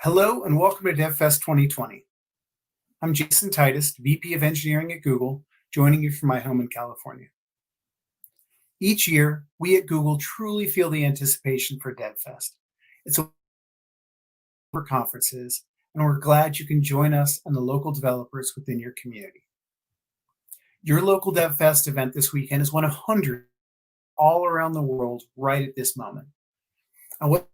Hello and welcome to DevFest 2020. I'm Jason Titus, VP of Engineering at Google, joining you from my home in California. Each year, we at Google truly feel the anticipation for DevFest. It's a for conferences, and we're glad you can join us and the local developers within your community. Your local DevFest event this weekend is one of hundreds all around the world right at this moment. And what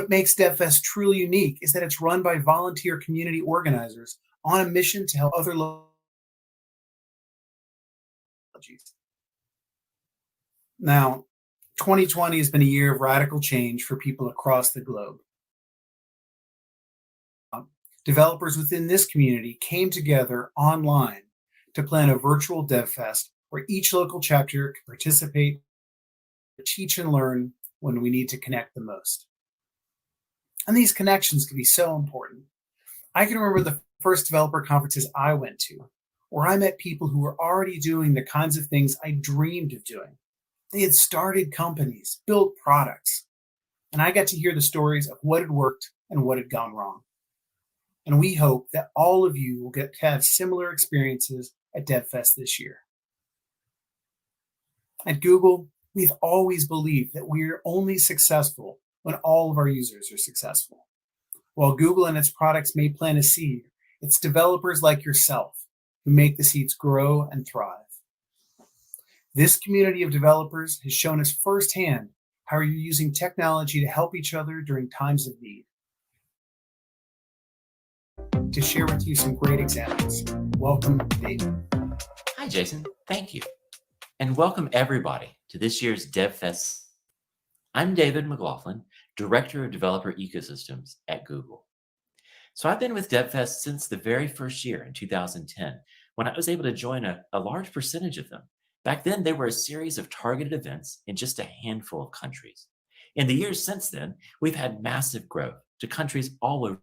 makes DevFest truly unique is that it's run by volunteer community organizers on a mission to help other local technologies. Now, 2020 has been a year of radical change for people across the globe. Developers within this community came together online to plan a virtual DevFest where each local chapter can participate, teach and learn when we need to connect the most. And these connections can be so important. I can remember the first developer conferences I went to, where I met people who were already doing the kinds of things I dreamed of doing. They had started companies, built products, and I got to hear the stories of what had worked and what had gone wrong. And we hope that all of you will get to have similar experiences at DevFest this year. At Google, we've always believed that we are only successful when all of our users are successful. While Google and its products may plant a seed, it's developers like yourself who make the seeds grow and thrive. This community of developers has shown us firsthand how you're using technology to help each other during times of need. To share with you some great examples, welcome, David. Hi, Jason. Thank you. And welcome everybody to this year's DevFest. I'm David McLaughlin, Director of Developer Ecosystems at Google. So I've been with DevFest since the very first year in 2010, when I was able to join a large percentage of them. Back then, they were a series of targeted events in just a handful of countries. In the years since then, we've had massive growth to countries all over.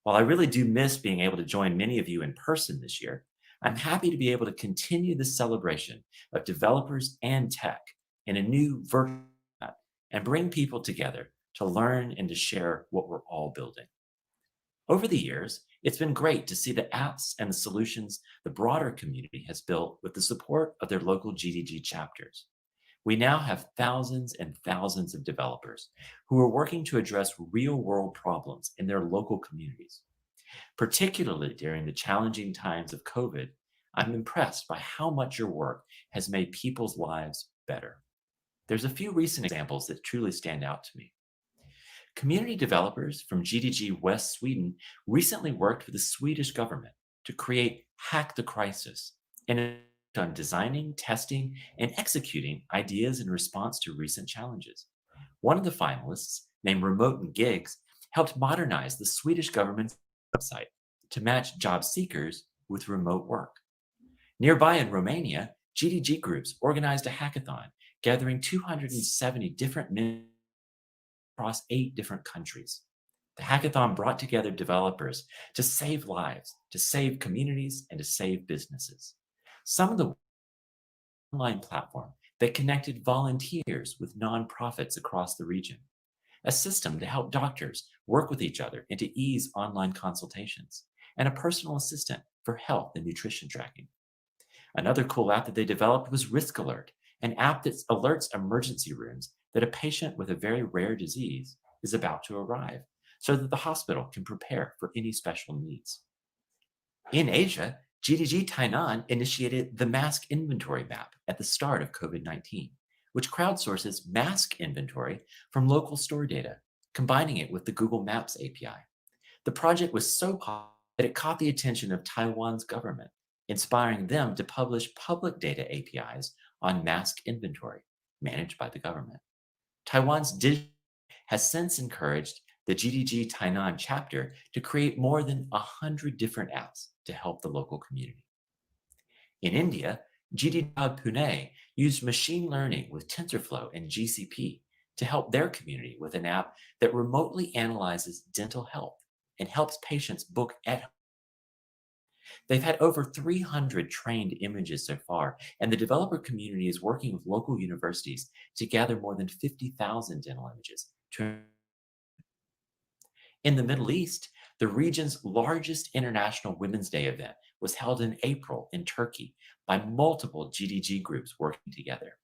While I really do miss being able to join many of you in person this year, I'm happy to be able to continue the celebration of developers and tech in a new virtual format and bring people together to learn and to share what we're all building. Over the years, it's been great to see the apps and the solutions the broader community has built with the support of their local GDG chapters. We now have thousands and thousands of developers who are working to address real-world problems in their local communities. Particularly during the challenging times of COVID, I'm impressed by how much your work has made people's lives better. There's a few recent examples that truly stand out to me. Community developers from GDG West Sweden recently worked with the Swedish government to create Hack the Crisis, and on designing, testing, and executing ideas in response to recent challenges. One of the finalists, named Remote and Gigs, helped modernize the Swedish government's website to match job seekers with remote work. Nearby in Romania, GDG groups organized a hackathon, gathering 270 different men across 8 different countries. The hackathon brought together developers to save lives, to save communities, and to save businesses. Some of the online platform that connected volunteers with nonprofits across the region, a system to help doctors work with each other and to ease online consultations, and a personal assistant for health and nutrition tracking. Another cool app that they developed was Risk Alert, an app that alerts emergency rooms that a patient with a very rare disease is about to arrive, so that the hospital can prepare for any special needs. In Asia, GDG Tainan initiated the Mask Inventory Map at the start of COVID-19, which crowdsources mask inventory from local store data, combining it with the Google Maps API. The project was so popular that it caught the attention of Taiwan's government, inspiring them to publish public data APIs on mask inventory, managed by the government. Taiwan's digital has since encouraged the GDG Tainan chapter to create more than 100 different apps to help the local community. In India, GDG Pune used machine learning with TensorFlow and GCP to help their community with an app that remotely analyzes dental health and helps patients book at home. They've had over 300 trained images so far, and the developer community is working with local universities to gather more than 50,000 dental images. In the Middle East, the region's largest International Women's Day event was held in April in Turkey by multiple GDG groups working together.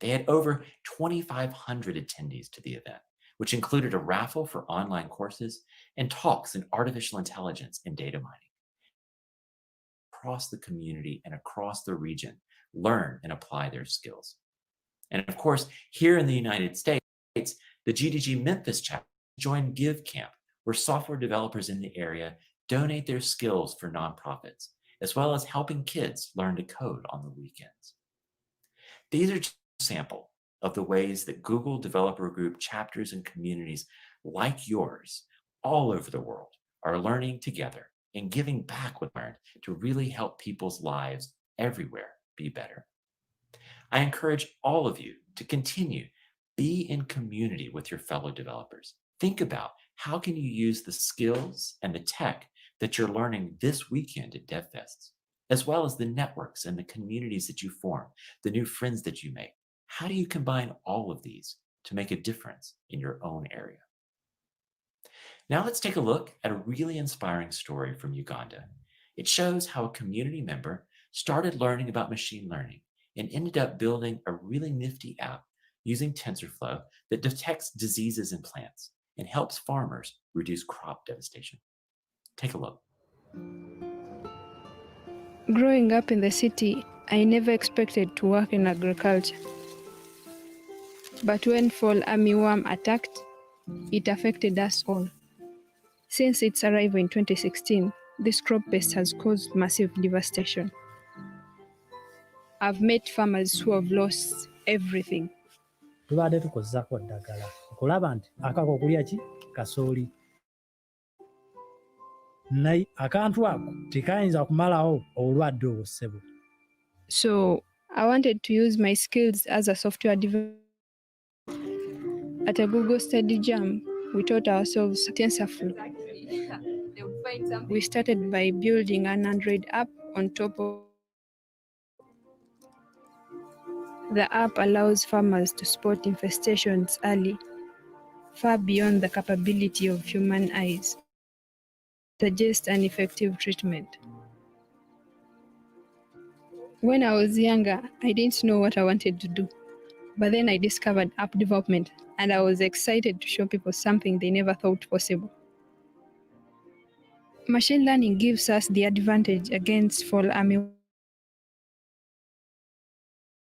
They had over 2,500 attendees to the event, which included a raffle for online courses and talks in artificial intelligence and data mining. Across the community and across the region, learn and apply their skills. And of course, here in the United States, the GDG Memphis chapter joined Give Camp, where software developers in the area donate their skills for nonprofits, as well as helping kids learn to code on the weekends. These are just a sample of the ways that Google Developer Group chapters and communities like yours all over the world are learning together and giving back what learned to really help people's lives everywhere be better. I encourage all of you to continue, be in community with your fellow developers. Think about how can you use the skills and the tech that you're learning this weekend at DevFests, as well as the networks and the communities that you form, the new friends that you make. How do you combine all of these to make a difference in your own area? Now let's take a look at a really inspiring story from Uganda. It shows how a community member started learning about machine learning and ended up building a really nifty app using TensorFlow that detects diseases in plants and helps farmers reduce crop devastation. Take a look. Growing up in the city, I never expected to work in agriculture. But when fall armyworm attacked, it affected us all. Since its arrival in 2016, this crop pest has caused massive devastation. I've met farmers who have lost everything. Tubadde tukozako ddagala okulaba nti akako kulya ki kasooli naye akantu ako tekayinza kumalawo obulwadde obwo ssebo. So I wanted to use my skills as a software developer. At a Google Study Jam, we taught ourselves TensorFlow. We started by building an Android app on top of. The app allows farmers to spot infestations early, far beyond the capability of human eyes. Suggest an effective treatment. When I was younger, I didn't know what I wanted to do, but then I discovered app development, and I was excited to show people something they never thought possible. Machine learning gives us the advantage against fall army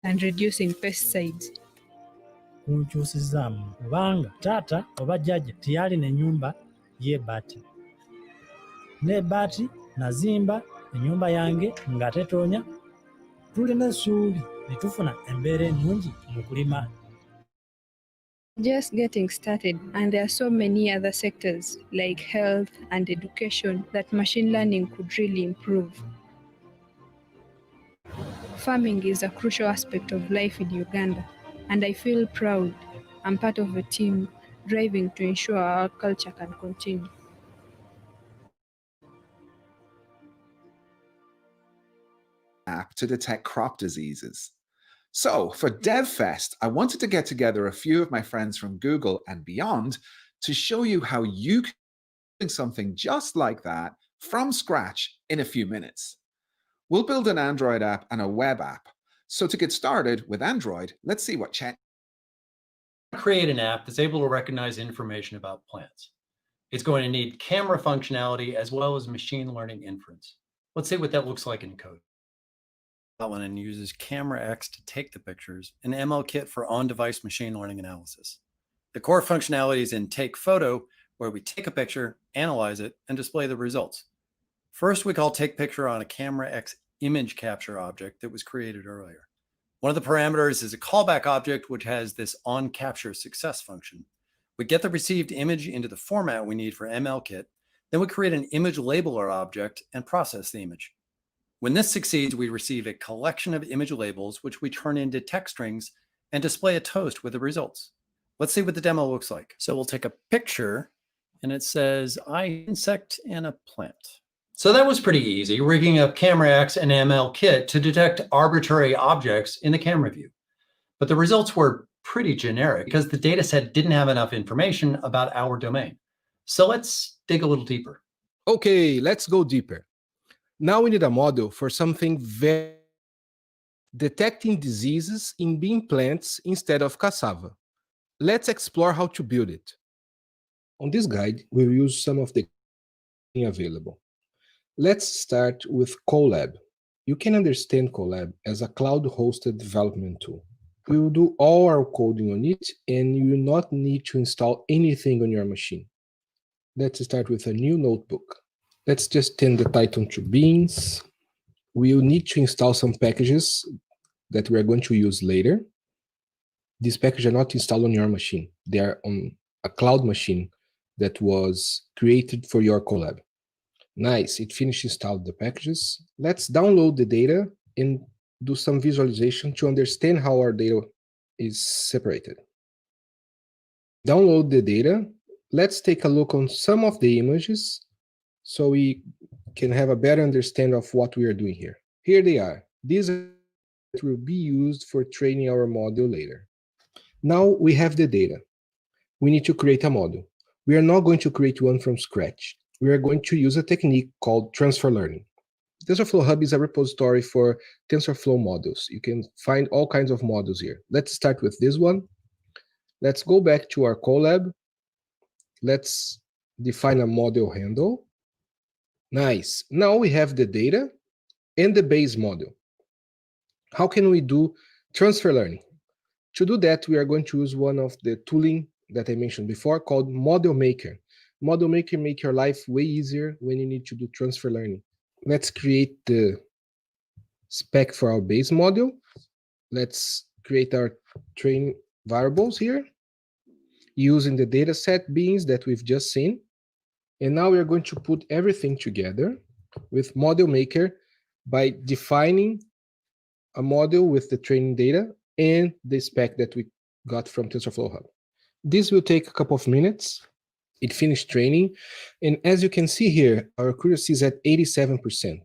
and reducing pesticides. Kunkyusizaamu kubanga taata oba jjajja teyalina ennyumba y'ebbaati. N'ebbaati nazimba ennyumba yange nga tetoonya. Tulina essuubi ne tufuna embeera ennungi mu kulima. Just getting started, and there are so many other sectors like health and education that machine learning could really improve. Farming is a crucial aspect of life in Uganda, and I feel proud I'm part of a team driving to ensure our culture can continue. App to detect crop diseases. So for DevFest, I wanted to get together a few of my friends from Google and beyond to show you how you can do something just like that from scratch in a few minutes. We'll build an Android app and a web app. So to get started with Android, let's see what Chet. Create an app that's able to recognize information about plants. It's going to need camera functionality as well as machine learning inference. Let's see what that looks like in code. That one and uses Camera X to take the pictures and MLKit for on-device machine learning analysis. The core functionality is in Take Photo, where we take a picture, analyze it, and display the results. First, we call Take Picture on a Camera X image capture object that was created earlier. One of the parameters is a callback object, which has this on-capture success function. We get the received image into the format we need for MLKit, then we create an image labeler object and process the image. When this succeeds, we receive a collection of image labels, which we turn into text strings and display a toast with the results. Let's see what the demo looks like. So we'll take a picture and it says, insect and a plant. So that was pretty easy, rigging up Camera X and MLKit to detect arbitrary objects in the camera view. But the results were pretty generic because the data set didn't have enough information about our domain. So let's dig a little deeper. Okay, let's go deeper. Now we need a model for something very detecting diseases in bean plants instead of cassava. Let's explore how to build it. On this guide, we'll use some of the available. Let's start with Colab. You can understand Colab as a cloud-hosted development tool. We will do all our coding on it, and you will not need to install anything on your machine. Let's start with a new notebook. Let's just turn the title to beans. We will need to install some packages that we are going to use later. These packages are not installed on your machine. They are on a cloud machine that was created for your Colab. Nice, it finished installed the packages. Let's download the data and do some visualization to understand how our data is separated. Download the data. Let's take a look on some of the images so we can have a better understanding of what we are doing here. Here they are. These will be used for training our model later. Now we have the data. We need to create a model. We are not going to create one from scratch. We are going to use a technique called transfer learning. TensorFlow Hub is a repository for TensorFlow models. You can find all kinds of models here. Let's start with this one. Let's go back to our Colab. Let's define a model handle. Nice. Now we have the data and the base model. How can we do transfer learning? To do that, we are going to use one of the tooling that I mentioned before called Model Maker. Model Maker makes your life way easier when you need to do transfer learning. Let's create the spec for our base model. Let's create our training variables here using the dataset beans that we've just seen. And now we're going to put everything together with Model Maker by defining a model with the training data and the spec that we got from TensorFlow Hub. This will take a couple of minutes. It finished training. And as you can see here, our accuracy is at 87%.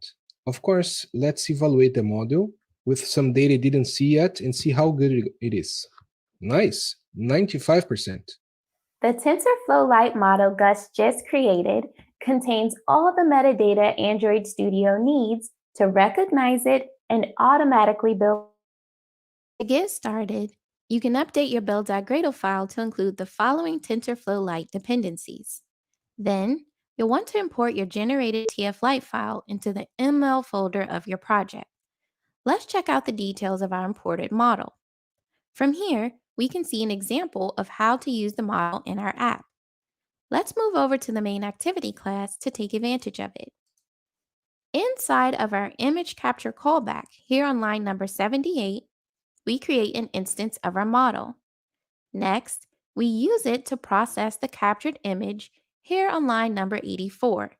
Of course, let's evaluate the model with some data it didn't see yet and see how good it is. Nice, 95%. The TensorFlow Lite model Gus just created contains all the metadata Android Studio needs to recognize it and automatically build. To get started, you can update your build.gradle file to include the following TensorFlow Lite dependencies. Then, you'll want to import your generated TF-Lite file into the ML folder of your project. Let's check out the details of our imported model. From here, we can see an example of how to use the model in our app. Let's move over to the main activity class to take advantage of it. Inside of our image capture callback, here on line number 78, we create an instance of our model. Next, we use it to process the captured image here on line number 84.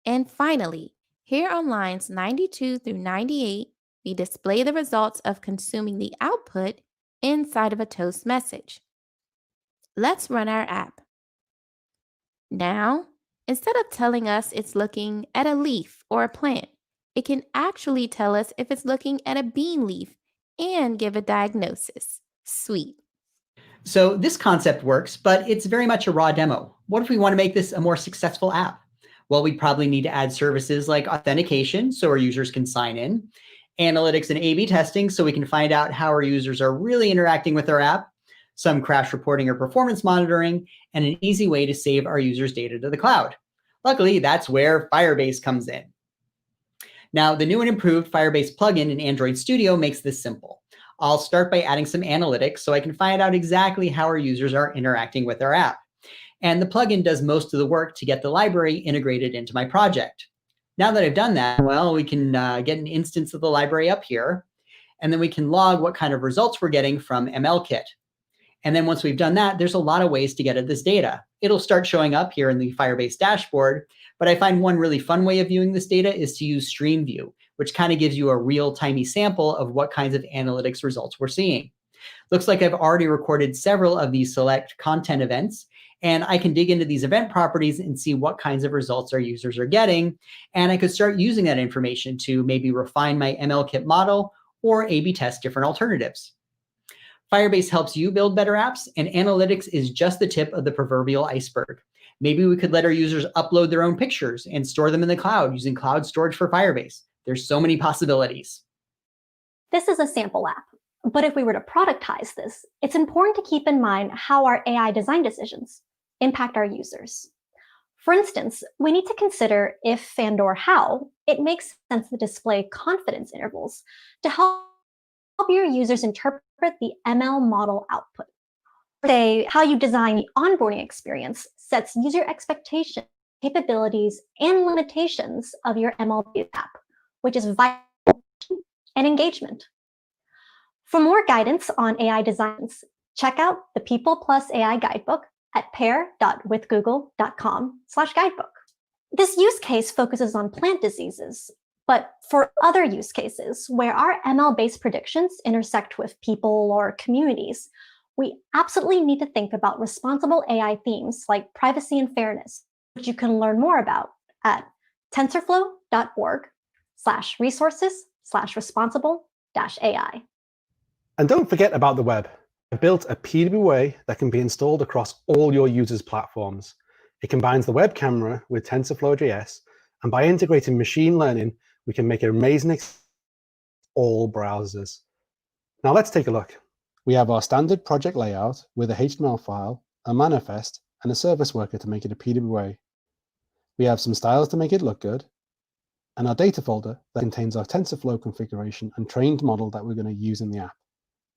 And finally, here on lines 92 through 98, we display the results of consuming the output inside of a toast message. Let's run our app. Now, instead of telling us it's looking at a leaf or a plant, it can actually tell us if it's looking at a bean leaf and give a diagnosis. Sweet. So this concept works, but it's very much a raw demo. What if we want to make this a more successful app? Well, we'd probably need to add services like authentication so our users can sign in, analytics and A/B testing so we can find out how our users are really interacting with our app, some crash reporting or performance monitoring, and an easy way to save our users' data to the cloud. Luckily, that's where Firebase comes in. Now, the new and improved Firebase plugin in Android Studio makes this simple. I'll start by adding some analytics so I can find out exactly how our users are interacting with our app. And the plugin does most of the work to get the library integrated into my project. Now that I've done that, well, we can get an instance of the library up here, and then we can log what kind of results we're getting from MLKit. And then once we've done that, there's a lot of ways to get at this data. It'll start showing up here in the Firebase dashboard, but I find one really fun way of viewing this data is to use Stream View, which kind of gives you a real-timey sample of what kinds of analytics results we're seeing. Looks like I've already recorded several of these select content events, and I can dig into these event properties and see what kinds of results our users are getting, and I could start using that information to maybe refine my MLKit model or A/B test different alternatives. Firebase helps you build better apps, and analytics is just the tip of the proverbial iceberg. Maybe we could let our users upload their own pictures and store them in the cloud using cloud storage for Firebase. There's so many possibilities. This is a sample app, but if we were to productize this, it's important to keep in mind how our AI design decisions impact our users. For instance, we need to consider if and/or how it makes sense to display confidence intervals to help your users interpret the ML model output. Say, how you design the onboarding experience sets user expectations, capabilities, and limitations of your ML app, which is vital and engagement. For more guidance on AI designs, check out the People Plus AI Guidebook at pair.withgoogle.com/guidebook. This use case focuses on plant diseases, but for other use cases where our ML-based predictions intersect with people or communities, we absolutely need to think about responsible AI themes like privacy and fairness, which you can learn more about at tensorflow.org/resources/responsible-AI. And don't forget about the web. I've built a PWA that can be installed across all your users' platforms. It combines the web camera with TensorFlow.js, and by integrating machine learning, we can make an amazing all browsers. Now let's take a look. We have our standard project layout with a HTML file, a manifest, and a service worker to make it a PWA. We have some styles to make it look good, and our data folder that contains our TensorFlow configuration and trained model that we're going to use in the app.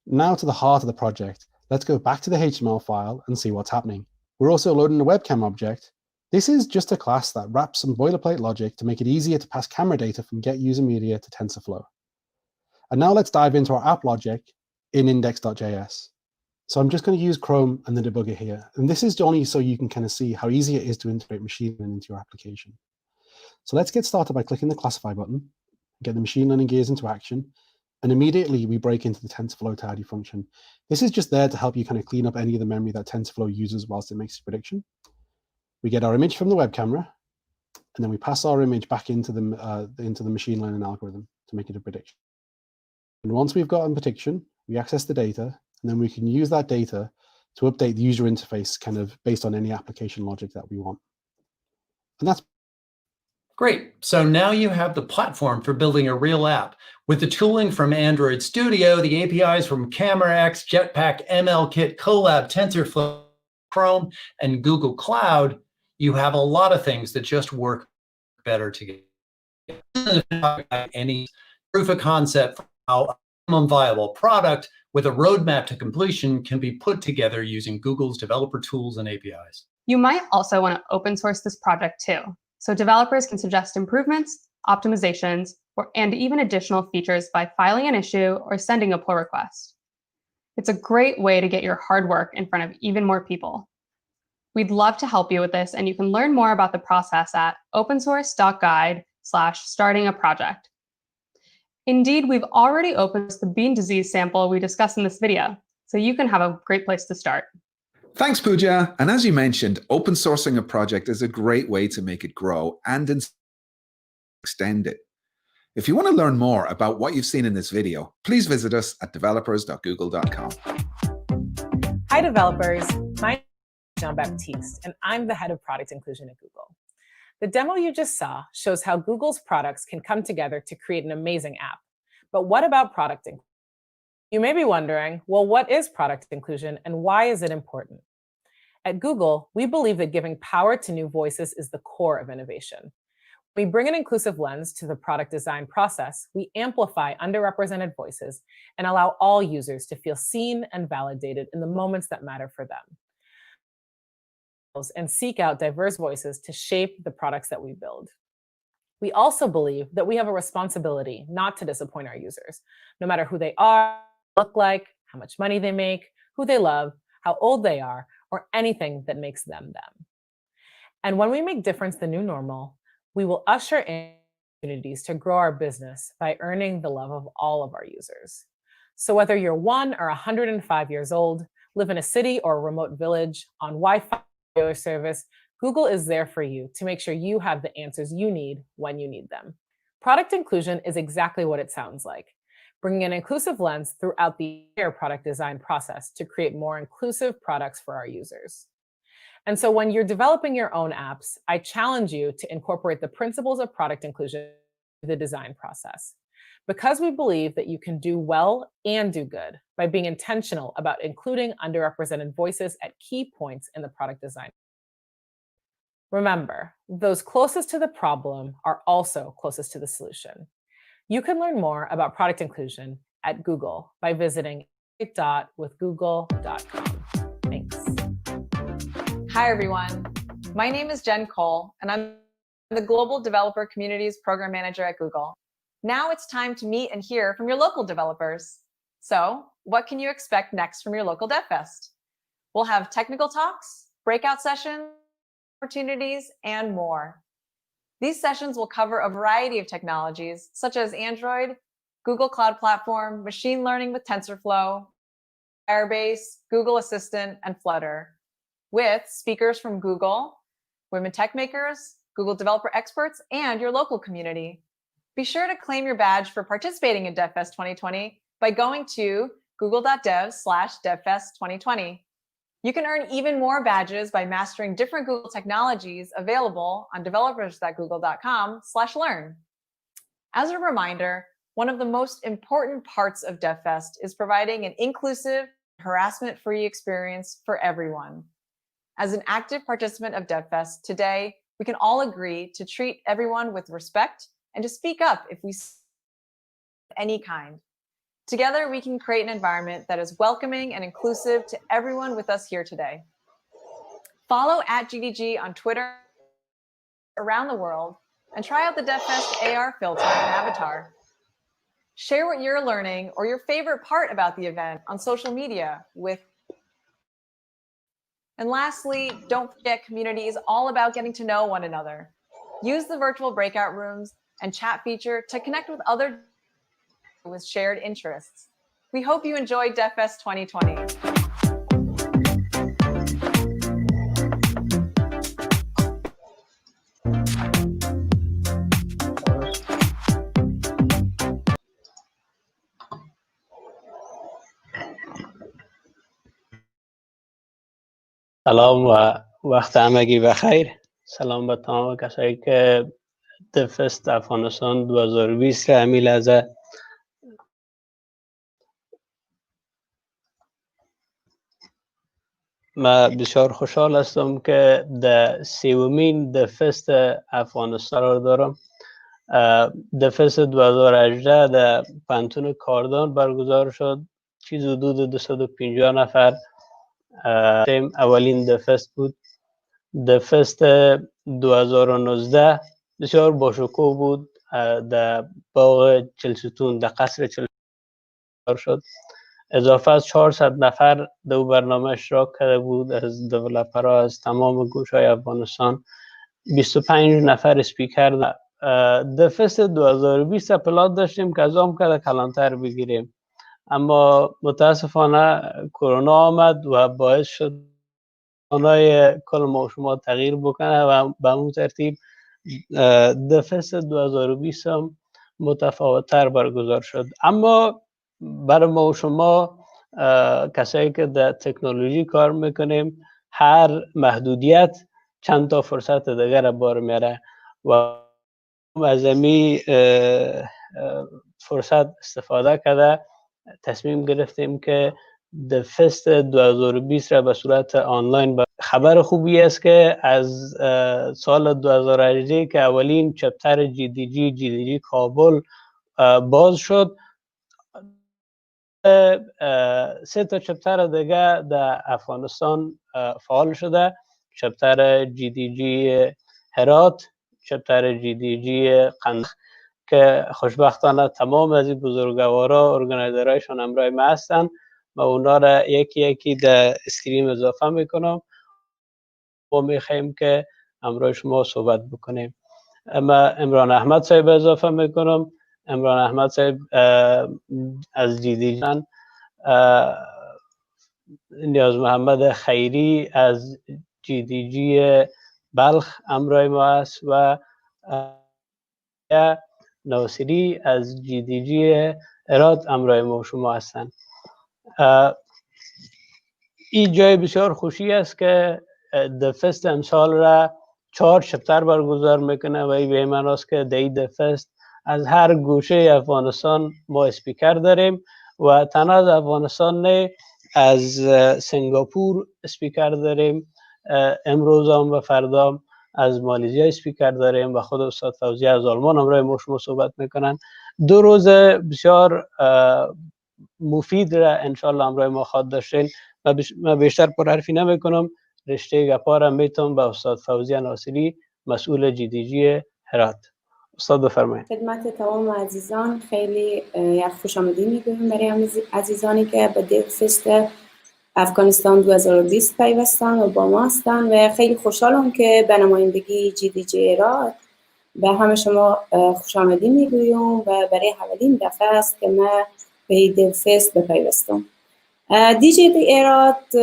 Now to the heart of the project. Let's go back to the HTML file and see what's happening. We're also loading a webcam object. This is just a class that wraps some boilerplate logic to make it easier to pass camera data from getUserMedia to TensorFlow. And now let's dive into our app logic in index.js. So I'm just going to use Chrome and the debugger here. And this is only so you can kind of see how easy it is to integrate machine learning into your application. So let's get started by clicking the classify button, get the machine learning gears into action. And immediately we break into the TensorFlow tidy function. This is just there to help you kind of clean up any of the memory that TensorFlow uses whilst it makes a prediction. We get our image from the web camera, and then we pass our image back into the machine learning algorithm to make it a prediction. And once we've got a prediction, we access the data, and then we can use that data to update the user interface kind of based on any application logic that we want. And that's Great. So now you have the platform for building a real app. With the tooling from Android Studio, the APIs from CameraX, Jetpack, MLKit, Colab, TensorFlow, Chrome, and Google Cloud, you have a lot of things that just work better together. Any proof of concept for how a minimum viable product with a roadmap to completion can be put together using Google's developer tools and APIs. You might also want to open source this project too, so developers can suggest improvements, optimizations, and even additional features by filing an issue or sending a pull request. It's a great way to get your hard work in front of even more people. We'd love to help you with this, and you can learn more about the process at opensource.guide/starting-a-project. Indeed, we've already opened the bean disease sample we discussed in this video, so you can have a great place to start. Thanks, Pooja. And as you mentioned, open sourcing a project is a great way to make it grow and extend it. If you want to learn more about what you've seen in this video, please visit us at developers.google.com. Hi, developers. My name is Jean-Baptiste, and I'm the head of product inclusion at Google. The demo you just saw shows how Google's products can come together to create an amazing app. But what about product inclusion? You may be wondering, well, what is product inclusion and why is it important? At Google, we believe that giving power to new voices is the core of innovation. When we bring an inclusive lens to the product design process, we amplify underrepresented voices and allow all users to feel seen and validated in the moments that matter for them, and seek out diverse voices to shape the products that we build. We also believe that we have a responsibility not to disappoint our users, no matter who they are, look like, how much money they make, who they love, how old they are, or anything that makes them them. And when we make difference the new normal, we will usher in opportunities to grow our business by earning the love of all of our users. So whether you're 1 or 105 years old, live in a city or a remote village, on Wi-Fi or service, Google is there for you to make sure you have the answers you need when you need them. Product inclusion is exactly what it sounds like, bringing an inclusive lens throughout the entire product design process to create more inclusive products for our users. And so when you're developing your own apps, I challenge you to incorporate the principles of product inclusion in the design process, because we believe that you can do well and do good by being intentional about including underrepresented voices at key points in the product design. Remember, those closest to the problem are also closest to the solution. You can learn more about product inclusion at Google by visiting withgoogle.com. Thanks. Hi, everyone. My name is Jen Cole, and I'm the Global Developer Communities Program Manager at Google. Now it's time to meet and hear from your local developers. So, what can you expect next from your local DevFest? We'll have technical talks, breakout sessions, opportunities, and more. These sessions will cover a variety of technologies, such as Android, Google Cloud Platform, machine learning with TensorFlow, Firebase, Google Assistant, and Flutter, with speakers from Google, women tech makers, Google developer experts, and your local community. Be sure to claim your badge for participating in DevFest 2020 by going to google.dev/DevFest2020. You can earn even more badges by mastering different Google technologies available on developers.google.com/learn. As a reminder, one of the most important parts of DevFest is providing an inclusive, harassment-free experience for everyone. As an active participant of DevFest today, we can all agree to treat everyone with respect and to speak up if we see any kind. Together, we can create an environment that is welcoming and inclusive to everyone with us here today. Follow @GDG on Twitter around the world and try out the DevFest AR filter and avatar. Share what you're learning or your favorite part about the event on social media with. And lastly, don't forget, community is all about getting to know one another. Use the virtual breakout rooms and chat feature to connect with others with shared interests. We hope you enjoyed DevFest 2020. سلام و وقت همگی بخیر. سلام به تمام کسایی که دفست افغانستان 2020 را همی لحظه من بسیار خوشحال هستم که در 30مین دفست افغانستان را دارم. دفست 2018 در پانتون کاردان برگزار شد. چیز حدود 250 نفر. اولین دفست بود. دفست 2019 بسیار باشکوه بود. در باغ چلستون، در قصر چلستون شد. اضافه از 400 نفر در برنامه اشتراک کرده بود از دیولپرها از تمام گوشه‌های افغانستان. 25 نفر اسپیکر. دفست 2020 پلان داشتیم که از آم کرده کلانتر بگیریم، اما متاسفانه کرونا آمد و باعث شد پلان‌های کل ما و شما تغییر بکنه و به اون ترتیب دفست 2020 هم متفاوت‌تر برگزار شد. اما برای ما و شما کسایی که در تکنولوژی کار میکنیم، هر محدودیت چند تا فرصت دیگر بار میاره و از این فرصت استفاده کرده تصمیم گرفتیم که دفست 2020 را به صورت آنلاین. خبر خوبی است که از سال 2018 که اولین چپتر GDG کابل باز شد، 3 تا چپتر دیگه در افغانستان فعال شده. چپتر GDG هرات، چپتر GDG قندهار که خوشبختانه تمام از این بزرگوارا ارگانایزرهایشان همراه ما هستن و اونا را یکی یکی در استریم اضافه میکنم و میخوایم که همراه شما صحبت بکنیم. اما عمران احمد صاحب اضافه میکنم. عمران احمد صاحب از GDG، نیاز محمد خیری از GDG بلخ همراه ما است و ناصری از GDG هرات همراه ما شما هستند. این جای بسیار خوشی است که دفست امسال را 4 شپتر برگزار میکنه و این به معناست که در این دفست از هر گوشه افغانستان ما اسپیکر داریم و تنها از افغانستان نه، از سنگاپور اسپیکر داریم، امروز هم و فردا از مالزی اسپیکر داریم و خود استاد فوزی از آلمان همراه ما شما صحبت میکنن. 2 روز بسیار مفید را انشالله همراه ما خواهد داشتین. من بیشتر پرحرفی نمیکنم، رشته گپا را میتونم به استاد فوزی ناصری مسئول GDG هرات. استاد بفرمایید. خدمت تمام عزیزان خیلی یک خوش آمدید میگویم برای عزیزانی که به دیوفست افغانستان 2020 پیوستن و با ما هستن و خیلی خوشحالم که به نمایندگی GDG هرات به همه شما خوش آمدید میگویم و برای اولین دفعه است که من به دیوفست بپیوستم. DGD هرات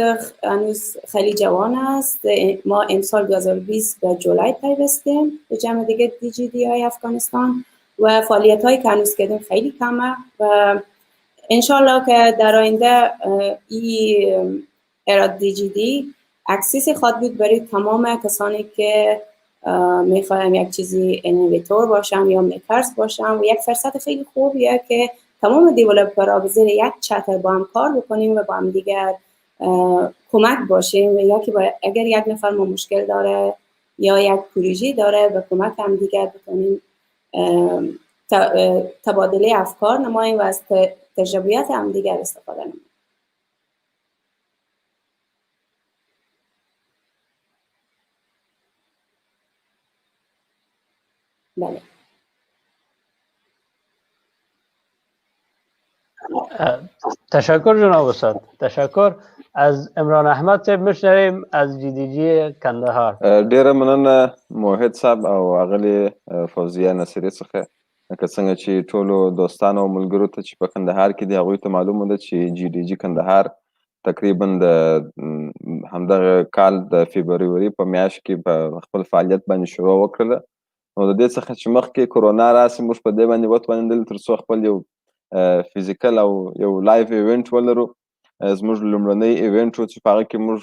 هنوز خیلی جوان است. ما امسال 2020 به جولای پیوستیم به جمع دیگه DGD های افغانستان و فعالیت هایی که هنوز کردیم خیلی کمه و انشالله که در آینده این هرات DGD اکسیسی خواهد بود برای تمام کسانی که میخوایم یک چیزی انویتور باشن یا میکرز باشن و یک فرصت خیلی خوبیه که تمام دیولپرها به زیر یک چتر با هم کار بکنیم و با هم دیگر کمک باشیم و یا که اگر یک نفر ما مشکل داره یا یک پروژه داره به کمک هم دیگر بکنیم تبادله افکار نماییم و از تجربیات هم دیگر استفاده نماییم. بله. تشکر جناب استاد. تشکر. از عمران احمد صاحب میشنویم از GDG کندهار. ډیره مننه موحد صاحب او اغلی فوزیه نصیری څخه. لکه څنګه چې ټولو دوستانو او ملګرو ته چې په کندهار کې دي هغوی ته معلومه ده چې GDG کندهار تقریبا د همدغه کال د فبروري په میاشت کې په خپل فعالیت باندې شروع وکړله. نو د دې څخه چې مخکې کرونا راسي موږ په دې باندې وتوانېدل تر څو خپل یو فیزیکل او یو لایف ایونټ ولرو. زموږ لومړنی ایونټ و چې په هغه کې موږ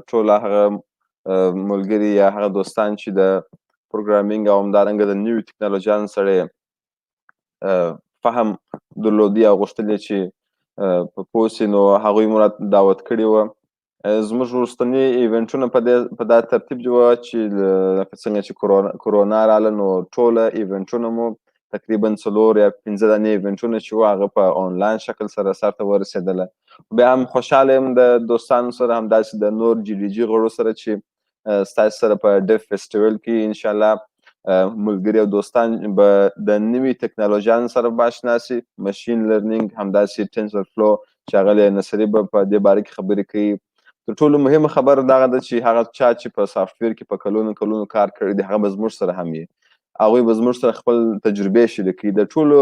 ټول هغه ملګري یا هغه دوستان چې د پروګرامینګ او همدارنګه د نویو ټکنالوژیانو سره فهم درلودي او غوښتل چې په پوه سي نو هغوی مو را دعوت کړي وه. زموږ وروستني ایونټونه په دا ترتیب وه چې لکه څنګه چې کرونا راله نو ټوله ایونټونه مو تقریبا 4 یا 5 دانې ایونټونه چې وه هغه په آنلاین شکل سره سرته ورسېدله. بیا هم خوشحاله یم د دوستانو سره همداسې د نور GDG غړو سره چې ستاسو سره په ډیف فیسټیول کې انشاءالله ملګري او دوستان به د نوي ټکنالوژیانو سره به اشنا سي. مشین لرنینګ همداسې ټینسر فلو چې هغه نصري به په دې باره کې خبرې کوي. تر ټولو مهمه خبره دغه ده چې هغه چا چې په سافټویر کې په کلونو کار کړی دی هغه به زموږ سره هم وي. هغوی به زموږ سره خپل تجربې شریکوي. د ټولو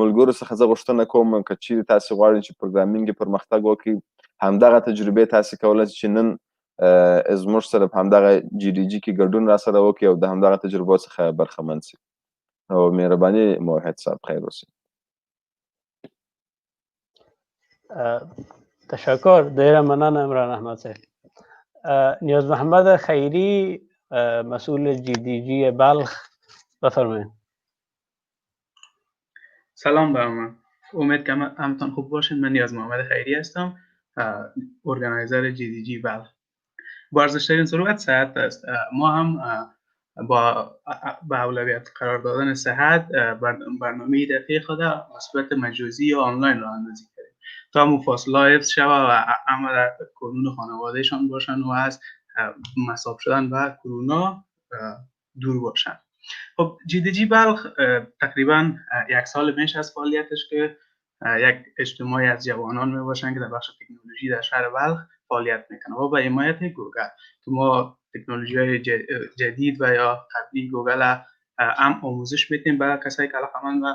ملګرو څخه زه غوښتنه کوم که چیرې تاسې غواړئ چې پروګرامینګ کې پرمختګ وکړئ همدغه تجربې تاسې کولی چې نن زموږ سره په همدغه GDG کې ګډون را سره وکړي او د همدغه تجربو څخه برخمن سي. او مهرباني موحد صاحب خیر اوسئ. تشکر. ډیره مننه عمران احمد صاحب. نیاز محمد خیری مسئول GDG بلخ بفرمایید. سلام بر من. امید که همتون خوب باشین. من نیاز محمد خیری هستم، ارگانایزر GDG بلخ. با ارزشترین ضرورت صحت است. ما هم با اولویت قرار دادن صحت برنامه دفعه خود به صورت مجازی یا آنلاین راه اندازی کردیم تا مفاصله حفظ شود و همه در کانون خانوادهشان باشن و از مصاب شدن و کرونا دور باشن. خب GDG بلخ تقریبا 1 سال پیش از فعالیتش که یک اجتماعی از جوانان می باشن که در بخش تکنولوژی در شهر بلخ فعالیت میکنه و با حمایت گوگل که ما تکنولوژی های جدید و یا قبلی گوگل هم آموزش میدیم برای کسایی که علاقه‌مند و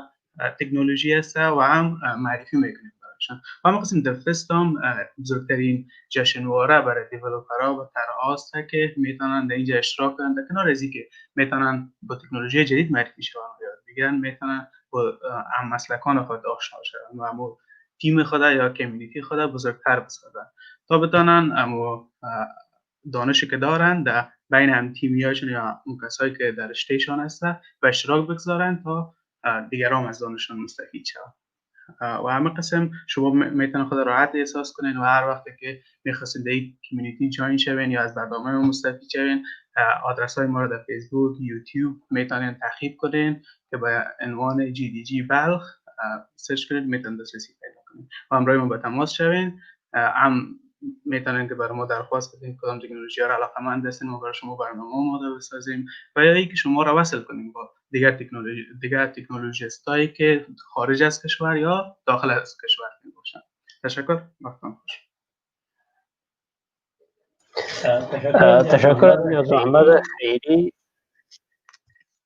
تکنولوژی هست و هم معرفی میکنیم برایشان. و ما قسم دفست هم بزرگترین جشنواره برای دیولپرها و طراحاست که میتونن در اینجا اشتراک کنند. در کنار از اینکه میتونن با تکنولوژی جدید معرفی شوند و یاد بگیرن، میتونن با هم‌مسلکان خود آشنا شوند و همون تیم خود یا کمیونیتی خود بزرگتر بسازن تا بتونن دانشی که دارن در بین هم تیمیاشون یا اون کسایی که در رشتهشان هستن و اشتراک بگذارن تا دیگران از دانششون مستفید شوند. و همه قسم شما میتونید خود راحت احساس کنین و هر وقتی که میخواستین در این کمیونیتی جوین شوین یا از برنامه مستفید شوین، آدرس های ما رو در فیسبوک، یوتیوب میتونین تعقیب کنین که با عنوان GDG بلخ سرچ کنید، میتونید دسترسی پیدا کنین و همراه ما به تماس شوین. هم میتونین که برای ما درخواست بدین کدام تکنولوژی ها را علاقه‌مند هستین ما برای شما برنامه آماده بسازیم و یا اینکه شما را وصل کنیم با دیگر تکنولوژیستایی که خارج از کشور یا داخل از کشور باشن. تشکر. وقتتون خوش. تشکر از محمد خیری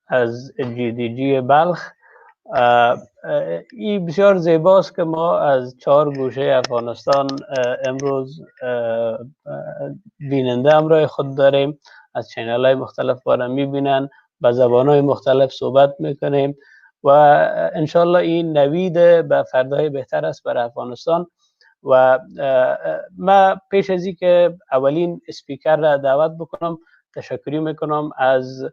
از GDG بلخ. این بسیار زیباست که ما از 4 گوشه افغانستان امروز بیننده همراه خود داریم، از چینل های مختلف بارا میبینن، به زبان های مختلف صحبت میکنیم و انشالله این نوید به فردای بهتر است برای افغانستان. و ما پیش از این که اولین اسپیکر را دعوت بکنم تشکری میکنم از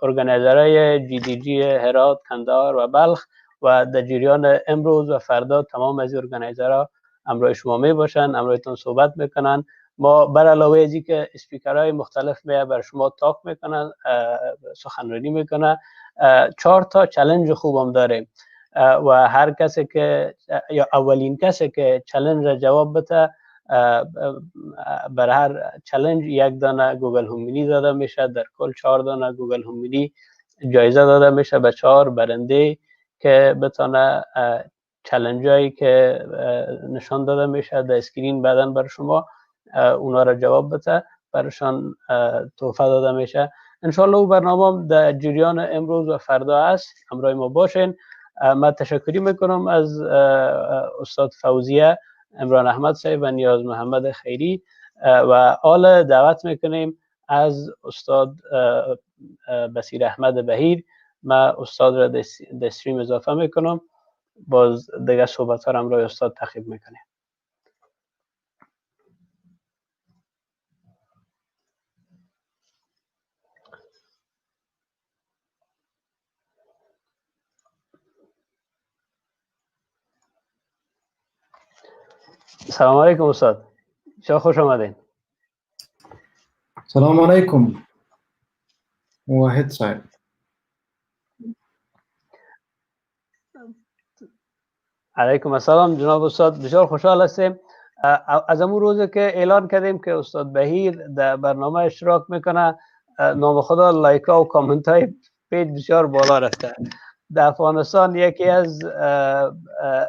ارگانیزرهای GDG هرات، کندهار و بلخ و در جریان امروز و فردا تمام از ارگانیزرها همراه شما می باشن، همراهتون صحبت میکنن. ما بر علاوه از اینکه اسپیکرهای مختلف بر شما تاک میکنن، سخنرانی میکنن، 4 تا چالش خوبم داریم و هر کسی که یا اولین کسی که چالش را جواب بده بر هر چالش 1 دانه گوگل هوم مینی داده میشه. در کل 4 دانه گوگل هوم مینی جایزه داده میشه به 4 برنده که بتونه چالنجایی که نشان داده میشه در اسکرین بعداً بر شما اونا را جواب بده، برشان تحفه داده میشه. انشالله او برنامه در جریان امروز و فردا است، همراه ما باشین. من تشکری میکنم از استاد فوزیه عمران احمد صاحب و نیاز محمد خیری و آل دعوت میکنیم از استاد بصیر احمد بهیر. من استاد را در استریم اضافه میکنم، باز دیگه صحبت ها را همراه استاد تعقیب میکنیم. سلام علیکم استاد، چه خوش آمدین. سلام علیکم واحد صاحب. علیکم السلام جناب استاد، بسیار خوشحال هستیم. از امون روزی که اعلان کردیم که استاد بهیر در برنامه اشتراک میکنه، نام خدا لایک ها و کامنت های پیج بسیار بالا رفته. در افغانستان یکی از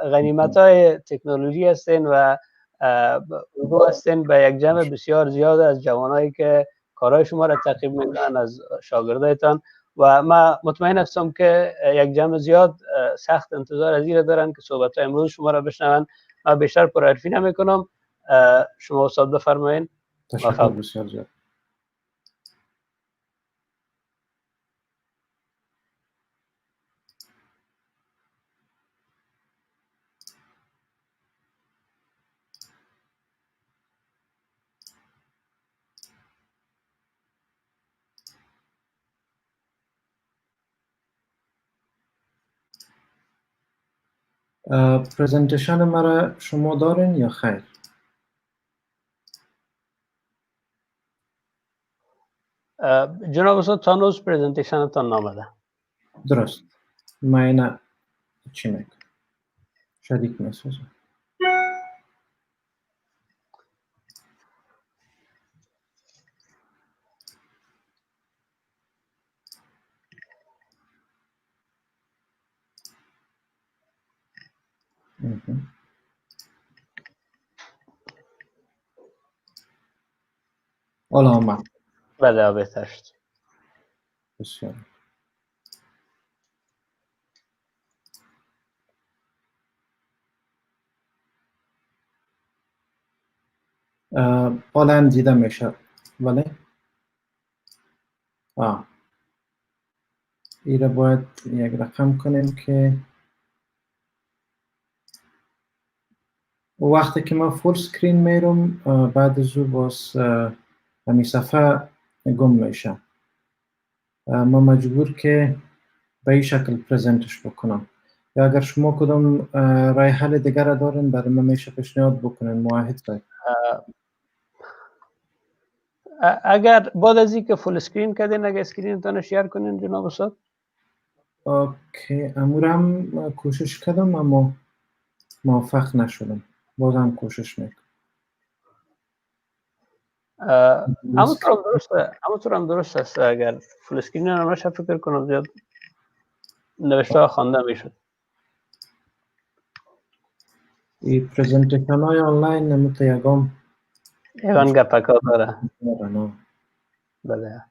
غنیمت های تکنولوژی هستین و اردو هستین به یک جمع بسیار زیاد از جوانایی که کارهای شما را تعقیب میکنن، از شاگردایتان، و من مطمئن هستم که یک جمع زیاد سخت انتظار از این دارن که صحبت های امروز شما را بشنون. من بیشتر پرحرفی نمیکنم، شما استاد بفرمایین. تشکر بسیار زیاد. پرزنتیشن مرا شما دارین یا خیر؟ جناب استاد تا نوز پرزنتیشن تان نامده. درست. من اینا چی میکنم؟ شدیک میسازم. حالا آمد. بله بهتر شد. بسیار. حالا دیده میشه. بله. این را باید یک رقم کنیم که وقتی که من فول سکرین میرم بعد از او باز همین صفحه گم میشه. ما مجبور که به این شکل پرزنتش بکنم. یا اگر شما کدام رای حل دیگر را دارین برای من میشه پیشنهاد بکنین موحد صاحب. اگر بعد از اینکه فول اسکرین کردین اگر اسکرینتان شیر کنین جناب استاد. اوکی امورم کوشش کردم اما موفق نشدم. بازم کوشش میکنم. همونطور هم درست است. اگر فول اسکرین نمیشه فکر کنم زیاد نوشته خوانده میشد. این پرزنتیشن های آنلاین نمیته یکم یگان گپکا داره. بله.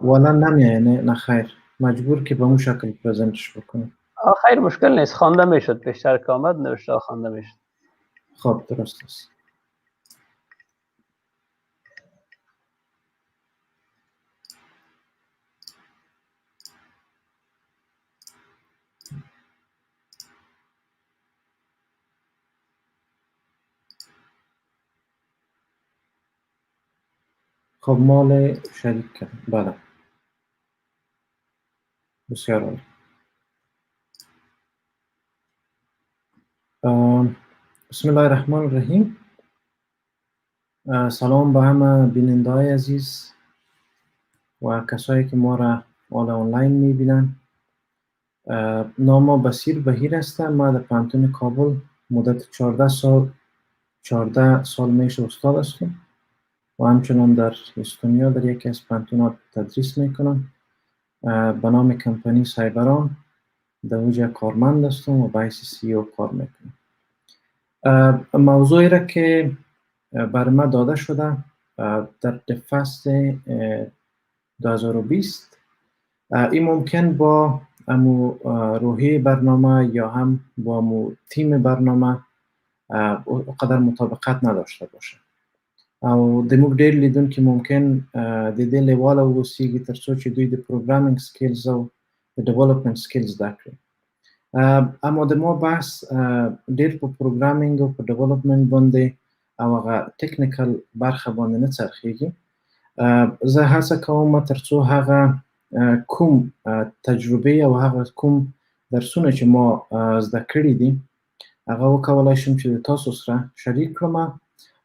والا نمیه نه خیر. مجبور که به اون شکل پرزنتش بکنم. خیر مشکل نیست. خوانده میشد. پیشتر که آمد نوشته خوانده میشد. خب درست است. خب مال شریک کردم. بله. بسیار عالی. بسم الله الرحمن الرحیم. سلام به همه بیننده های عزیز و کسایی که ما را آنلاین میبینن. نام بصیر بهیر هستم. ما در پانتون کابل مدت 14 سال میشه استاد هستم و همچنان در استونیا در یکی از پانتونات تدریس میکنم. به نام کمپانی سایبران در اوجه کارمند هستم و به حیث CEO کار میکنم. موضوعی را که بر ما داده شده در دفست 2020 این ممکن با امو روحی برنامه یا هم با امو تیم برنامه قدر مطابقت نداشته باشه او دموږ ډیر لیدون کې ممکن د دې لیواله وسیږي تر څو چې دوی د پروګرامینګ سکلز او د ډیولپمنٹ سکلز زده کړي. اما د مو بحث ډیر په پروګرامینګ او په ډیولپمنٹ باندې او هغه ټیکنیکل برخه باندې نه څرخیږي. زه هڅه کوم تر څو هغه کوم تجربه او هغه کوم درسونه چې ما زده کړي دي هغه وکولای شم چې تاسو سره شریک کړم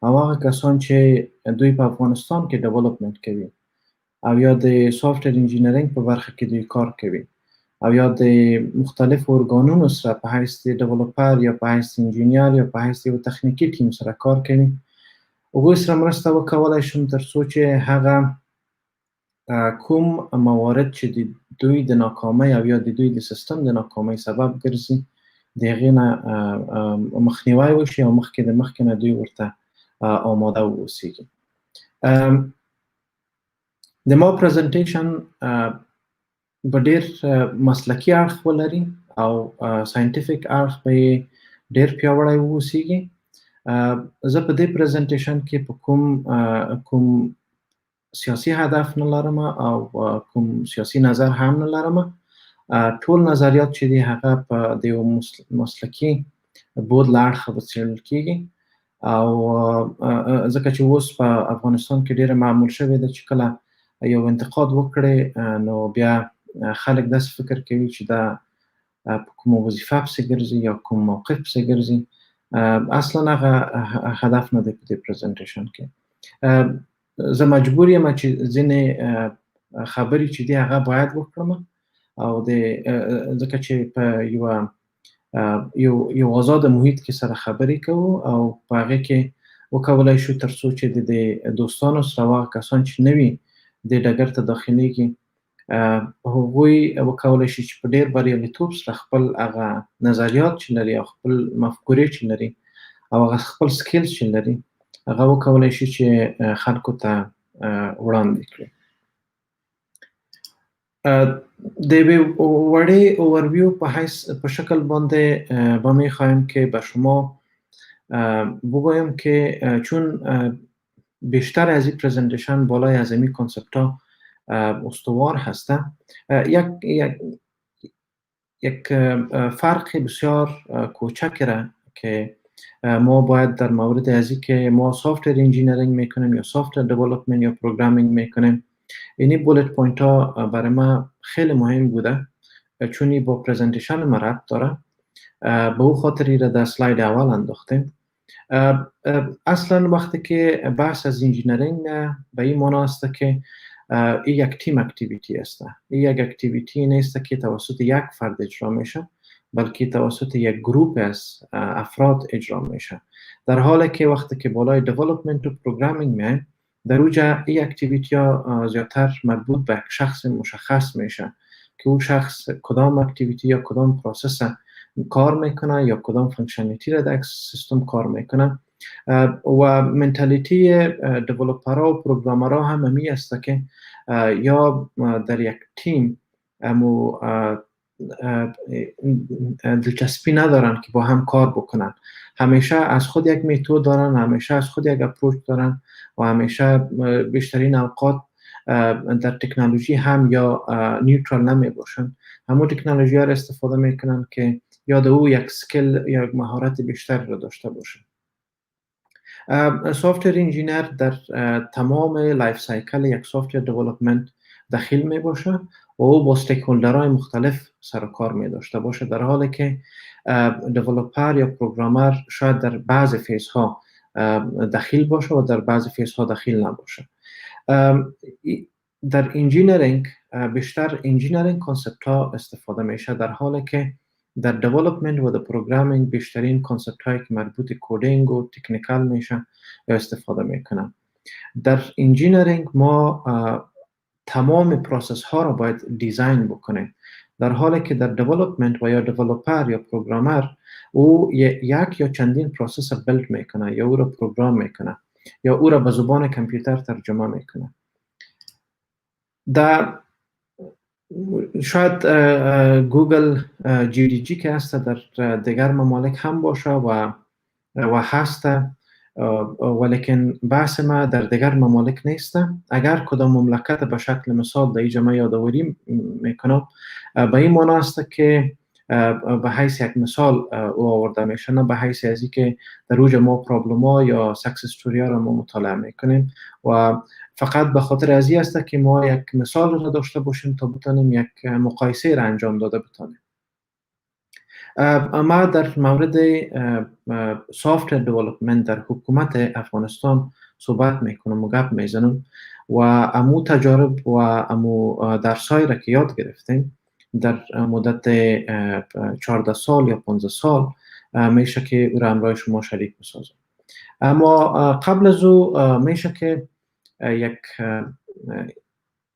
او هغه کسان چې دوی په افغانستان کې ډیولپمنٹ کوي او یا د سافټویر انجینرینګ په برخه کې دوی کار کوي او یا د مختلف ارګانونو سره په حیث د ډیولپر یا په حیث انجینیر یا په حیث یو تخنیکی ټیم سره کار کوي هغوی سره مرسته وکولای شم تر څو چې هغه کوم موارد چې د دوی د ناکامۍ او یا د دوی د سیستم د ناکامۍ سبب ګرځي د هغې نه مخنیوی وشي او مخکې نه دوی ورته آماده واوسیږي. د ما پرزنټیشن به ډیر مسلکی اړخ ولري او ساينټیفیک اړخ به ډیر پیاوړی واوسیږي. زه په دې پرزنټیشن کې په کوم سیاسي هدف نه لرم او کوم سیاسي نظر هم نه لرم. ټول نظریات چې دي هغه په د یو مسلکی بود له اړخه وڅېړل کېږي او ځکه چې اوس په افغانستان کې ډیره معمول شوې ده چې کله یو انتقاد وکړي نو بیا خلک داسې فکر کوي چې دا په کومه وظیفه پسې ګرځي یا کوم موقف پسې ګرځي. اصلا هغه هدف نه دی په دې پرزنټیشن کې. زه مجبور یم چې ځینې خبرې چې دي هغه باید وکړم او ځکه چې په یو آزاد محیط کې سره خبرې کوو او په هغې کې وکولای شو تر څو چې د دوستانو سره هغه کسان چې نوي دې ډګر ته داخلیږي هغوی وکولای شي چې په ډېر بریالیتوب سره خپل هغه نظریات چې لري او خپل مفکورې چې لري او هغه خپل سکیلز چې لري هغه وکولای شي چې خلکو ته وړاندې کړي. د یوې وړې اوورویو په شکل باندې به میخوایم که به شما بگویم که چون بیشتر از این پرزنتیشن بالای از این کانسپت ها استوار هسته یک فرق بسیار کوچک را که ما باید در مورد ازی که ما سافتور انجینیرینگ میکنیم یا سافتور دیولپمنت یا پروگرامینگ میکنیم، اینی بولت پوینت ها برای ما خیلی مهم بوده، چون با پرزنتیشن ما ربط داره. به او خاطری را در سلاید اول انداختیم. اصلا وقتی که بحث از انجینیرینگ به این معنی است که این یک تیم اکتیویتی است. این یک اکتیویتی نیست که توسط یک فرد اجرا میشه، بلکه توسط یک گروپ از افراد اجرا میشه. در حالی که وقتی که بالای دیولپمنت و پروگرامینگ میایم، در اوجا این اکتیویتی ها زیادتر مربوط به یک شخص مشخص میشه که او شخص کدام اکتیویتی یا کدام پروسس کار میکنه یا کدام فانکشنالیتی را در سیستم کار میکنه. و منتالیتی دیولپرها و پروگرامرها هم همی است که یا در یک تیم امو دلچسپی ندارن که با هم کار بکنن، همیشه از خود یک میتود دارن، همیشه از خود یک اپروچ دارن و همیشه بیشترین اوقات در تکنولوژی هم یا نیوترال نمی باشن. همون تکنولوژی ها را استفاده میکنن که یاد او یک سکیل یا یک مهارت بیشتر را داشته باشه. سافتور انجینیر در تمام لایف سایکل یک سافتور دیولپمنت داخل می باشه و او با استیکهولدرهای مختلف سر و کار می داشته باشه، در حالی که دیولپر یا پروگرامر شاید در بعض فیزها داخل باشه و در بعض فیزها داخل نباشه. در انجینیرینگ بیشتر انجینیرینگ کانسپت ها استفاده میشه، در حالی که در دیولپمنت و در پروگرامینگ بیشترین کانسپت هایی که مربوط کدینگ و تکنیکال میشه استفاده میکنن. در انجینیرینگ ما تمام پروسس ها را باید دیزاین بکنیم، در حالی که در دیولپمنت و یا دیولپر یا پروگرامر او یک یا چندین پروسس بیلد میکنه یا او را پروگرام میکنه یا او را به زبان کامپیوتر ترجمه میکنه. در شاید گوگل GDG که هست در دیگر ممالک هم باشه و هست، ولیکن بحث ما در دیگر ممالک نیست. اگر کدام مملکت به شکل مثال در اینجا ما یادآوری میکنم، به این معنی است که به حیث یک مثال او آورده میشه، نه به حیث ازی که در اوج ما پرابلم ها یا سکسس استوری ها را ما مطالعه میکنیم و فقط به خاطر ازی است که ما یک مثال را داشته باشیم تا بتانیم یک مقایسه را انجام داده بتانیم. ما در مورد سافتور دیولپمنت در حکومت افغانستان صحبت میکنم و گپ میزنم و امو تجارب و امو درسایی را که یاد گرفتیم در مدت 14 سال یا 15 سال میشه که او را همراه شما شریک بسازم. اما قبل از او میشه که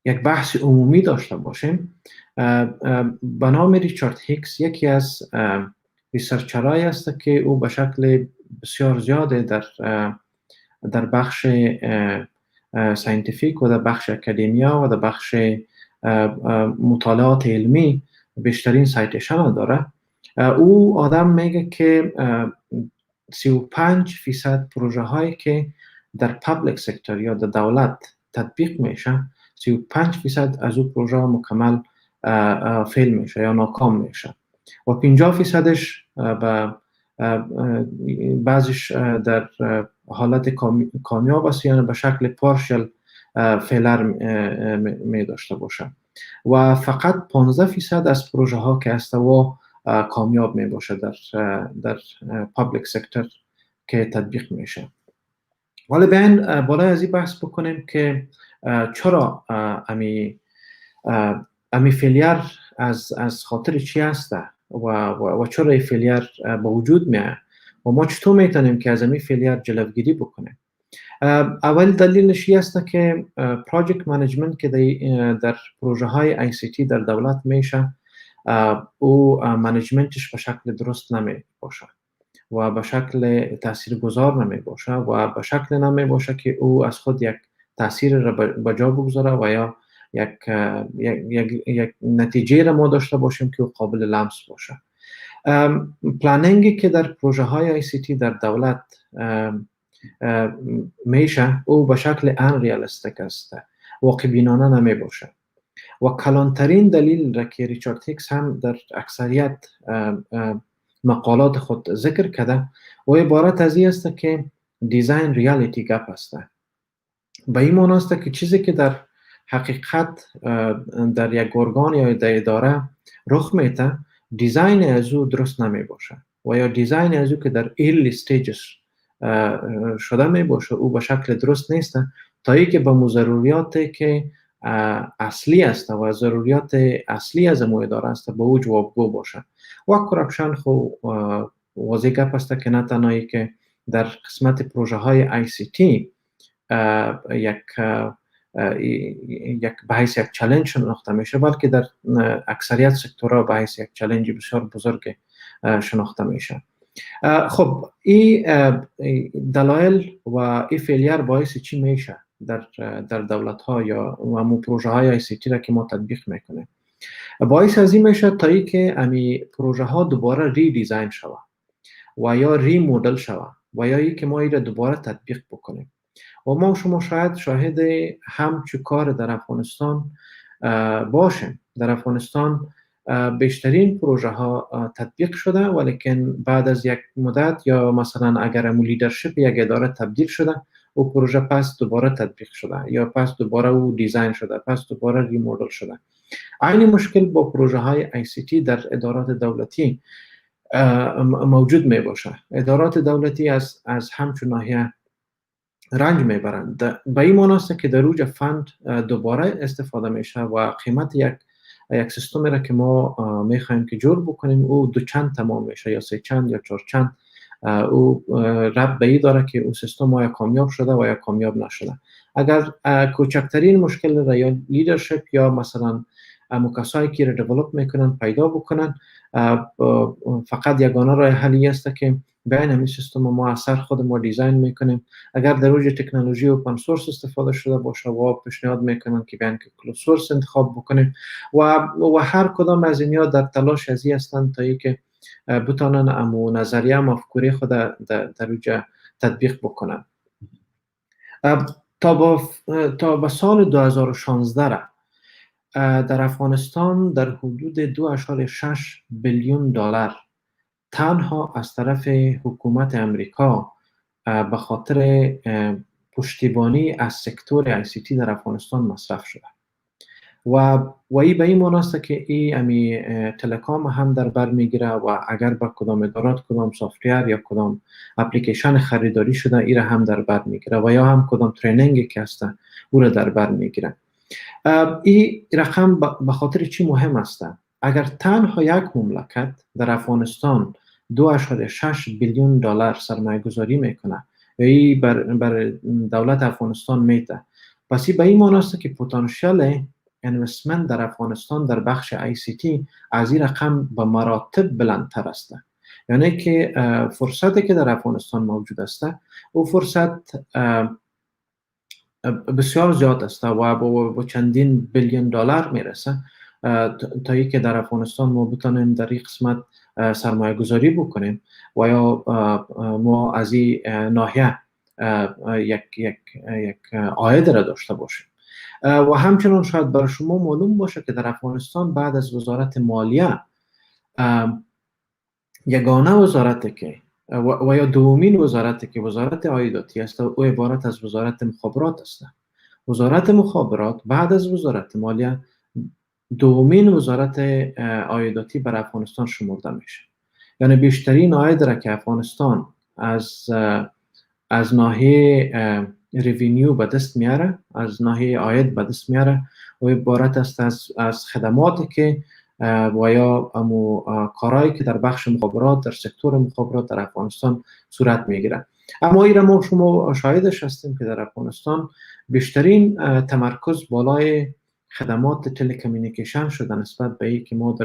یک بحث عمومی داشته باشیم. به نام ریچارد هیکس یکی از ریسرچرهایی است که او به شکل بسیار زیاده در بخش ساینتیفیک و در بخش اکادمیا و در بخش مطالعات علمی بیشترین سایتیشن داره. او آدم میگه که 35% پروژه هایی که در پابلیک سکتور یا در دولت تطبیق میشه، 35% از او پروژه مکمل فیل میشه یا ناکام میشه و 50%ش بعضیش در حالت کامیاب است، یعنی به شکل پارشل فیلر می داشته باشه و فقط 15% از پروژه ها که است و کامیاب می باشه در پابلیک سکتور که تطبیق میشه. ولی بیاین بالای از این بحث بکنیم که چرا امی فیلیر از خاطر چی هست و چرا این فیلیر به وجود میاد و ما چطور میتونیم که از امی فیلیر جلوگیری بکنیم. اول دلیلش این است که پروژکت منیجمنت که در پروژه های آی سی تی در دولت میشه، او منیجمنتش به شکل درست نمی باشه و به شکل تاثیرگذار نمی باشه و به شکل نمی باشه که او از خود یک تاثیر را به جا بگذاره و یا یک نتیجه را ما داشته باشیم که قابل لمس باشه. پلانینگی که در پروژه های آی سی تی در دولت میشه او به شکل انریالستیک است، واقع بینانه نمی باشه و کلانترین دلیل را که ریچارد هیکس هم در اکثریت مقالات خود ذکر کرده و عبارت از این است که دیزاین ریالیتی گپ است. به این معنی است که چیزی که در حقیقت در یک ارگان یا در اداره رخ میده دیزاین از او درست نمی باشه و یا دیزاین از او که در ایرلی استیجز شده می باشه او به شکل درست نیست تا ای که به ضروریاتی که اصلی است و ضروریات اصلی از مو اداره است به او جوابگو باشه. و کراپشن خو واضح گپ است که نه تنهایی که در قسمت پروژه های ICT یک به حیث یک چالش شناخته میشه بلکه در اکثریت سکتورها به حیث یک چالش بسیار بزرگ شناخته میشه. خب این دلایل و این فیلیر باعث چی میشه در دولت ها یا همون پروژه های ICT را که ما تطبیق میکنیم؟ باعث از این میشه تا ای که امی پروژه ها دوباره ری دیزاین شوه و یا ری مدل شوه و یا ای که ما این را دوباره تطبیق بکنیم. و ما شما شاید شاهد همچو کار در افغانستان باشیم. در افغانستان بیشترین پروژه ها تطبیق شده ولیکن بعد از یک مدت یا مثلا اگر امو لیدرشپ یک اداره تبدیل شده او پروژه پس دوباره تطبیق شده یا پس دوباره او دیزاین شده پس دوباره ریمودل شده. عین مشکل با پروژه های ICT در ادارات دولتی موجود می باشه. ادارات دولتی از همچون ناحیه رنج میبرند. به این معنی است که در اوج فند دوباره استفاده میشه و قیمت یک سیستمی را که ما میخوایم که جور بکنیم او دو چند تمام میشه یا سه چند یا چهار چند. او ربط به این داره که او سیستم یا کامیاب شده و یا کامیاب نشده. اگر کوچکترین مشکل را یا لیدرشپ یا مثلا کسایی که را دیولپ میکنن پیدا بکنن فقط یگانه راه حلی است که بین همین سیستم ما اثر خود ما دیزاین میکنیم. اگر در اوج تکنولوژی اوپن سورس استفاده شده باشه و پیشنهاد میکنن که بیان که کلوز سورس انتخاب بکنیم و هر کدام از اینها در تلاش از این هستند تا اینکه بتونن امو نظریه مفکوری خود در اوج تطبیق بکنن. تا به سال 2016 را در افغانستان در حدود 2.6 بیلیون دلار تنها از طرف حکومت امریکا به خاطر پشتیبانی از سکتور ICT در افغانستان مصرف شده و این به این معنی است که این تلکام هم در بر میگیره و اگر با کدام ادارات کدام سافتویر یا کدام اپلیکیشن خریداری شده این را هم در بر میگیره و یا هم کدام ترینینگی که هست او را در بر میگیره. این رقم به خاطر چی مهم است؟ اگر تنها یک مملکت در افغانستان 2.6 بیلیون دلار سرمایه گذاری میکنه یا این بر دولت افغانستان میده پس این به این معنی است که پتانسیل اینوستمنت در افغانستان در بخش ICT از این رقم به مراتب بلندتر است. یعنی که فرصتی که در افغانستان موجود است او فرصت بسیار زیاد است و با چندین بیلیون دلار میرسه تا ای که در افغانستان ما بتونیم در این قسمت سرمایه گذاری بکنیم و یا ما از این ناحیه یک عاید را داشته باشیم. و همچنان شاید برای شما معلوم باشه که در افغانستان بعد از وزارت مالیه یگانه وزارتی که و یا دومین وزارتی که وزارت عایداتی است او عبارت از وزارت مخابرات است. وزارت مخابرات بعد از وزارت مالیه دومین وزارت عایداتی بر افغانستان شمرده میشه. یعنی بیشترین عاید را که افغانستان از ناحیه ریوینیو به دست میاره، از ناحیه عاید به دست میاره و عبارت است از خدماتی که و یا کارهایی که در بخش مخابرات در سکتور مخابرات در افغانستان صورت میگیره. اما این ما شما شاهدش هستیم که در افغانستان بیشترین تمرکز بالای خدمات تلکمیونیکیشن شده نسبت به این که ما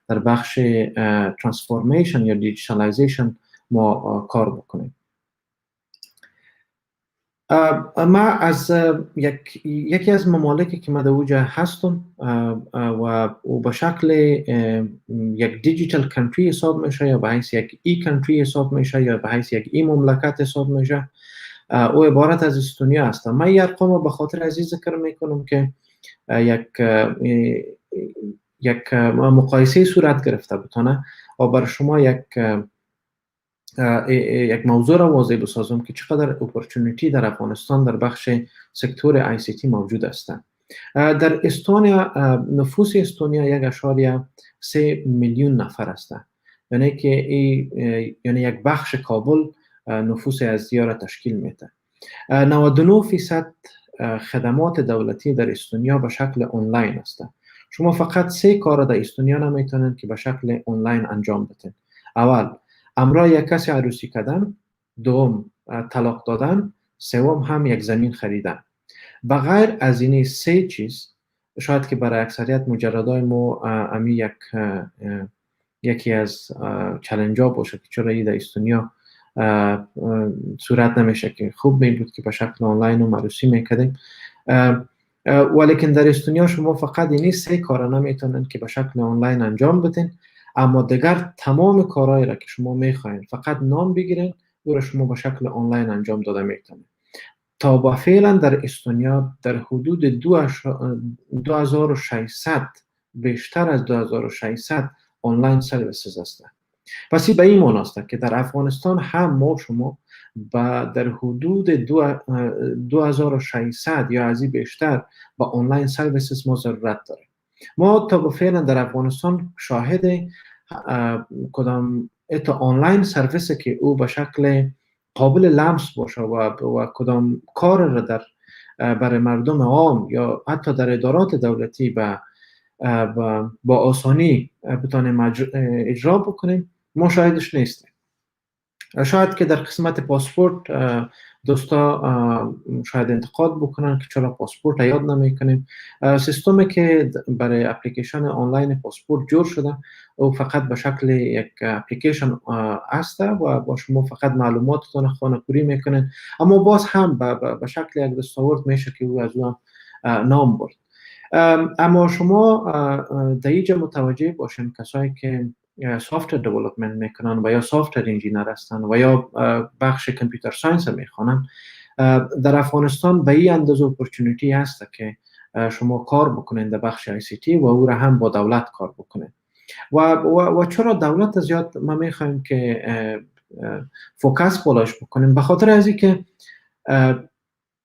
در بخش ترانسفورمیشن یا دیجیتالایزیشن ما کار بکنیم. ما از یکی از ممالکی که ما در اوجه هستم و به شکل یک دیجیتال کانتری حساب میشه یا به حیث یک ای کانتری حساب میشه یا به حیث یک ای مملکت حساب میشه او عبارت از استونیا است. من این ارقام به خاطر از این ذکر میکنم که یک مقایسه صورت گرفته بتونه و برای شما یک موضوع را واضح بسازم که چقدر اپورتونیتی در افغانستان در بخش سکتور آی سی تی موجود است. در استونیا نفوس استونیا 1.3 میلیون نفر است، یعنی که یعنی یک بخش کابل نفوس از دیار تشکیل میده. 99% خدمات دولتی در استونیا به شکل آنلاین است. شما فقط 3 کار در استونیا نمیتونید که به شکل آنلاین انجام بدید. اول، امرای یک کسی عروسی کردن، دوم طلاق دادن، سوم هم یک زمین خریدن. بغیر از این 3 چیز، شاید که برای اکثریت مجردای ما امی یکی از چالش ها باشه که چرا در استونیا صورت نمیشه که خوب می بود که به شکل آنلاین و عروسی میکردیم. ولیکن در استونیا شما فقط این 3 کار نمیتونن که به شکل آنلاین انجام بدین، اما دیگر تمام کارهایی را که شما میخواین فقط نام بگیرین و شما به شکل آنلاین انجام داده میتونید. تا با فعلا در استونیا در حدود 2600 بیشتر از 2600 آنلاین سرویسز هستند. پس به این معنی است که در افغانستان هم ما شما در حدود 2600 یا از این بیشتر با آنلاین سرویسز ما ضرورت داریم. ما تا به فعلا در افغانستان شاهد کدام آنلاین سرویسی که او به شکل قابل لمس باشه و کدام کار را برای مردم عام یا حتی در ادارات دولتی با آسانی بتانیم اجرا بکنیم، ما شاهدش نیستیم. شاید که در قسمت پاسپورت دوستا شاید انتقاد بکنن که چرا پاسپورت یاد نمیکنیم. سیستمی که برای اپلیکیشن آنلاین پاسپورت جور شده او فقط به شکل یک اپلیکیشن است و با شما فقط معلوماتتون خانه‌پوری میکنین، اما باز هم به شکل یک دستاورد میشه که او از اون نام برد. اما شما در اینجا متوجه باشین کسایی که سافتور دیولپمنت میکنن و یا سافتور انجینیر هستن و یا بخش کامپیوتر ساینس میخوانن، در افغانستان به این اندازه اپورتونیتی هست که شما کار بکنین در بخش آی سی تی و او را هم با دولت کار بکنین. و چرا دولت زیاد ما میخوایم که فوکس بالاش بکنیم؟ به خاطر از اینکه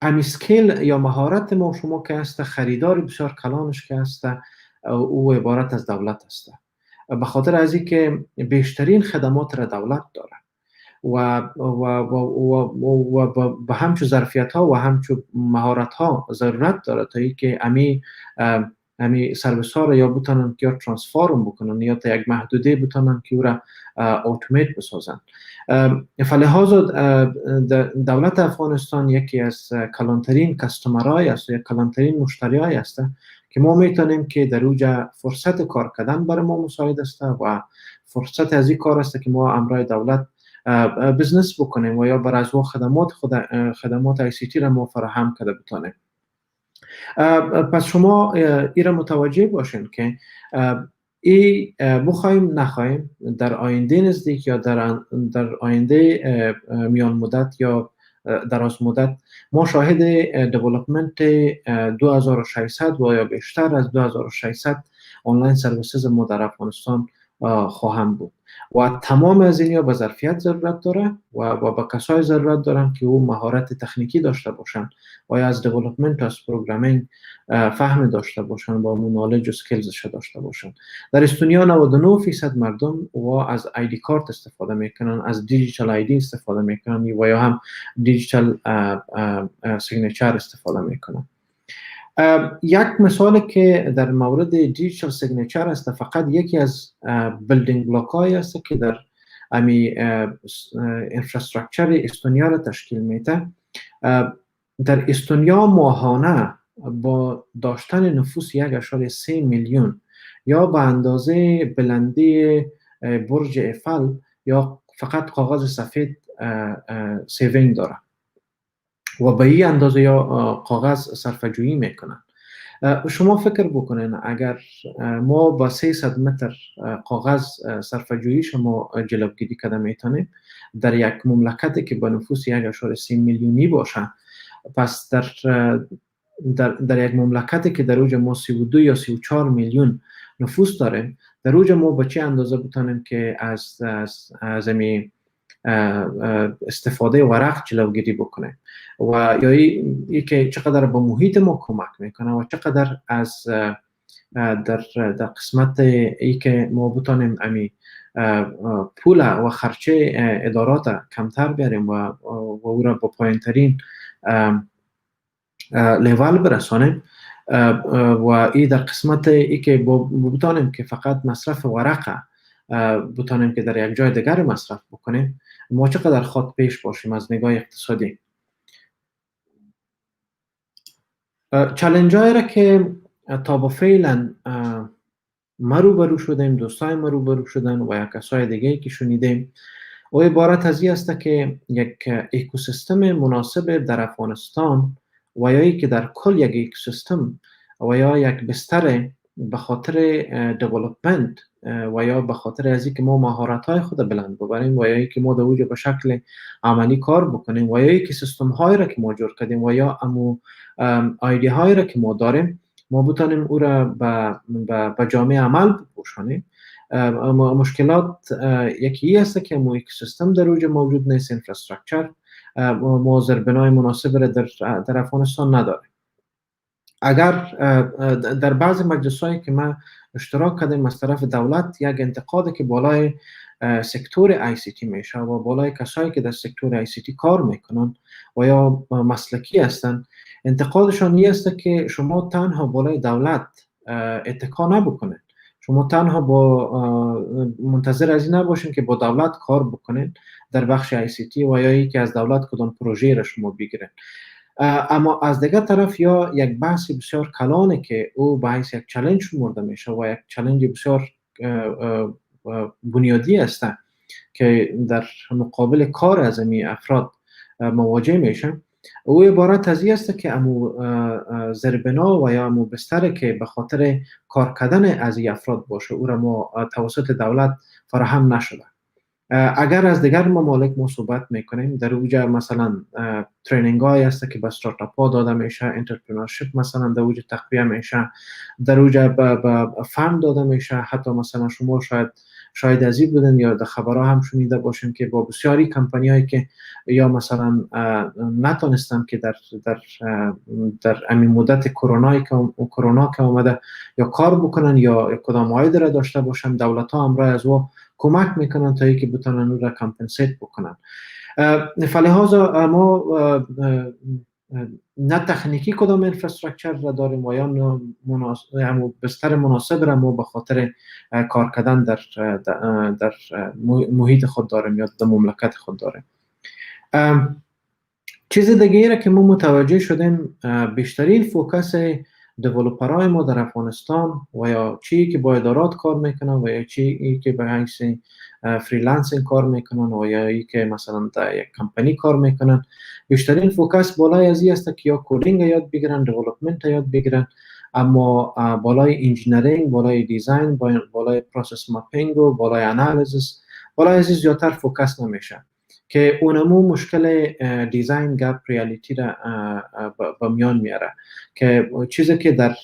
امی سکیل یا مهارت ما شما که هست، خریدار بسیار کلانش که هست، او عبارت از دولت است. به خاطر از اینکه بیشترین خدمات را دولت داره و به همچو ظرفیت ها و همچو مهارت ها ضرورت داره تا اینکه امی سرویس ها را یا بتونن که یا ترانسفورم بکنن یا تا یک محدوده بتونن که او را اتومات بسازن. فلحاظ دولت افغانستان یکی از کلانترین کستومرهای است، یا کلانترین مشتریای است که ما میتونیم که در اوجا فرصت کار کردن برای ما مساعد است و فرصت از این کار است که ما امرای دولت بزنس بکنیم و یا برای از خدمات آی سی تی را ما فراهم کرده بتونیم. پس شما این را متوجه باشین که بخوایم نخوایم در آینده نزدیک یا در آینده میان مدت یا دراز مدت ما شاهد دیولپمنت 2600 و یا بیشتر از 2600 آنلاین سرویسز ما در افغانستان خواهم بود و تمام از اینها به ظرفیت ضرورت داره و به کسای ضرورت دارن که او مهارت تکنیکی داشته باشن و یا از دیولپمنت از پروگرامینگ فهم داشته باشن و نالج و سکیلزش داشته باشن. در استونیا 99% مردم و از آیدی کارت استفاده میکنن، از دیجیتال آیدی استفاده میکنن و یا هم دیجیتال سیگنیچر استفاده میکنن. یک مثال که در مورد دیجیتال سیگنیچر است، فقط یکی از بیلدینگ بلاک های است که در امی انفراستراکچر استونیا را تشکیل میده. در استونیا ماهانه با داشتن نفوس 1.3 میلیون یا به اندازه بلندی برج ایفل یا فقط کاغذ سفید سیوینگ داره و به این اندازه یا کاغذ صرفه‌جویی میکنن. شما فکر بکنین اگر ما با 300 متر کاغذ صرفه‌جویی شما جلوگیری کرده میتونیم در یک مملکتی که با نفوس 1.3 میلیونی باشه، پس در یک مملکتی که در اوج ما 32 یا 34 میلیون نفوس داره، در اوج ما به چه اندازه بتانیم که از استفاده ورق جلوگیری بکنه و یا ای که چقدر به محیط ما کمک میکنه و چقدر از در قسمت ای که ما بتانیم پول و خرچه ادارات کمتر بیاریم و او را با پایین ترین لیول برسانیم و ای در قسمت ای که بتانیم که فقط مصرف ورقه بتانیم که در یک جای دیگر مصرف بکنیم، ما چقدر خود پیش باشیم از نگاه اقتصادی. چالنج هایی را که تا به فعلا ما روبرو شدیم، دوستای ما روبرو شدن و یا کسای دیگه که شنیدیم، او عبارت از این است که یک اکوسیستم مناسب در افغانستان و یا که در کل یک اکوسیستم و یا یک بستر به خاطر دیولپمنت و یا به خاطر از اینکه ما مهارت‌های خود بلند ببریم و یا که ما در اوج به شکل عملی کار بکنیم و یا که سیستم های را که ما جور کردیم و یا ایدی های را که ما داریم، ما بتانیم او را به جامعه عمل بپوشانیم. مشکلات یکی است که ما اکوسیستم در اوج موجود نیست، اینفراستراکچر ما زیربنای مناسب را در افغانستان نداریم. اگر در بعض مجلس‌هایی که ما اشتراک کردیم از طرف دولت یک انتقادی که بالای سکتور آی سی تی میشه و بالای کسایی که در سکتور آی سی تی کار میکنن و یا مسلکی هستن، انتقادشان این است که شما تنها بالای دولت اتکا نبکنید، شما تنها منتظر از این نباشین که با دولت کار بکنید در بخش آی سی تی و یا ای که از دولت کدام پروژه را شما بگیرید. اما از دیگر طرف یا یک بحث بسیار کلانه که او بحث یک چالش شمرده میشه و یک چالش بسیار بنیادی است که در مقابل کار از این افراد مواجه میشن. او عبارت از این است که زیربنا و یا بستر که به خاطر کار کردن از این افراد باشه او را ما توسط دولت فراهم نشده. اگر از دیگر ممالک ما صحبت میکنیم، در اوج مثلا ترینینگ هایی هست که به استارتاپ ها داده میشه، انترپرنورشیپ مثلا در اوج تقویه میشه، در اوج به فند داده میشه. حتی مثلا شما شاید از این بودن یا در خبرها هم شنیده باشین که با بسیاری کمپانی هایی که یا مثلا نتونستن که در همین مدت کرونا که اومده یا کار بکنن یا کدام عاید را داشته باشن، دولت ها همراه از او کمک میکنن تا اینکه بتونن اون را کامپنسیت بکنن. فلهذا ما نه تکنیکی کدام انفراستراکچر را داریم و یا بستر مناسب را ما به خاطر کار کردن در محیط خود داریم یا در مملکت خود داریم. چیز دیگه را که ما متوجه شدیم، بیشترین فوکس دیولپرهای ما در افغانستان و یا چی که با ادارات کار میکنن و یا چی که به حیث فریلنسینگ کار میکنن و یا ای که مثلا در یک کمپانی کار میکنن، بیشترین فوکس بالای از این است که یا کدینگ یاد بگیرن، دیولپمنت یاد بگیرن، اما بالای انجینیرینگ، بالای دیزاین، بالای پروسس مپینگ و بالای انالیزیس، بالای از زیادتر فوکس نمیشه که اونمو مشکل دیزاین گپ ریالیتی را به میان میاره که چیزی که در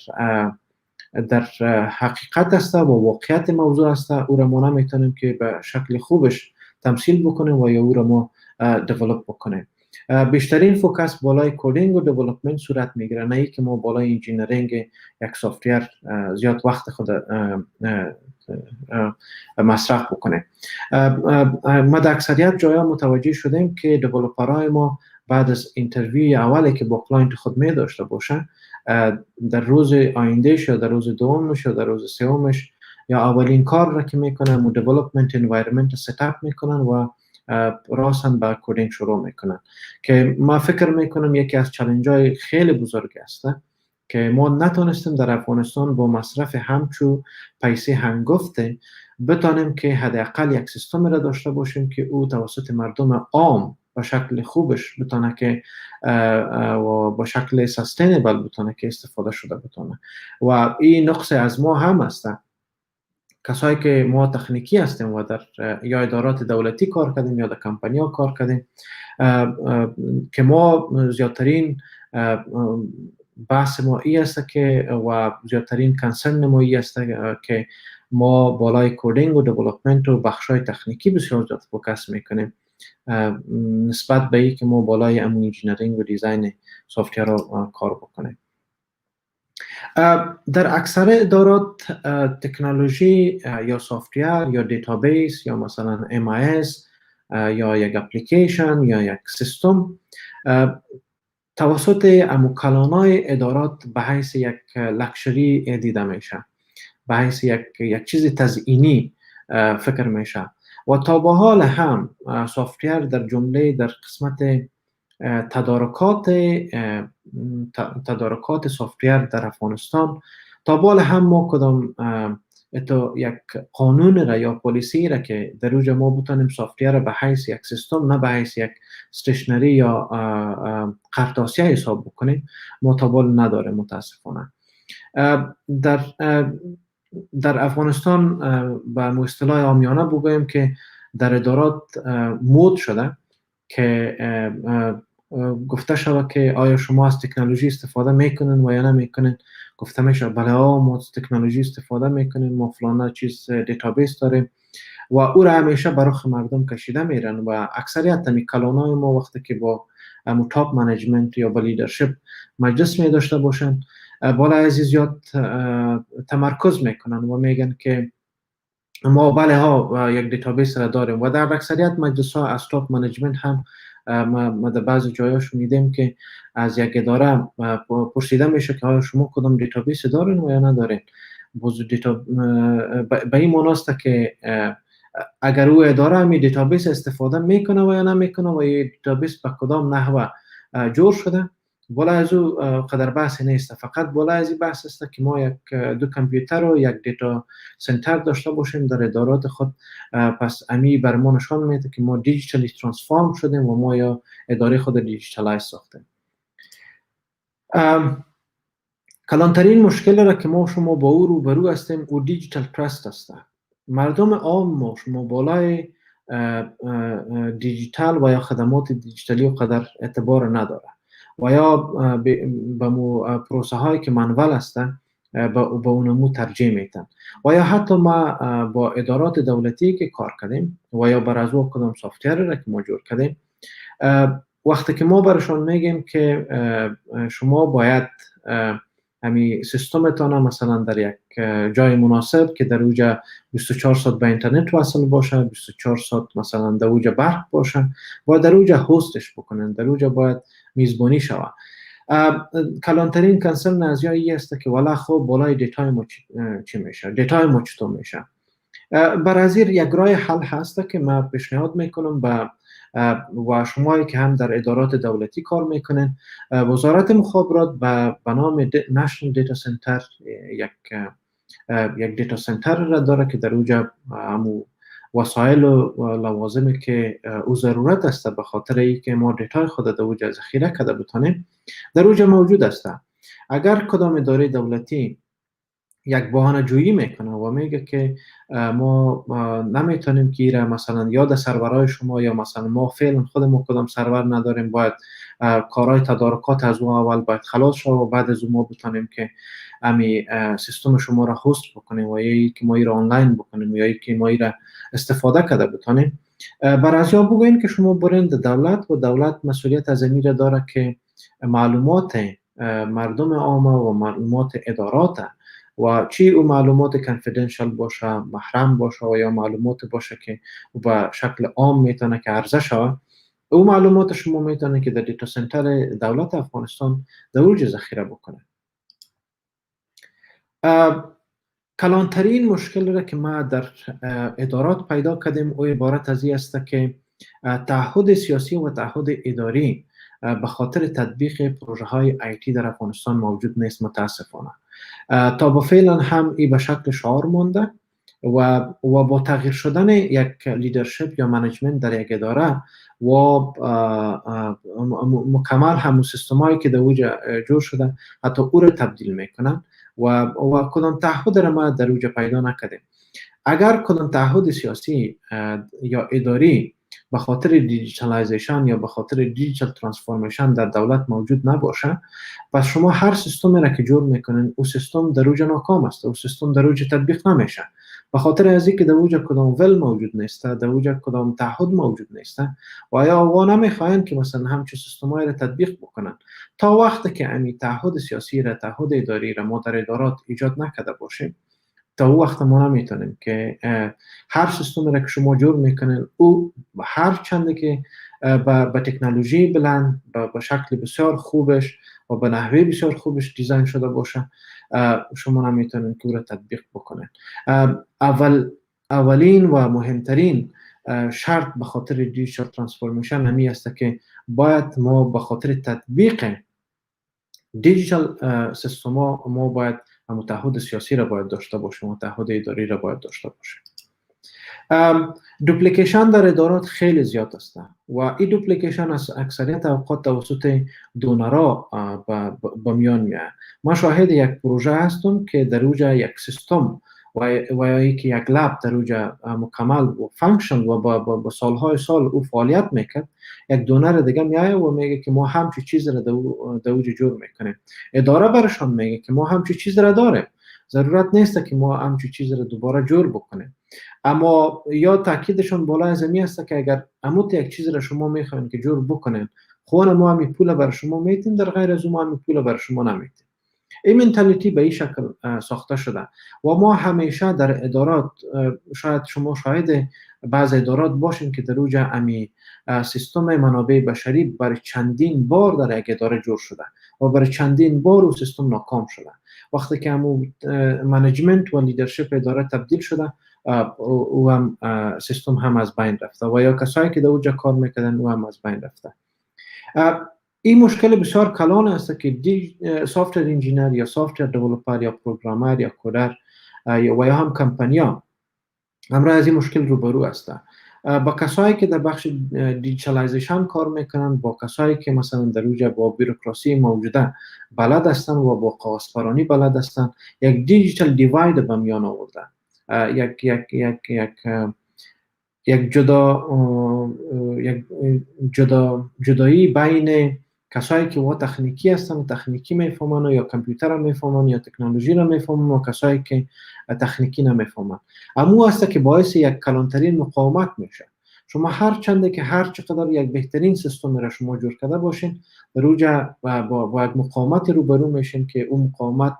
حقیقت است و واقعیت موضوع است او را ما نمیتونیم که به شکل خوبش تمثیل بکنیم و یا او را ما دیولپ بکنیم. بیشترین فوکس بالای کدینگ و دیولپمنت صورت میگیره، نه ای که ما بالای انجینیرینگ یک سافتویر زیاد وقت خود مصرف بکنه. ما در اکثریت جاها متوجه شدیم که دیولپرهای ما بعد از اینترویو اولی که با کلاینت خود می داشته باشن، در روز آیندهش یا در روز دومش یا در روز سومش یا اولین کار را که میکنن و دیولپمنت انوایرمنت ست اپ میکنن و راسن با کدینگ شروع میکنن که ما فکر میکنم یکی از چالش های خیلی بزرگ است که ما نتونستیم در افغانستان با مصرف همچو پیسه هنگفته بتانیم که حداقل یک سیستم را داشته باشیم که او توسط مردم عام با شکل خوبش بتونه که و با شکل سستینبل بتونه که استفاده شده بتونه. و این نقص از ما هم است، کسایی که ما تکنیکی هستیم و در یا ادارات دولتی کار کردیم یا در کمپانی ها کار کردیم که ما زیادترین بحث ما ای است که و زیادترین کنسرن ما ای است که ما بالای کدینگ و دیولپمنت و بخشای تکنیکی بسیار زیاد فوکس میکنیم نسبت به اینکه ما بالای انجینیرینگ و دیزاین سافت‌ویر رو کار بکنیم. در اکثر ادارات تکنولوژی یا سافت‌ویر یا دیتابیس یا مثلا MIS یا یک اپلیکیشن یا یک سیستم توسط کلانای ادارات به حیث یک لکشری دیده میشه، به حیث یک چیز تزئینی فکر میشه و تا به حال هم سافت‌ویر در جمله در قسمت تدارکات سافت‌ویر در افغانستان تا به حال هم ما کدام یک قانون را یا پلیسی را که در اوج ما بتونیم سافت‌ویر را به حیث یک سیستم نه به حیث یک استیشنری یا قرطاسیه حساب بکنیم ما تا به حال نداره متاسفانه. در افغانستان به اصطلاح عامیانه بگویم که در ادارات مود شده که گفته شود که آیا شما از تکنولوژی استفاده میکنین و یا نمیکنین. گفته میشه بله ما از تکنولوژی استفاده میکنیم، ما فلان چیز دیتابیس داریم و او را همیشه برای مردم کشیده میرن و اکثریت کلانای ما وقتی که با تاپ منیجمنت یا با لیدرشپ مجلس می داشته باشن بالا از زیاد تمرکز میکنن و میگن که ما بله ها یک دیتابیس را داریم و در اکثریت مجلس ها از تاپ منیجمنت هم ما در بعض جایاش میدیم که از یک اداره پرسیده میشه که آیا شما کدام دیتابیس دارین و یا ندارین. به این مناسبت که اگر او اداره همی دیتابیس استفاده میکنه و یا نمیکنه و این دیتابیس به کدام نحوه جور شده بالا از او قدر بحث نیست. فقط بالا از این بحث است که ما دو کامپیوتر و یک دیتا سنتر داشته باشیم در ادارات خود. پس امی بر ما نشان میده که ما دیجیتالی ترانسفورم شدیم و ما یا اداره خود دیجیتالایز ساختیم. کلانترین مشکل را که ما شما با او روبرو هستیم او دیجیتال ترست است. مردم عام ما شما بالای دیجیتال و یا خدمات دیجیتالی و قدر اعتبار نداره و یا به پروسه هایی که منول هستن با اونمو ترجیح میتن و یا حتی ما با ادارات دولتی که کار کردیم و یا بر از او کدام سافت‌ویر را که ما جور کردیم وقتی که ما برشان میگیم که شما باید همین سیستمتان مثلا در یک جای مناسب که در اوجه 24 ساعت به اینترنت وصل باشه، 24 ساعت مثلا در اوجه برق باشه و در اوجه هستش بکنن، در اوجه باید میزبانی شود. کلانترین کنسرن از یایی است که والا خب بالای دیتای ما چی میشه، دیتای ما چطور میشه. برازیر یک راه حل هست که من پیشنهاد میکنم و شمایی که هم در ادارات دولتی کار میکنن وزارت مخابرات به نام نشنال دیتا سنتر یک دیتا سنتر را داره که در اوجا وسایل و لوازمی که او ضرورت است به خاطر ای که ما دیتای خود در اوجا ذخیره کرده بتونیم در اوجا موجود است. اگر کدام اداره دولتی یک بهانه جویی میکنه و میگه که ما نمیتونیم که ایره مثلا یاد سرورهای شما یا مثلا ما فعلا خودمون کدام سرور نداریم باید کارهای تدارکات از او اول باید خلاص شد و بعد از اون ما بتونیم که امی سیستم شما را هست بکنیم و یا که ما ایره آنلاین بکنیم یا که ما ایره استفاده کرده بتونیم. بر از یا بگوین که شما برند دولت و دولت مسئولیت از این داره که معلومات مردم عامه و معلومات ادارات و چی او معلومات کانفیدنشال باشه، محرم باشه و یا معلومات باشه که به شکل عام میتونه که عرضه شود، او معلومات شما میتونه که در دیتا سنتر دولت افغانستان در اوج ذخیره بکنه. کلانترین مشکل را که ما در ادارات پیدا کردیم او عبارت از این است که تعهد سیاسی و تعهد اداری به خاطر تطبیق پروژه های آیتی در افغانستان موجود نیست متاسفانه. تا به فعلا هم این به شکل شعار مونده و با تغییر شدن یک لیدرشپ یا منیجمنت در یک اداره و مکمل هم سیستمایی که در اوجا جور شده حتی او را تبدیل میکنن و کدام تعهد را ما در اوجا پیدا نکردیم. اگر کدام تعهد سیاسی یا اداری به خاطر دیجیتالایزیشن یا به خاطر دیجیتال ترانسفورمیشن در دولت موجود نباشه پس شما هر سیستمی را که جور میکنین او سیستم در اوج ناکام است، او سیستم در اوج تطبیق نمیشه. به خاطر از اینکه در اوجا کدام ول موجود نیست، در اوجا کدام تعهد موجود نیست و یا وا نمیخواین که مثلا همچون سیستمایی را تطبیق بکنن تا وقتی که امی تعهد سیاسی را، تعهد اداری را ما در ادارات ایجاد نکرده باشیم، تا او وقت ما نمیتونیم که هر سیستم را که شما جور میکنین او هر چنده که با تکنولوژی بلند با شکل بسیار خوبش و به نحوه بسیار خوبش دیزاین شده باشه، شما نمیتونین که او را تطبیق بکنین. اولین و مهمترین شرط به خاطر دیجیتال ترانسفورمیشن همی است که باید ما به خاطر تطبیق دیجیتال سیستم ما باید متعهد سیاسی را باید داشته باشیم، متعهد اداری را باید داشته باشیم. دوپلیکیشن در ادارات خیلی زیاد است و این دوپلیکیشن از اکثریت اوقات توسط دونرها به میان میاد. ما شاهد یک پروژه هستم که در اوجا یک سیستم و یک لب در اوجا مکمل و فانکشن و با سالهای سال او فعالیت میکرد، یک دونر دیگه میایه و میگه که ما همچی چیز را در اوجا جور میکنیم. اداره برشان میگه که ما همچی چیز را داریم، ضرورت نیست که ما همچی چیز را دوباره جور بکنیم. اما یا تاکیدشون بالا از این است که اگر اموت یک چیز را شما میخواین که جور بکنین، خونه ما همی پول بر شما میتیم، در غیر از ما همی پول بر شما نمیتیم. این منتالیتی به این شکل ساخته شده و ما همیشه در ادارات، شاید شما شاهد بعض ادارات باشین که در اوجا امی سیستم منابع بشری برای چندین بار در یک اداره جور شده و برای چندین بار او سیستم ناکام شده. وقتی که همو منیجمنت و لیدرشپ اداره تبدیل شده، او هم سیستم هم از بین رفته و یا کسایی که در اوجا کار میکردن او هم از بین رفته. این مشکل بسیار کلان است که سافتور انجینیر یا سافتور دیولپر یا پروگرامر یا کودر و یا هم کمپانیا همراه از این مشکل روبرو هستند. با کسایی که در بخش دیجیتالایزیشن کار میکنن، با کسایی که مثلا در اوجا با بیروکراسی موجوده بلد هستن و با کاغذپرانی بلد هستن، یک دیجیتال دیواید به میان آورده. جدایی بین کسایی که وا تکنیکی هستن و تکنیکی میفهمن یا کامپیوتر را میفهمن یا تکنولوژی را میفهمن و کسایی که تکنیکی نمیفهمن. اما است که باعث یک کلانترین مقاومت میشه. شما هر چنده که هر چقدر یک بهترین سیستم را شما جور کرده باشین، در اوجا با یک مقاومت روبرو میشین که اون مقاومت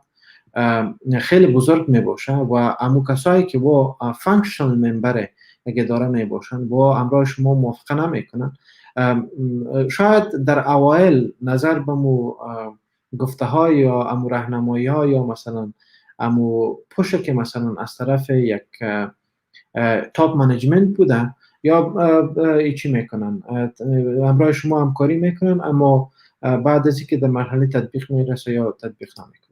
خیلی بزرگ میباشه و امو کسایی که با فانکشنال ممبر اگه داره میباشن با امرای شما موافقه نمیکنن. شاید در اوایل نظر به مو گفته های یا امو راهنمایی ها یا مثلا امو پوشه که مثلا از طرف یک تاپ منیجمنت بوده یا ایچی میکنن، امرای شما همکاری میکنن، اما بعد از اینکه در مرحله تطبیق میرسه یا تطبیق نمیکنن.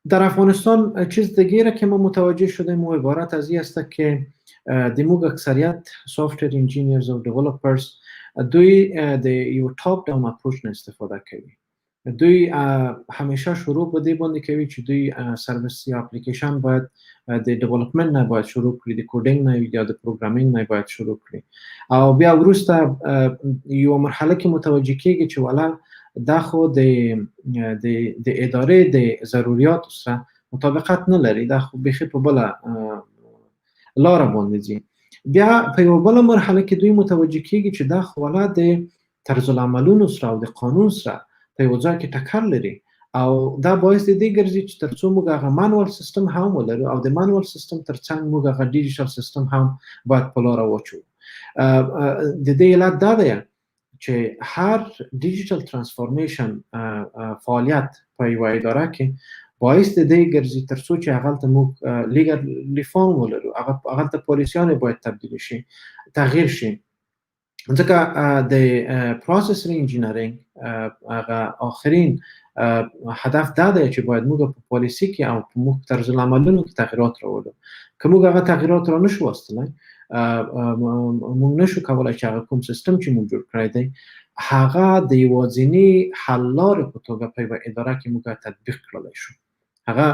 در افغانستان چیز دیگه را که ما متوجه شدیم و عبارت از این است که دیموگ اکثریت سافتور انجینیرز و دیولپرز دوی یو تاپ داون اپروچ استفاده کوي. دوی همیشه شروع به دې باندې کوي چې دوی سرویس یا اپلیکیشن باید د ډیولپمنټ نه باید شروع کړي، د کوډینګ نه یا د پروګرامینګ نه باید شروع کړي، او بیا وروسته یو مرحله کې متوجه کیږي چې والا دا خو د ادارې د ضرورت سره مطابقت نه لري، دا خو بخي په بل لار باندې ځي. بیا په یو بل مرحله کې دوی متوجه کیږي چې دا خو والا د طرز العملونو سره او د قانون سره په یو ځای کې ټکر لري، او دا باعث د دې ګرځي چې ترڅو موږ هغه مانوال سیستم هم ولرو او د مانوال سیستم ترڅنګ موږ هغه ډیجیټل سیستم هم باید په لاره واچو. د دې علت دا دی چې هر ډیجیټل ترانسفورمیشن فعالیت په یو اداره کې باعث د دې ګرځي ترڅو چې هغه ته موږ لیګل ریفورم ولرو، هغه ته پالیسیانې باید تبدیل شي، تغییر شي. ځکه د پروسس انجینیرینګ هغه آخرین هدف دا دی چې باید موږ په پالیسی کې او په موږ طرز العملونو کې تغییرات راوړو. که موږ هغه تغییرات را نشو واستلی، موږ نشو کولای چې هغه کوم سیستم چې موږ جوړ کړی دی هغه د یوازینی حل لارې په توګه په یوه اداره کې موږ تطبیق کړلی شو. هغه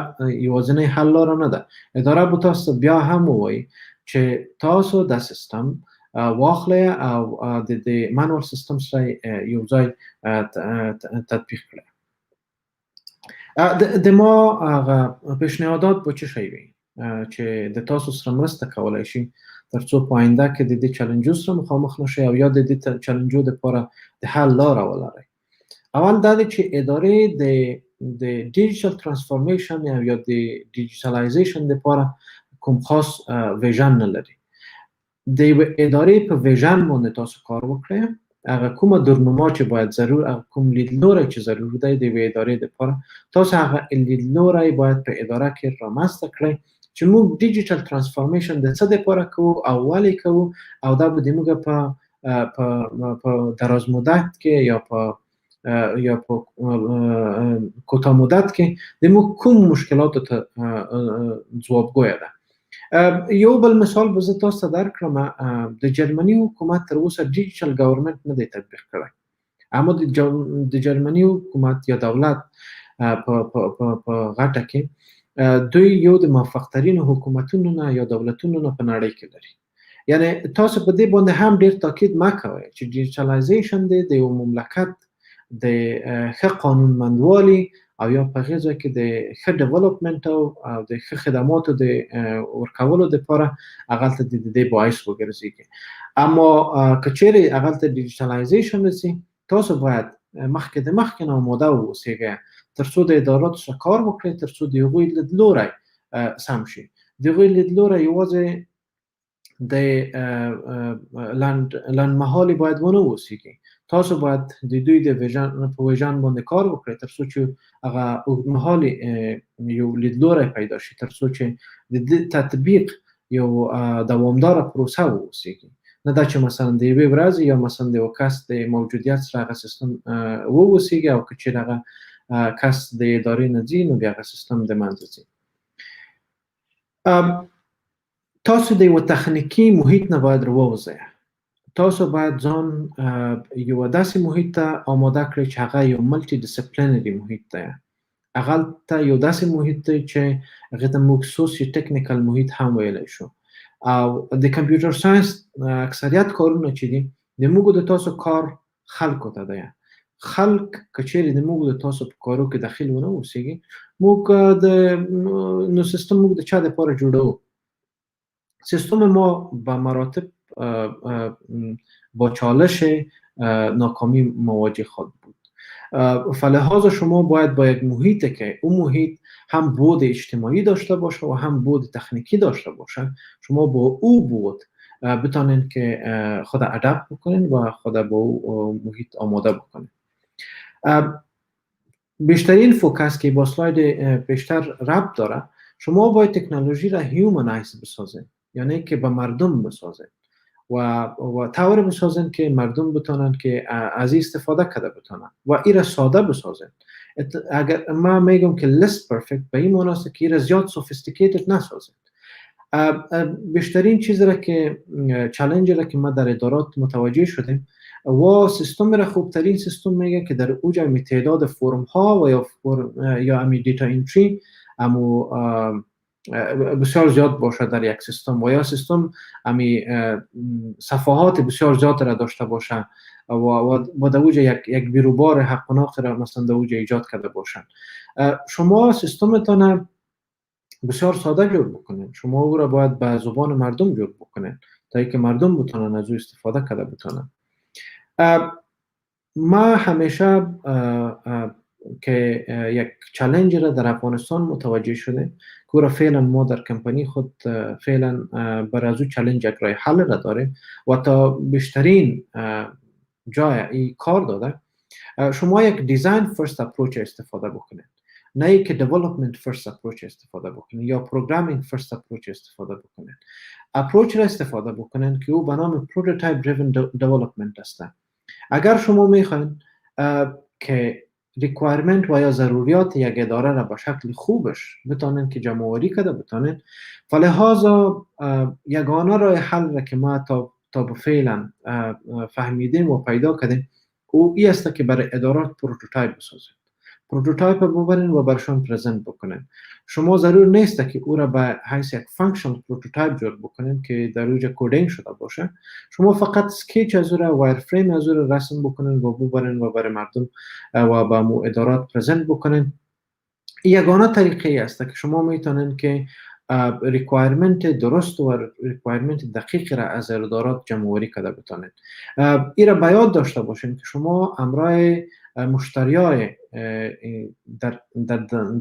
یوازینی حل لاره نه ده. اداره به تاسو بیا هم ووایي چې تاسو د سیستم واخلئ او د مانوال سیستم سره یو ځای تطبیق کړئ. د ما هغه پیشنهادات به چه شی وي چې د تاسو سره مرسته کولای شي ترڅو په آینده کې د دې چیلنجو سره مخامخ نشئ او یا د دې چیلنجو لپاره د حل لاره ولرئ. اول دا دی چې ادارې د ډیجیټل ترانسفورمیشن یا د ډیجیټلایزیشن لپاره کوم خاص ویژن نه لري. د یوې ادارې په ویژن باندې تاسو کار وکړئ، هغه کومه درنما چې باید ضرور، کوم لیدلوری چې ضرور دی د یوې ادارې لپاره، تاسو هغه لیدلوری باید په اداره کې رامنځته کړئ چې موږ ډیجیټل ترانسفورمیشن د څه لپاره کوو او ولې کوو، او دا به زموږ په دراز مدت کې یا په کوتاه مدت کې د موږ کوم مشکلاتو ته ځوابګویه ده. یو بل مثال به زه تاسو ته درکړم. د جرمني حکومت تر اوسه ډیجیټل ګورنمنت نه دی تطبیق کړی، اما د جرمني حکومت یا دولت په غټه کې دوی یو د موفق ترینو حکومتونو نه یا دولتونو نه په نړۍ کې لري. یعنی تاسو په دې باندې هم ډیر تاکید مه کوئ چې ډیجیټلایزیشن د یو مملکت د ښه قانونمندوالي او یا په هغې ځای کې د ښه ډیولپمنټ او د ښه خدماتو د ورکولو دپاره هغلته د دې باعث وګرځېږي. اما که چیرې هغلته ډیجیټلایزیشن رسي، تاسو باید مخکې د مخکې نه آماده واوسئ ترڅو د اداراتو سره کار وکړئ، ترڅو د هغوی لیدلوری سم شي. د هغوی لیدلوری یوازې د لنډمهالې باید ونه اوسېږي. تاسو باید د دوی د په ویژن باندې کار وکړئ ترڅو چې هغه اوږدمهالې یو لیدلوری پیدا شي، ترڅو چې د دې تطبیق یو دوامداره پروسه واوسېږي. نه دا چې مثلا د یوې ورځې یا مثلا د یو کس د موجودیت سره هغه سیستم واوسېږي او که چېرې هغه کس د ادارې نه ځي نو بیا هغه سیستم د منځه ځي. تاسو د یوه تخنیکي محیط نه باید راووځئ. تاسو باید ځان یوه داسې محیط ته آماده کړئ چې هغه یو ملټي ډیسپلینري محیط دی. هغلته یو داسې محیط دی چې هغې ته موږ سوسیو ټکنیکل محیط هم ویلی شو. او د کمپیوټر ساینس اکثریت کارونه چې دي د موږ د تاسو کار خلکو ته دی. خلک که چیرې د موږ د تاسو په کارو کې داخل ونه اوسېږي، نو سیستم موږ د چا دپاره جوړوو؟ سیستم ما به مراتب با چالش ناکامی مواجه خواهد بود. فلحاظ شما باید با یک محیط که اون محیط هم بود اجتماعی داشته باشه و هم بود تکنیکی داشته باشه، شما با او بود بتانین که خود ادپت بکنین و خود با او محیط آماده بکنین. بیشترین فوکس که با سلاید پیشتر ربط داره، شما باید تکنولوژی را هیومنایز بسازین، یعنی که به مردم بسازین و طور بسازین که مردم بتونن که از استفاده کرده بتونن و این را ساده بسازین. اگر ما میگم که less perfect به این معنی است که این را زیاد sophisticated نسازین. بیشترین چیز را که چالنج را که ما در ادارات متوجه شدیم و سیستم را خوبترین سیستم میگه که در اوج امی تعداد فرم ها و یا امی دیتا انتری امو بسیار زیاد باشه در یک سیستم و یا سیستم امی صفحات بسیار زیاد را داشته باشه و در اوج یک بیروبار حق و ناقص را مثلا در اوج ایجاد کرده باشن. شما سیستمتان بسیار ساده جور بکنین، شما او را باید به زبان مردم جور بکنین تا اینکه مردم بتونن از او استفاده کرده بتونن. ما همیشه که یک چالنج را در افغانستان متوجه شده که را فعلا ما در کمپانی خود فعلا بر از او چالنج یک راه حل را داریم و تا بیشترین جای این کار داده شما یک دیزاین فرست اپروچ استفاده بکنید، نه که دیولپمنت فرست اپروچ استفاده بکنید یا پروگرامینگ فرست اپروچ استفاده بکنید. اپروچ را استفاده بکنید که او به نام پروتوتایپ دریون دیولپمنت است. اگر شما میخواین که ریکوایرمنت و یا ضروریات یک اداره را به شکل خوبش بتانین که جمع‌آوری کرده بتانین، فلهذا یگانه راه حل را که ما تا فعلا فهمیدیم و پیدا کردیم او این است که برای ادارات پروتوتایپ بسازید. پروتوتایپ ببرین و برشان پرزنت بکنین. شما ضرور نیست که او را به حیث یک فانکشنال پروتوتایپ جور بکنین که در اوج کدینگ شده باشه. شما فقط سکیچ از او را، وایر فریم از او را رسم بکنین و ببرین و برای مردم و به مو ادارات پرزنت بکنین یگانه طریقه است که شما میتونید که ریکوایرمنت درست و ریکوایرمنت دقیق را از ادارات جمع کرده بتانید. این را به یاد داشته باشین که شما امرای مشتریای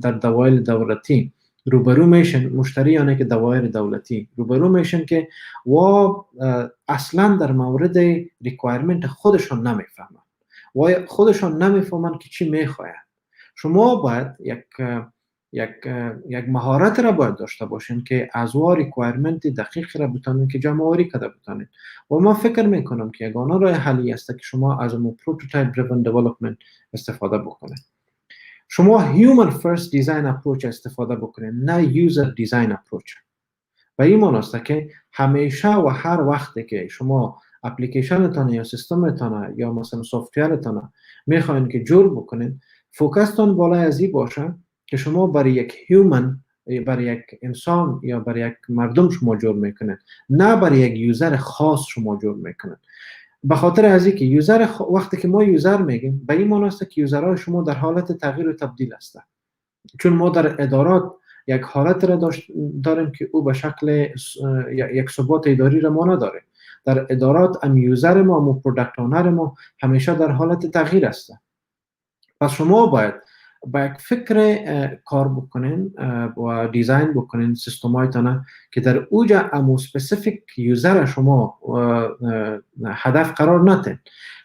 در دوائر دولتی روبرو میشن، مشتریانی که دوائر دولتی روبرو میشن که و اصلا در مورد ریکوایرمنت خودشان نمیفهمن و خودشان نمیفهمن که چی میخواین. شما باید یک مهارت را باید داشته باشین که از ریکوایرمنت دقیق را بتانید که جمع آوری کرده بتانید. و من فکر میکنم که یگانه راه حلی است که شما از پروتوتایپ دریون دیولپمنت استفاده بکنید. شما هیومن فرست دیزاین اپروچ استفاده بکنید، نه یوزر دیزاین اپروچ. و این معنی است که همیشه و هر وقتی که شما اپلیکیشنتان یا سیستمتان یا مثلا سافتورتان میخواین که جور بکنید، فوکستان بالای از این باشه که شما برای یک هیومن، برای یک انسان یا برای یک مردم شما جور میکنید، نه برای یک یوزر خاص شما جور میکنید. به خاطر از اینکه یوزر وقتی که ما یوزر میگیم به این معنی است که یوزرهای شما در حالت تغییر و تبدیل هستند. چون ما در ادارات یک حالت را داریم که او به شکل یک ثبات اداری را ما نداره. در ادارات ام یوزر ما و پروداکت اونر ما همیشه در حالت تغییر است. پس شما باید با یک فکر کار بکنین و دیزاین بکنین سیستمایتان که در اوجا امو سپسیفیک یوزر شما هدف قرار ندین.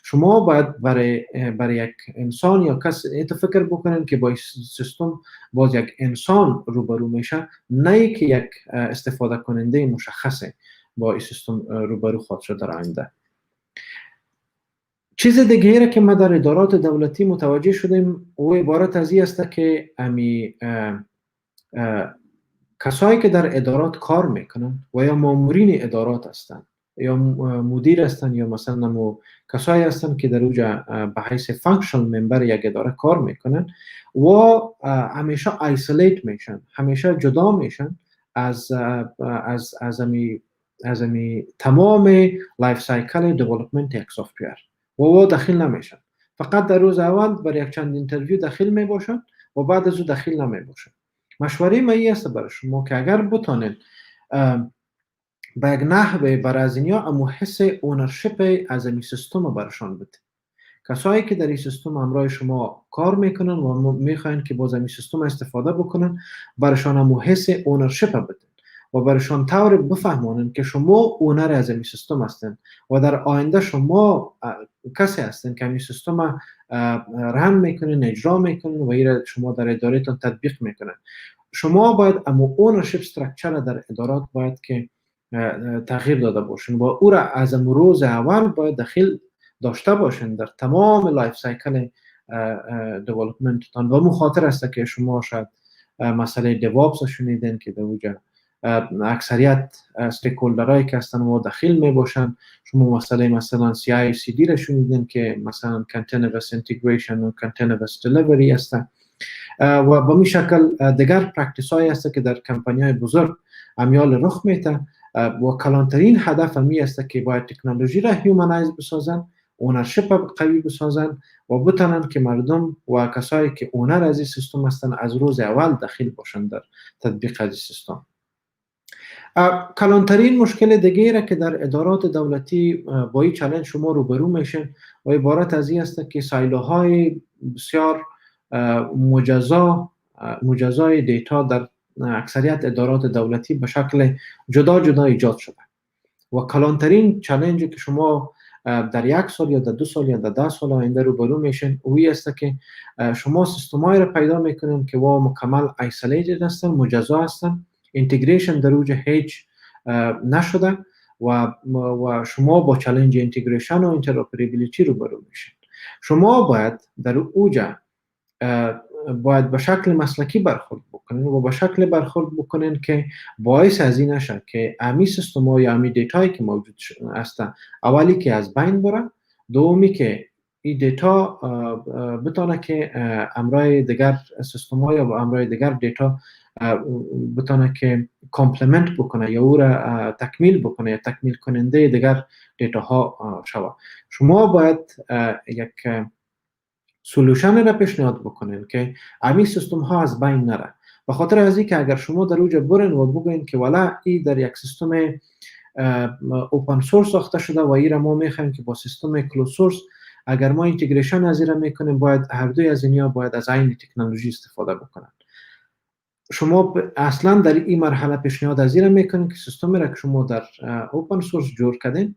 شما باید برای یک انسان یا کس ایت فکر بکنین که با سیستم باز یک انسان روبرو میشه، نه که یک استفاده کننده مشخصه با این سیستم روبرو خواهد شد در آینده. چیز دیگه که ما در ادارات دولتی متوجه شدیم او عبارت از این است که کسایی که در ادارات کار میکنن و یا مامورین ادارات هستند یا مدیر هستند یا مثلا کسایی هستند که در اوجا به حیث فانکشنال ممبر یک اداره کار میکنن و همیشه ایسولیت میشن، همیشه جدا میشن از تمام لایف سایکل دیولپمنت یک سافتور و داخل نمیشن. فقط در روز اول برای یک چند اینترویو داخل میباشن و بعد از او داخل نمیباشن. مشوره من این است برای شما که اگر بتانید به یک نحوه برای از اینیا امو حس اونرشپ از این سیستم برشان بده. کسایی که در این سیستم همراه شما کار میکنن و میخواین که باز این سیستم استفاده بکنن، برشان امو حس اونرشپ بده و برشان طور بفهمونن که شما اونر از این سیستم هستن و در آینده شما کسی هستن که این سیستم رن میکنن، اجرا میکنن و این شما در ادارهتون تطبیق میکنن. شما باید امو اونرشپ استراکچر در ادارات باید که تغییر داده باشین و او را از روز اول باید داخل داشته باشین در تمام لایف سایکل دیولپمنتتان. و مخاطر است که شما شاید مسئله دیوابس شنیدین که در اوجا اکثریت استیکولدرایی که هستن و داخل می باشن. شما مثلا CI/CD را شنیدین که مثلا Continuous Integration و Continuous Delivery هستن و به می شکل دیگر پرکتیس هایی هست که در کمپانی های بزرگ امیال رخ میته و کلانترین هدف همی است که باید تکنولوژی را هیومنایز بسازن، اونرشپ قوی بسازن و بتانن که مردم و کسایی که اونر از این سیستم هستن از روز اول داخل باشن در تطبیق از این سیستم. کلانترین مشکل دیگه را که در ادارات دولتی با این چالش شما روبرو میشن و عبارت از این است که سایلوهای بسیار مجزای دیتا در اکثریت ادارات دولتی به شکل جدا جدا ایجاد شده و کلانترین چالنجی که شما در یک سال یا در 2 سال یا در 10 سال آینده روبرو میشن اوی است که شما سیستمایی را پیدا میکنین که وا مکمل ایسولیتد هستن، مجزا هستن، اینتگریشن در اوج هیچ نشده و شما با چالش اینتگریشن و اینتراپرابیلیتی روبرو میشین. شما باید در اوجا باید به شکل مسلکی برخورد بکنین و به شکل برخورد بکنین که باعث از این نشه که امی سیستم ها یا امی دیتایی که موجود هستن اولی که از بین بره، دومی که این دیتا بتونه که امرای دیگر سیستم ها یا امرای دیگر دیتا بتونه که کامپلمنت بکنه یا او را تکمیل بکنه یا تکمیل کننده دیگر دیتا ها شود. شما باید یک سولوشن را پیشنهاد بکنین که همین سیستم ها از بین نره. به خاطر از اینکه اگر شما در اوج برین و بگوین که والا این در یک سیستم اوپن سورس ساخته شده و این را ما میخوایم که با سیستم کلوز سورس اگر ما اینتگریشن از این را میکنیم باید هر دوی از اینها باید از این تکنولوژی استفاده بکنن. شما اصلا در این مرحله پیشنهاد از این را میکنین که سیستمی را که شما در اوپن سورس جور کردین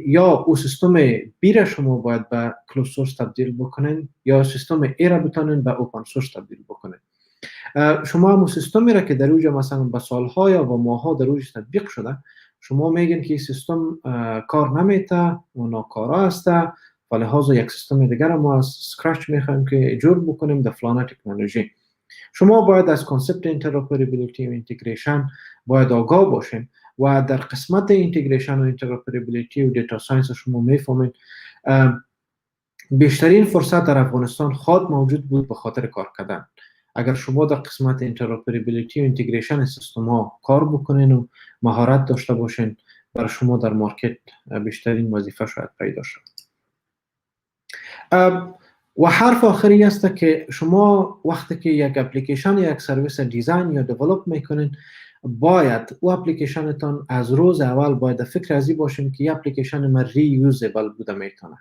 یا او سیستم بی را شما باید به کلوز سورس تبدیل بکنین یا سیستم ای را بتونین به اوپن سورس تبدیل بکنین. شما همون سیستمی را که در اوج مثلا به سالها یا به ماهها در اوج تطبیق شده شما میگین که این سیستم کار نمیته و ناکارا است و لحاظا یک سیستم دیگر ما از سکرچ میخوایم که جور بکنیم در فلان تکنولوژی. شما باید از کانسپت اینتراپرابیلیتی و اینتگریشن باید آگاه باشین و در قسمت اینتگریشن و اینتراپرابیلیتی و دیتا ساینس شما میفهمین بیشترین فرصت در افغانستان خود موجود بود به خاطر کار کردن. اگر شما در قسمت اینتراپرابیلیتی و اینتگریشن سیستم ها کار بکنین و مهارت داشته باشین برای شما در مارکت بیشترین وظیفه شاید پیدا شد. و حرف آخری است که شما وقتی که یک اپلیکیشن یا یک سرویس دیزاین یا دیولپ میکنین باید او اپلیکیشنتان از روز اول باید فکر ازی باشین که این اپلیکیشن ما ری یوزبل بوده میتونه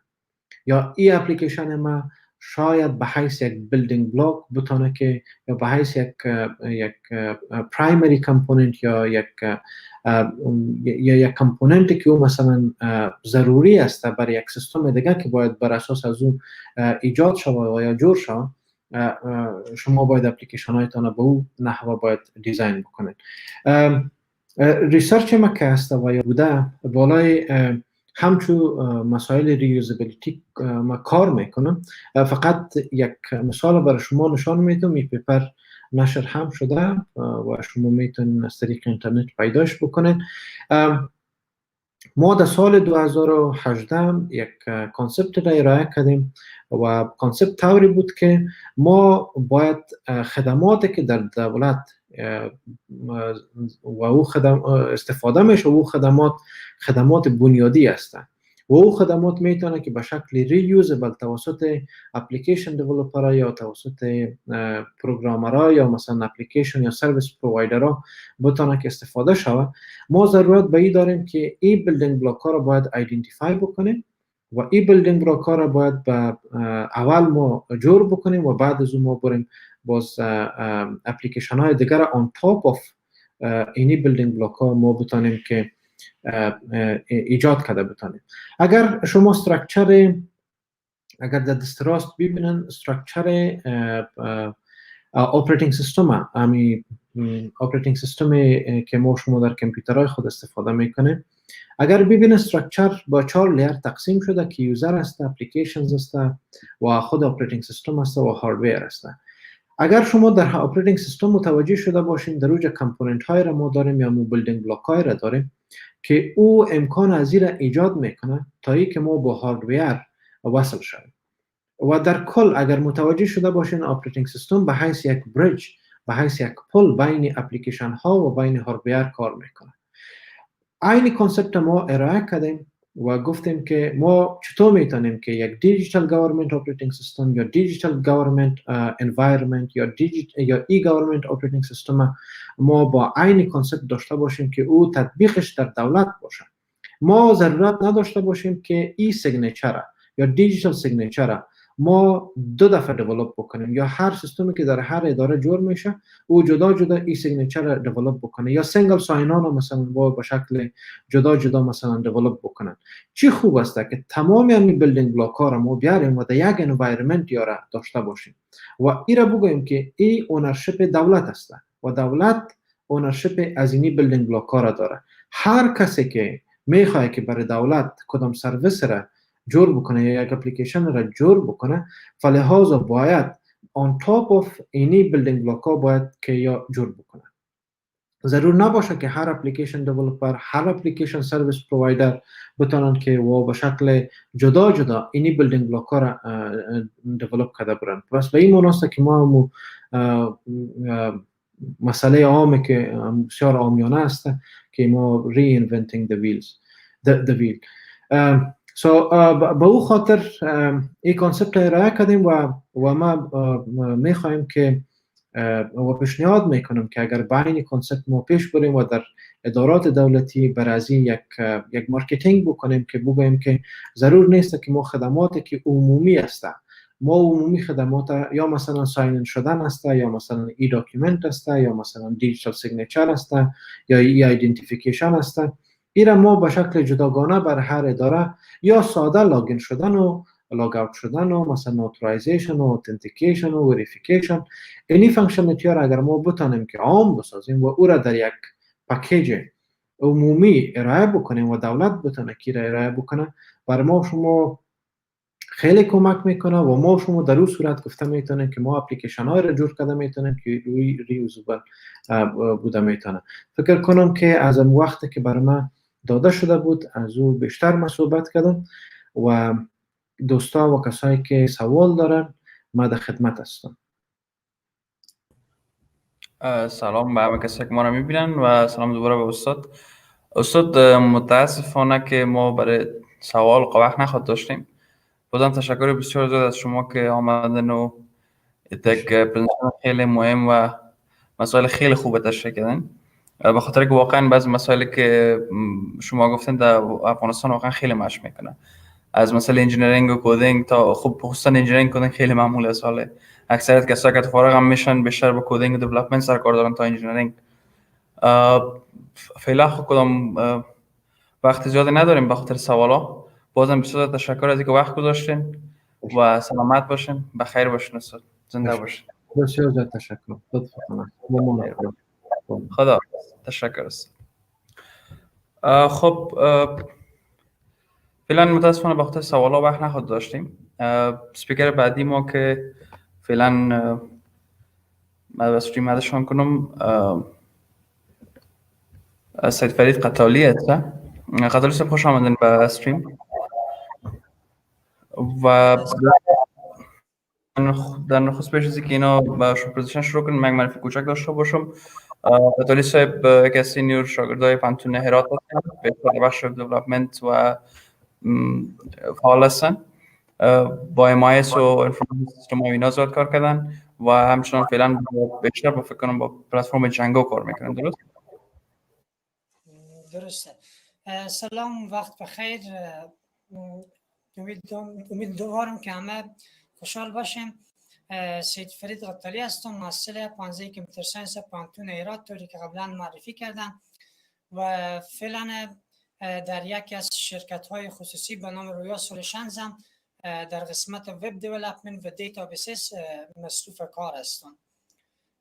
یا این اپلیکیشن ما شاید به حیث یک بیلدینگ بلاک بتونه که یا به حیث یک پرایمری کامپوننت یا یک کامپوننتی که او مثلا ضروری است برای یک سیستم دیگه که باید بر اساس از اون ایجاد شود و یا جور شود شما باید اپلیکیشن هایتان به او نحوه باید دیزاین بکنید. ریسرچ ما که است و یا بوده بالای همچون مسائل ریوزابیلیتی ما کار میکنم. فقط یک مثال برای شما نشان میدم. این پیپر نشر هم شده و شما میتونید از طریق اینترنت پیداش بکنید. ما در سال 2018 یک کانسپت را ارائه کردیم و کانسپت طوری بود که ما باید خدماتی که در دولت و او استفاده میشه و او خدمات بنیادی هستند و او خدمات میتونه که به شکل ریوزبل توسط اپلیکیشن دیولپرها یا توسط پروگرامرها یا مثلا اپلیکیشن یا سرویس پرووایدرها بتونه که استفاده شود. ما ضرورت به این داریم که این بیلدینگ بلاک ها را باید ایدنتیفای بکنیم و این بیلدینگ بلاک ها را باید اول ما جور بکنیم و بعد از اون ما بریم باز اپلیکیشن های دیگر آن تاپ آف اینی بیلدینگ بلاک ها ما بتانیم که ایجاد کرده بتانیم. اگر شما استراکچر اگر در دستراست ببینن استراکچر اپریتینگ سیستم اپریتینگ سیستم که ما شما در کامپیوترهای خود استفاده میکنیم اگر ببینید استراکچر با 4 لیر تقسیم شده که یوزر است، اپلیکیشنز است و خود اپریتینگ سیستم است و هاردویر است. اگر شما در اپریتینگ سیستم متوجه شده باشین در اوج کامپوننت های را ما داریم یا بیلدینگ بلاک های را داریم که او امکان از این را ایجاد میکنه تا ای که ما با هاردویر وصل شویم و در کل اگر متوجه شده باشین اپریتینگ سیستم به حیث یک بریج به حیث یک پل بین اپلیکیشن ها و بین هاردویر کار میکنه. این کانسپت ما ارائه کردیم و گفتیم که ما چطور میتونیم که یک دیجیتال گورنمنت اپریتینگ سیستم یا دیجیتال گورنمنت انوایرمنت یا ای گورنمنت اپریتینگ سیستم ما با این کانسپت داشته باشیم که او تطبیقش در دولت باشه. ما ضرورت نداشته باشیم که ای سیگنچر یا دیجیتال سیگنچر ما 2 دفعه دیولپ بکنیم یا هر سیستمی که در هر اداره جور میشه او جدا جدا ای سیگنچر دیولپ بکنه یا سینگل ساین آن مثلا با شکل جدا جدا مثلا دیولپ بکنن. چی خوب است که تمام این بیلدینگ بلاک ها را ما بیاریم و در یک انوایرمنت یا داشته باشیم و این را بگوییم که این اونرشپ دولت است و دولت اونرشپ از اینی بیلدینگ بلاک ها را داره. هر کسی که میخواد که برای دولت کدام سرویس را جور بکنه یا یک اپلیکیشن را جور بکنه فلحاظا باید آن تاپ آف اینی بیلدینگ بلاک ها باید که یا جور بکنه. ضرور نباشه که هر اپلیکیشن دیولپر هر اپلیکیشن سرویس پرووایدر بتونن که و به شکل جدا جدا اینی بیلدینگ بلاک ها را دیولپ کرده برن. پس به این مناسبت که ما مسئله عامه که بسیار عامیانه است که ما reinventing the wheel. سو به او خاطر این کانسپت را ارائه کردیم و ما میخواهیم که و پیشنهاد میکنم که اگر با این کانسپت ما پیش بریم و در ادارات دولتی بر از این یک مارکتینگ بکنیم که بگوییم که ضرور نیست که ما خدماتی که عمومی است، ما عمومی خدمات یا مثلا ساین ان شدن است، یا مثلا ای داکیومنت است، یا مثلا دیجیتال سیگنچر است، یا ای ایدنتیفیکیشن است، این ما به شکل جداگانه بر هر اداره یا ساده لاگین شدن و لاگ اوت شدن و مثلا اتورایزیشن و اتنتیکیشن و وریفیکیشن، اینی فانکشنالیتی را اگر ما بتانیم که عام بسازیم و او را در یک پکیج عمومی ارائه بکنیم و دولت بتونه که را ارائه بکنه، بر ما شما خیلی کمک میکنه و ما شما در اون صورت گفته میتونیم که ما اپلیکیشن های را جور کرده میتونیم که روی ریوزبل بوده میتونه. فکر کنم که از اون وقتی که بر من داده شده بود از او بیشتر ما صحبت کردم و دوستا و کسایی که سوال دارن ما در خدمت هستم. سلام به همه کسایی که ما رو میبینن و سلام دوباره به استاد متاسفانه که ما برای سوال وقت نخواد داشتیم. بازم تشکر بسیار زیاد از شما که آمدن و یک پرزنتیشن خیلی مهم و مسائل خیلی خوب تشریح کردن، به خاطر که واقعا بعضی مسائلی که شما گفتین در افغانستان واقعا خیلی مش میکنه، از مسئله انجینیرینگ و کدینگ تا خب خصوصا انجینیرینگ کدینگ خیلی معموله است. حالا اکثریت کسایی که فارغ هم میشن بیشتر با کدینگ و دیولپمنت سر کار دارن تا انجینیرینگ. فعلا خب کدام وقت زیادی نداریم به خاطر سوالا. بازم بسیار تشکر از اینکه وقت گذاشتین و سلامت باشین، بخیر باشین استاد، زنده باشین. بسیار زیاد تشکر. خدا تشکر است. خب فعلا متاسفانه به خاطر سوالا وقت نخواد داشتیم. سپیکر بعدی ما که فعلا من استریم ادشان کنم سید فرید قتالی است. قتالی صاحب خوش آمدین به استریم و در نخست پیش از اینکه اینا با پرزنتیشن شروع کنیم من معرفی کوچک داشته باشم. قتالی صاحب یکی از سینیور شاگردای پانتون هرات هستن، به بخش دیولپمنت و فعال هستن. با MIS و انفورمیشن سیستم و اینا زیاد کار کردن و همچنان فعلا بیشتر با فکر کنم با پلتفرم جنگو کار میکنن. درسته. سلام، وقت بخیر. امیدوارم که همه خوشحال باشیم. سید فرید قتالی هستم، محصل پانزه کامپیوتر ساینس پانتون هرات، طوری که قبلا معرفی کردم و فعلا در یکی از شرکت‌های خصوصی به نام رویا سولوشنز در قسمت وب دیولپمنت و دیتابیسز مصروف کار هستم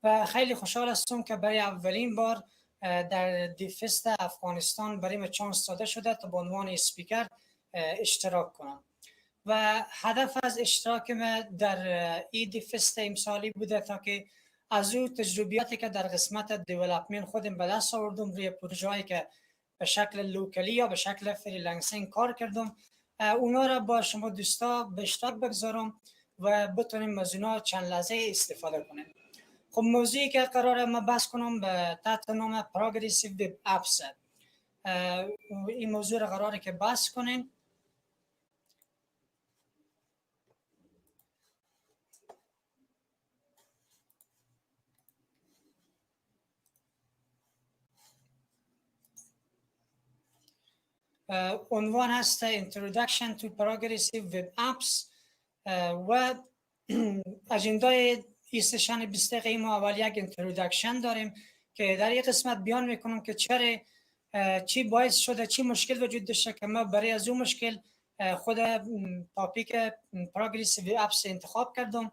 و خیلی خوشحال هستم که برای اولین بار در دیفست افغانستان برای من چانس داده شده تا به عنوان اسپیکر اشتراک کنم و هدف از اشتراک من در این دیفست امسالی بوده تا که از او تجربیاتی که در قسمت دیولپمنت خودم به دست آوردم روی پروژه‌ای که به شکل لوکلی یا به شکل فریلنسینگ کار کردم اونا را با شما دوستا به اشتراک بگذارم و بتونیم از اونا چند لحظه استفاده کنیم. خب موضوعی که قراره ما بحث کنم به تحت نام پروگرسیو وب اپس. این موضوع را قراره که بحث کنیم. عنوان هست Introduction to Progressive Web Apps و اجندای این سشن 20 دقیقه ما اول یک اینترودکشن داریم که در یک قسمت بیان میکنم که چرا چی باعث شده، چی مشکل وجود داشته که ما برای از اون مشکل خود تاپیک پروگرسیو اپس انتخاب کردم.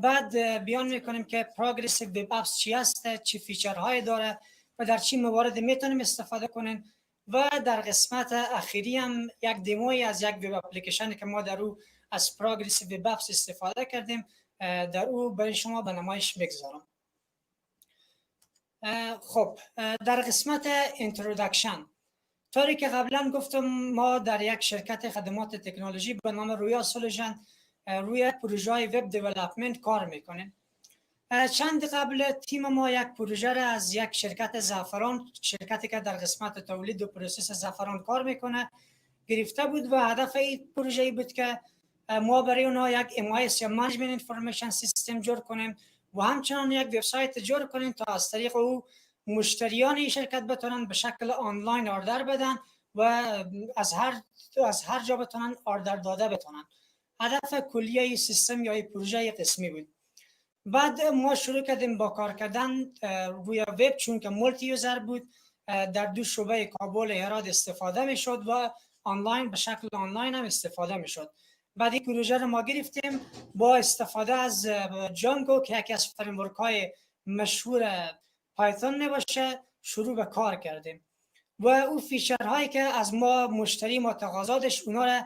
بعد بیان میکنیم که پروگرسیو وب اپس چی است، چی فیچرهای داره و در چی موارد میتونیم استفاده کنیم و در قسمت اخیری هم یک دیموی از یک وب اپلیکیشنی که ما در او از پروگرسیو وب اپس استفاده کردیم در او برای شما به نمایش میگذارم. خب در قسمت اینترودکشن طوری که قبلا گفتم ما در یک شرکت خدمات تکنولوژی به نام رویا سولوشن روی پروژه وب دیولپمنت کار میکنیم. چند قبل تیم ما یک پروژه را از یک شرکت زعفران، شرکتی که در قسمت تولید و پروسس زعفران کار میکنه، گرفته بود و هدف این پروژه بود که ما برای اونها یک MIS یا منیجمنت انفورمیشن سیستم جور کنیم و همچنان یک وبسایت جور کنیم تا از طریق او مشتریان این شرکت بتونن به شکل آنلاین آردر بدن و از هر جا بتونن آردر داده بتونن. هدف کلی این سیستم یا این پروژه قسمی بود. بعد ما شروع کردیم با کار کردن روی وب، چون که مولتی یوزر بود، در دو شعبه کابل هرات استفاده می شد و آنلاین به شکل آنلاین هم استفاده می شد. بعد این پروژه رو ما گرفتیم با استفاده از جانگو که یکی از فریمورک های مشهور پایتون می باشه شروع به کار کردیم و او فیچر هایی که از ما مشتری ما تقاضا داشت اونا رو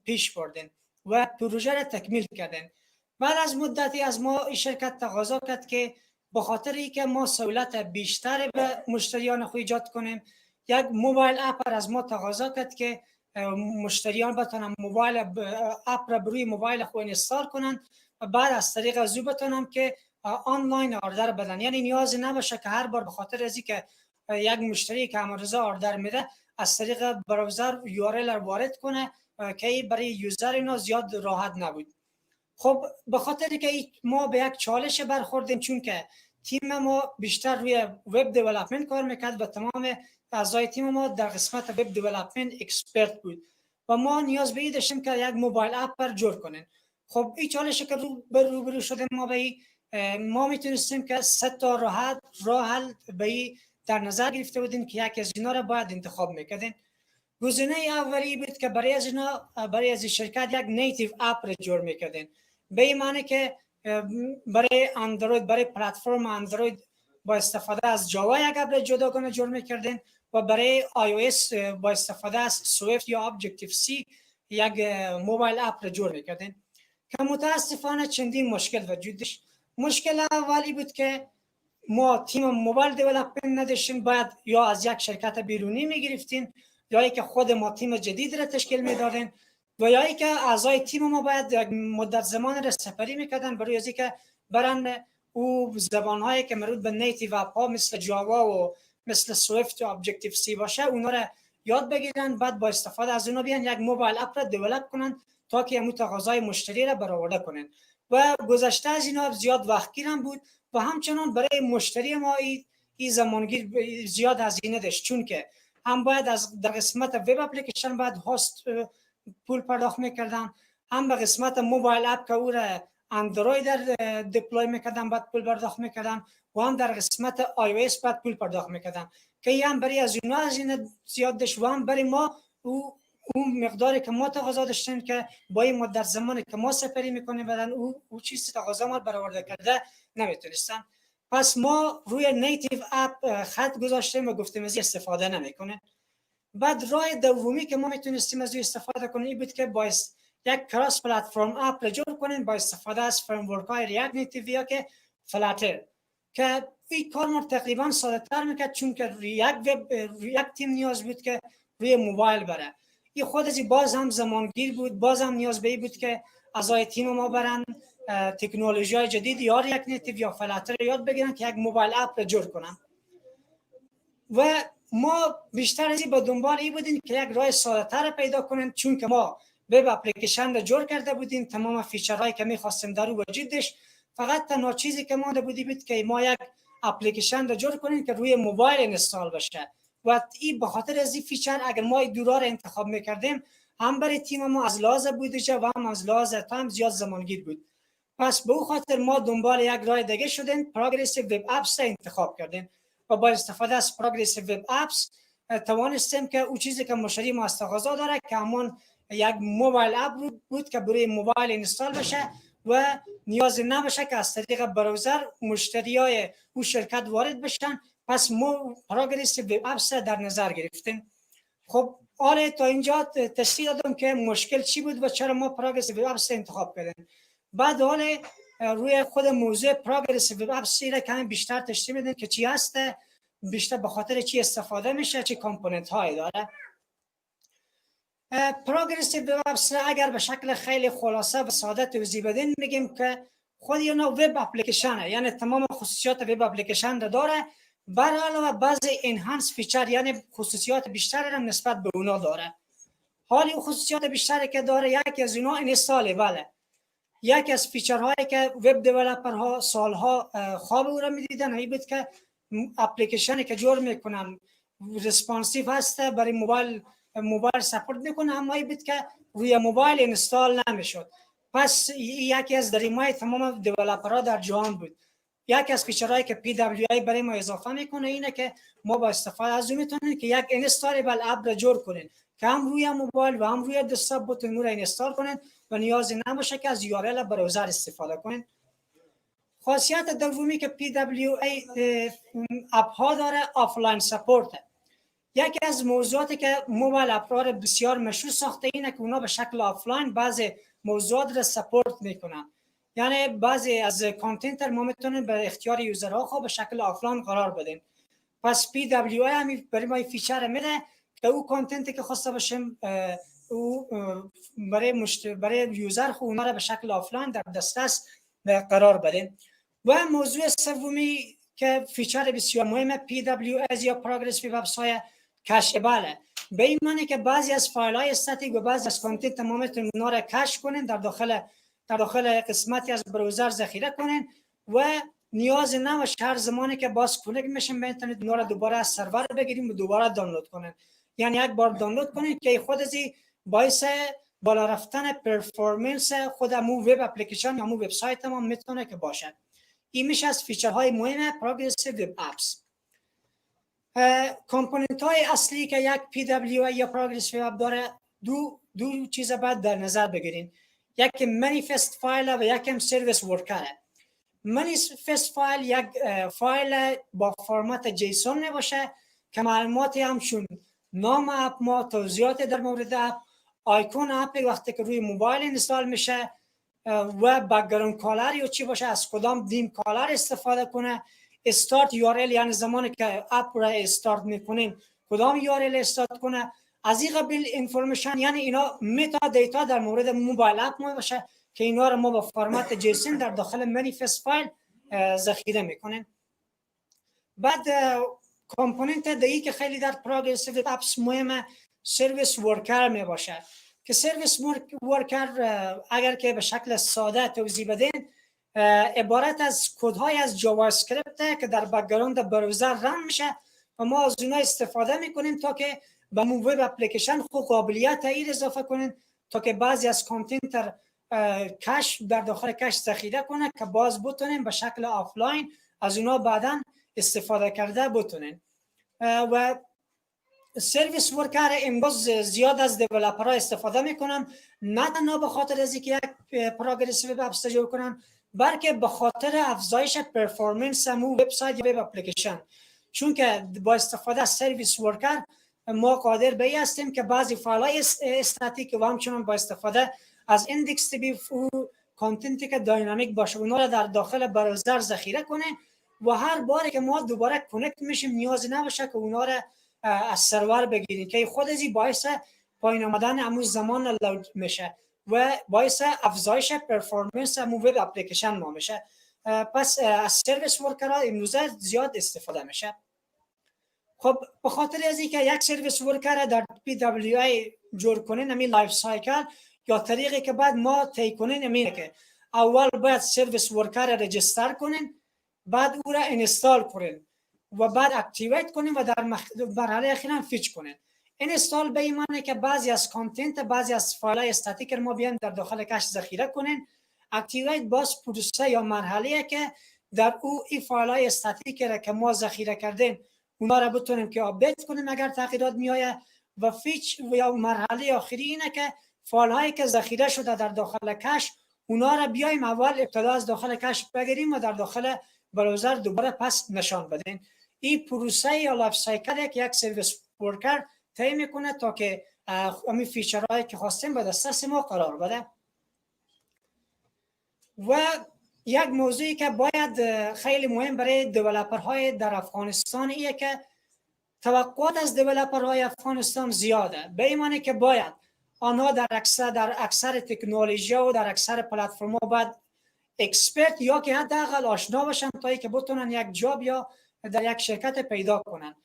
پیش بردیم و پروژه رو تکمیل کردیم. بعد از مدتی از ما این شرکت تقاضا کرد که به خاطر اینکه ما سهولت بیشتر به مشتریان خود ایجاد کنیم، یک موبایل اپ از ما تقاضا کرد که مشتریان بتونن موبایل اپ را روی موبایل خود اینستال کنن و بعد از طریق از او بتونن که آنلاین آردر بدن. یعنی نیازی نباشه که هر بار به خاطر از اینکه یک مشتری که امروزه آردر میده از طریق براوزر URL را وارد کنه که برای یوزر اینا زیاد راحت نبود. خب به خاطر که ما به یک چالش برخوردیم، چون که تیم ما بیشتر روی وب دیولپمنت کار میکرد و تمام اعضای تیم ما در قسمت وب دیولپمنت اکسپرت بود و ما نیاز به این داشتیم که یک موبایل اپ پر جور کنیم. خب این چالش که روبرو شدیم ما به ما میتونستیم که 3 تا راه حل به در نظر گرفته بودیم که یکی از اینا را باید انتخاب میکردیم. گزینه اولی بود که برای از شرکت یک نیتیو اپ را جور میکردیم، به این معنی که برای اندروید، برای پلتفرم اندروید با استفاده از جاوا یک اپ جداگانه جور میکردیم و برای iOS با استفاده از سویفت یا ابجکتیو سی یک موبایل اپ را جور میکردیم که متاسفانه چندین مشکل وجود داشت. مشکل اولی بود که ما تیم موبایل دیولپمنت نداشتیم، باید یا از یک شرکت بیرونی میگرفتیم یا اینکه خود ما تیم جدید را تشکیل میدادیم و یا اینکه اعضای تیم ما باید یک مدت زمان را سپری میکردن برای از اینکه برن او زبان‌هایی که مربوط به نیتیو اپ ها مثل جاوا و مثل سویفت و ابجکتیو سی باشه اونا را یاد بگیرن، بعد با استفاده از اونا بیان یک موبایل اپ را دیولپ کنن تا که همون تقاضای مشتری را برآورده کنن. و گذشته از اینا زیاد وقتگیر هم بود و همچنان برای مشتری ما این زمانگیر زیاد هزینه داشت، چون که هم باید از در قسمت وب اپلیکیشن باید هاست پول پرداخت میکردن، هم به قسمت موبایل اپ که او را اندروید دیپلوی میکردن باید پول پرداخت میکردن و هم در قسمت iOS باید پول پرداخت میکردن که هم برای از اینا هزینه زیاد داشت و هم برای ما اون مقداری که ما تقاضا داشتیم که با این مدت زمانی که ما سپری میکنیم بدن او چیزی تقاضا ما برآورده کرده نمیتونستن. پس ما روی نیتیو اپ خط گذاشتیم و گفتیم از این استفاده نمیکنه. بعد راه دومی که ما میتونستیم از این استفاده کنیم این بود که باعث یک کراس پلتفرم اپ را جور کنیم با استفاده از فریمورک های ریاکت نیتیو یا که فلاتر، که این کار ما تقریبا ساده تر میکرد، چون که یک تیم نیاز بود که روی موبایل بره. این خود از باز هم زمانگیر بود، باز هم نیاز به این بود که اعضای تیم ما برن تکنولوژی های جدید یا ریاکت نیتیو یا فلاتر یاد بگیرن که یک موبایل اپ را جور کنن. و ما بیشتر از این به دنبال این بودیم که یک راه ساده تر پیدا کنیم، چون که ما وب اپلیکیشن را جور کرده بودیم، تمام فیچرهایی که می‌خواستیم در او وجود داشت، فقط تنها چیزی که مونده بود که ما یک اپلیکیشن را جور کنیم که روی موبایل اینستال بشه و این به خاطر از این فیچر اگر ما این دورا را انتخاب می‌کردیم هم برای تیم ما از لحاظ بودجه و هم از لحاظ تایم زیاد زمانگیر بود. پس به او خاطر ما دنبال یک راه دیگه شدیم، پروگرسیو وب اپس را انتخاب کردیم و با استفاده از پروگرسیو وب اپس توانستیم که اون چیزی که مشتری ما از تقاضا داره که همون یک موبایل اپ بود که برای موبایل اینستال بشه و نیاز نباشه که از طریق براوزر مشتریای اون شرکت وارد بشن. پس ما پروگرسیو وب اپس در نظر گرفتیم. خب آره تا اینجا تشریح دادم که مشکل چی بود و چرا ما پروگرسیو وب اپس انتخاب کردیم. بعد حالا روی خود موضوع پروگرسیو وب اپس را کمی بیشتر تشریح میدیم که چی هست، بیشتر به خاطر چی استفاده میشه، چه کامپوننت هایی داره. پروگرسیو وب اپس اگر به شکل خیلی خلاصه و ساده توضیح بدیم میگیم که خود یه نوع وب اپلیکیشنه، یعنی تمام خصوصیات وب اپلیکیشن را داره، بر علاوه بعضی انهانس فیچر یعنی خصوصیات بیشتر هم نسبت به اونا داره. حالی خصوصیات بیشتری که داره یکی از اینا اینستاله. بله یکی از فیچرهایی که وب دیولپرها سالها خواب او را میدیدن این بود که اپلیکیشنی که جور میکنن ریسپانسیو هسته برای موبایل سپورت میکنه، اما این بود که روی موبایل اینستال نمیشد. پس یکی از دریمای تمام دیولپرها در جهان بود. یکی از فیچرهایی که PWI برای ما اضافه میکنه اینه که ما با استفاده از اون میتونیم که یک اینستالیبل اپ را جور کنیم که هم روی موبایل و هم روی دسکتاپ بتونیم را اینستال کنین و نیازی نباشه که از URL براوزر استفاده کنین. خاصیت دومی که PWI اپ ها داره آفلاین سپورت. یکی از موضوعاتی که موبایل اپ را بسیار مشهور ساخته اینه که اونا به شکل آفلاین بعضی موضوعات را سپورت میکنن. یعنی بعضی از کانتنت ما میتونیم به اختیار یوزرها خود به شکل آفلاین قرار بدیم. پس PWI هم برای ما فیچر میده که او کانتنتی که خواسته باشیم او برای یوزر خود اونا را به شکل آفلاین در دسترس قرار بدیم. و موضوع سومی که فیچر بسیار مهمه PWS یا پروگرسیو وبسایت کشبله. به این معنی که بعضی از فایل های استاتیک و بعضی از کانتنت ما میتونیم اونا را کش کنیم در داخل قسمتی از براوزر ذخیره کنین و نیاز نباشه هر زمانی که باز کانکت میشیم به اینترنت اونا را دوباره از سرور بگیریم و دوباره دانلود کنین. یعنی یک بار دانلود کنین که خود از باعث بالا رفتن پرفورمنس خود مو وب اپلیکیشن یا مو وبسایت ما میتونه که باشه. این میشه از فیچرهای مهم پروگرسیو وب اپس. کامپوننت های اصلی که یک PWI یا پروگرسیو وب داره دو چیز باید در نظر بگیرین. یکی منیفست فایل و یکی سرویس ورکره. منیفست فایل یک فایل با فرمت جیسون نباشه که معلوماتی همچون نام اپ ما، توضیحات در مورد اپ، آیکون اپ وقتی که روی موبایل اینستال میشه و بک‌گراند کالر یا چی باشه، از کدام دیم کالر استفاده کنه، استارت URL یعنی زمانی که اپ را استارت میکنیم کدام URL استارت کنه، از این قبیل اینفورمیشن. یعنی اینا متا دیتا در مورد موبایل اپ ما باشه که اینا رو ما با فرمت جیسون در داخل منیفست فایل ذخیره میکنیم. بعد کامپوننت دیگه که خیلی در پروگرسیو اپس مهمه سرویس ورکر می باشه که سرویس ورکر اگر که به شکل ساده توضیح بدین عبارت از کدهای از جاوا اسکریپت که در بک‌گراند براوزر رن میشه و ما از اونها استفاده میکنیم تا که به مو وب اپلیکیشن خود قابلیت این اضافه کنیم تا که بعضی از کانتنت کش در داخل کش ذخیره کنه که باز بتونیم به شکل آفلاین از اونها بعداً استفاده کرده بتونیم. و سرویس ورکر امروز زیاد از دیولپرها استفاده میکنن، نه تنها به خاطر از اینکه یک پروگرسیو وب اپ جور کنن بلکه به خاطر افزایش پرفورمنس مو وبسایت یا وب اپلیکیشن. چون که با استفاده از سرویس ورکر ما قادر به این هستیم که بعضی فایل‌های استاتیک و همچنان با استفاده از ایندکس تیبی و کانتنتی که داینامیک باشه اونا را در داخل براوزر ذخیره کنه و هر باری که ما دوباره کانکت میشیم نیازی نباشه که اونا را از سرور بگیریم که خود ازی باعث پایین آمدن امو زمان لود میشه و باعث افزایش پرفورمنس امو وب اپلیکیشن ما میشه. پس از سرویس ورکرها امروزه زیاد استفاده میشه. خب به خاطر از اینکه یک سرویس ورکر در PWI جور کنین همین لایف سایکل یا طریقی که بعد ما طی کنین همینه که اول باید سرویس ورکر رجیستر کنین، بعد او را اینستال کنین و بعد اکتیویت کنین و در مرحله اخیرا فیچ کنین. اینستال به این معنی که بعضی از کانتنت بعضی از فایل‌های استاتیک ما بیان در داخل کش ذخیره کنین. اکتیویت باز پروسه یا مرحله که در او این فایل‌های استاتیک را که ما ذخیره کردیم اونا را بتونیم که آپدیت کنیم اگر تغییرات میآید و فیچ یا مرحله آخری اینه که فایل‌هایی که ذخیره شده در داخل کش اونا را بیایم اول ابتدا از داخل کش بگیریم و در داخل براوزر دوباره پس نشان بدین. این پروسه یا لایف سایکل که یک سرویس ورکر طی میکنه تا که همین فیچرهایی که خواستیم به دسترس ما قرار بده. و یک موضوعی که باید خیلی مهم برای دیولپرهای در افغانستان ایه که توقعات از دیولپرهای افغانستان زیاده، به این معنی که باید آنها در اکثر تکنولوژی و در اکثر پلتفرم‌ها باید اکسپرت یا که حداقل آشنا باشن تا اینکه بتونن یک جاب یا در یک شرکت پیدا کنن.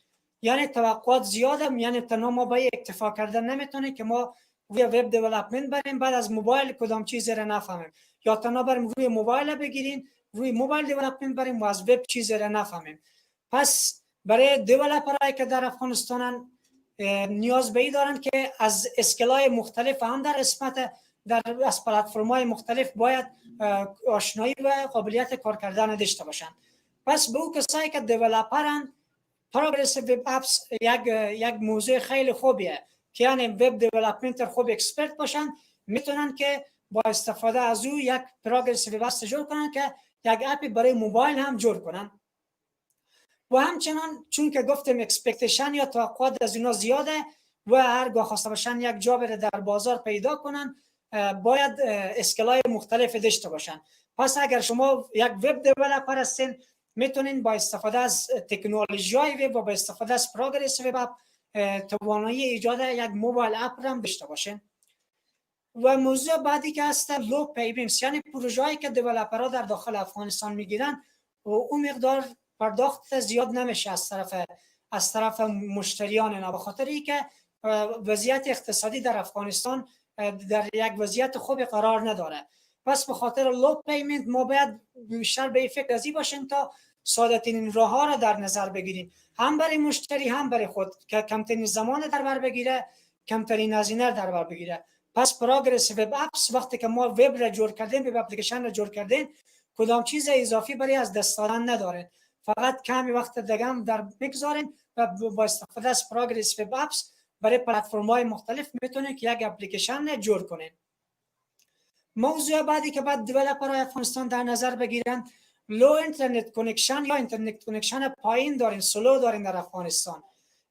یعنی توقعات زیاده، یعنی تنها ما با اکتفا کردن نمیتونه که ما روی وب دیولپمنت بریم، بعد از موبایل کدام چیزی را نفهمیم، یا تنها بریم روی موبایل بگیریم، روی موبایل دیولپمنت بریم و از وب چیزی را نفهمیم. پس برای دیولپرایی که در افغانستان نیاز به این دارن که از اسکلای مختلف هم در قسمت از پلتفرم‌های مختلف باید آشنایی و قابلیت کار کردن داشته باشن. پس به اون کسایی که دیولپرن، پروگرسیو وب اپس یک موضوع خیلی خوبیه که یعنی وب دیولپمنت خوب اکسپرت باشن، میتونن که با استفاده از او یک پروگرسیو وب اپس جور کنن که یک اپی برای موبایل هم جور کنن. و همچنان چون که گفتم اکسپکتیشن یا توقعات از اینا زیاده و هرگاه خواسته باشن یک جاب در بازار پیدا کنن، باید اسکلای مختلف داشته باشن. پس اگر شما یک وب دیولپر هستین، میتونین با استفاده از تکنولوژی های وب و با استفاده از پروگرسیو وب توانایی ایجاد یک موبایل اپ هم داشته باشین. و موضوع بعدی که هست لو پیمنتس، یعنی پروژه‌ای که دیولپرها در داخل افغانستان میگیرن و اون مقدار پرداخت زیاد نمیشه از طرف مشتریان، نه به خاطر اینکه وضعیت اقتصادی در افغانستان در یک وضعیت خوب قرار نداره. پس به خاطر لو پیمنت ما باید بیشتر به فکر ازی باشیم تا ساده ترین راه ها را در نظر بگیریم، هم برای مشتری هم برای خود، که کمترین زمان در بر بگیره، کمترین هزینه در بر بگیره. پس پروگرسیو وب اپس وقتی که ما وب را جور کردیم، وب اپلیکیشن را جور کردیم، کدام چیز اضافی برای از دست دادن نداره، فقط کمی وقت دیگه هم در بگذاریم و با استفاده از پروگرسیو وب اپس برای پلتفرم‌های مختلف میتونید که یک اپلیکیشن جور کنید. موضوع بعدی که بعد دیولپرهای افغانستان در نظر بگیرن، لو اینترنت کانکشن یا اینترنت کانکشن پایین دارین، سلو دارین در افغانستان.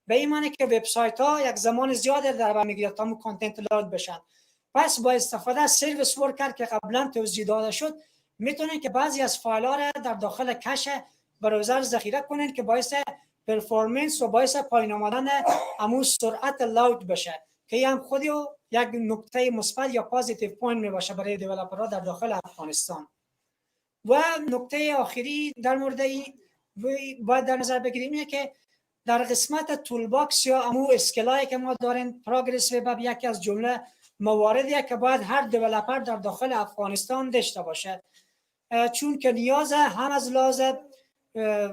به این معنی که وبسایت ها یک زمان زیادی در بر میگیره تا کانتنت لود بشن. پس با استفاده از سرویس ورکر که قبلا توضیح داده شد، میتونین که بعضی از فایل ها را در داخل کش براوزر ذخیره کنین که باعث پرفورمنس و باعث پایین آمدن همون سرعت لود بشه، که هم خودی یک نکته مثبت یا پوزیتیو پوینت می باشه برای دیولپرها در داخل افغانستان. و نکته آخری در مورد این باید در نظر بگیریم اینه که در قسمت تول باکس یا امو اسکلایی که ما داریم، پروگرسیو وب یکی از جمله مواردیه که باید هر دیولپر در داخل افغانستان داشته باشه، چون که نیاز هم از لحاظ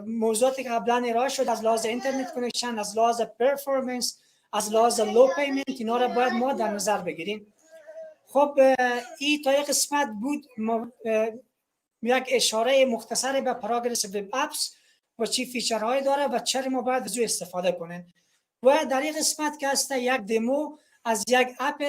موضوعاتی که قبلا ارائه شد، از لحاظ اینترنت کانکشن، از لحاظ پرفورمنس، از لحاظ لو پیمنت، اینا را باید ما در نظر بگیریم. خب این تا یک قسمت بود یک اشاره مختصری به پروگرسیو وب اپس و چی فیچرهایی داره و چرا ما باید از او استفاده کنیم. و در این قسمت که هست یک دمو از یک اپ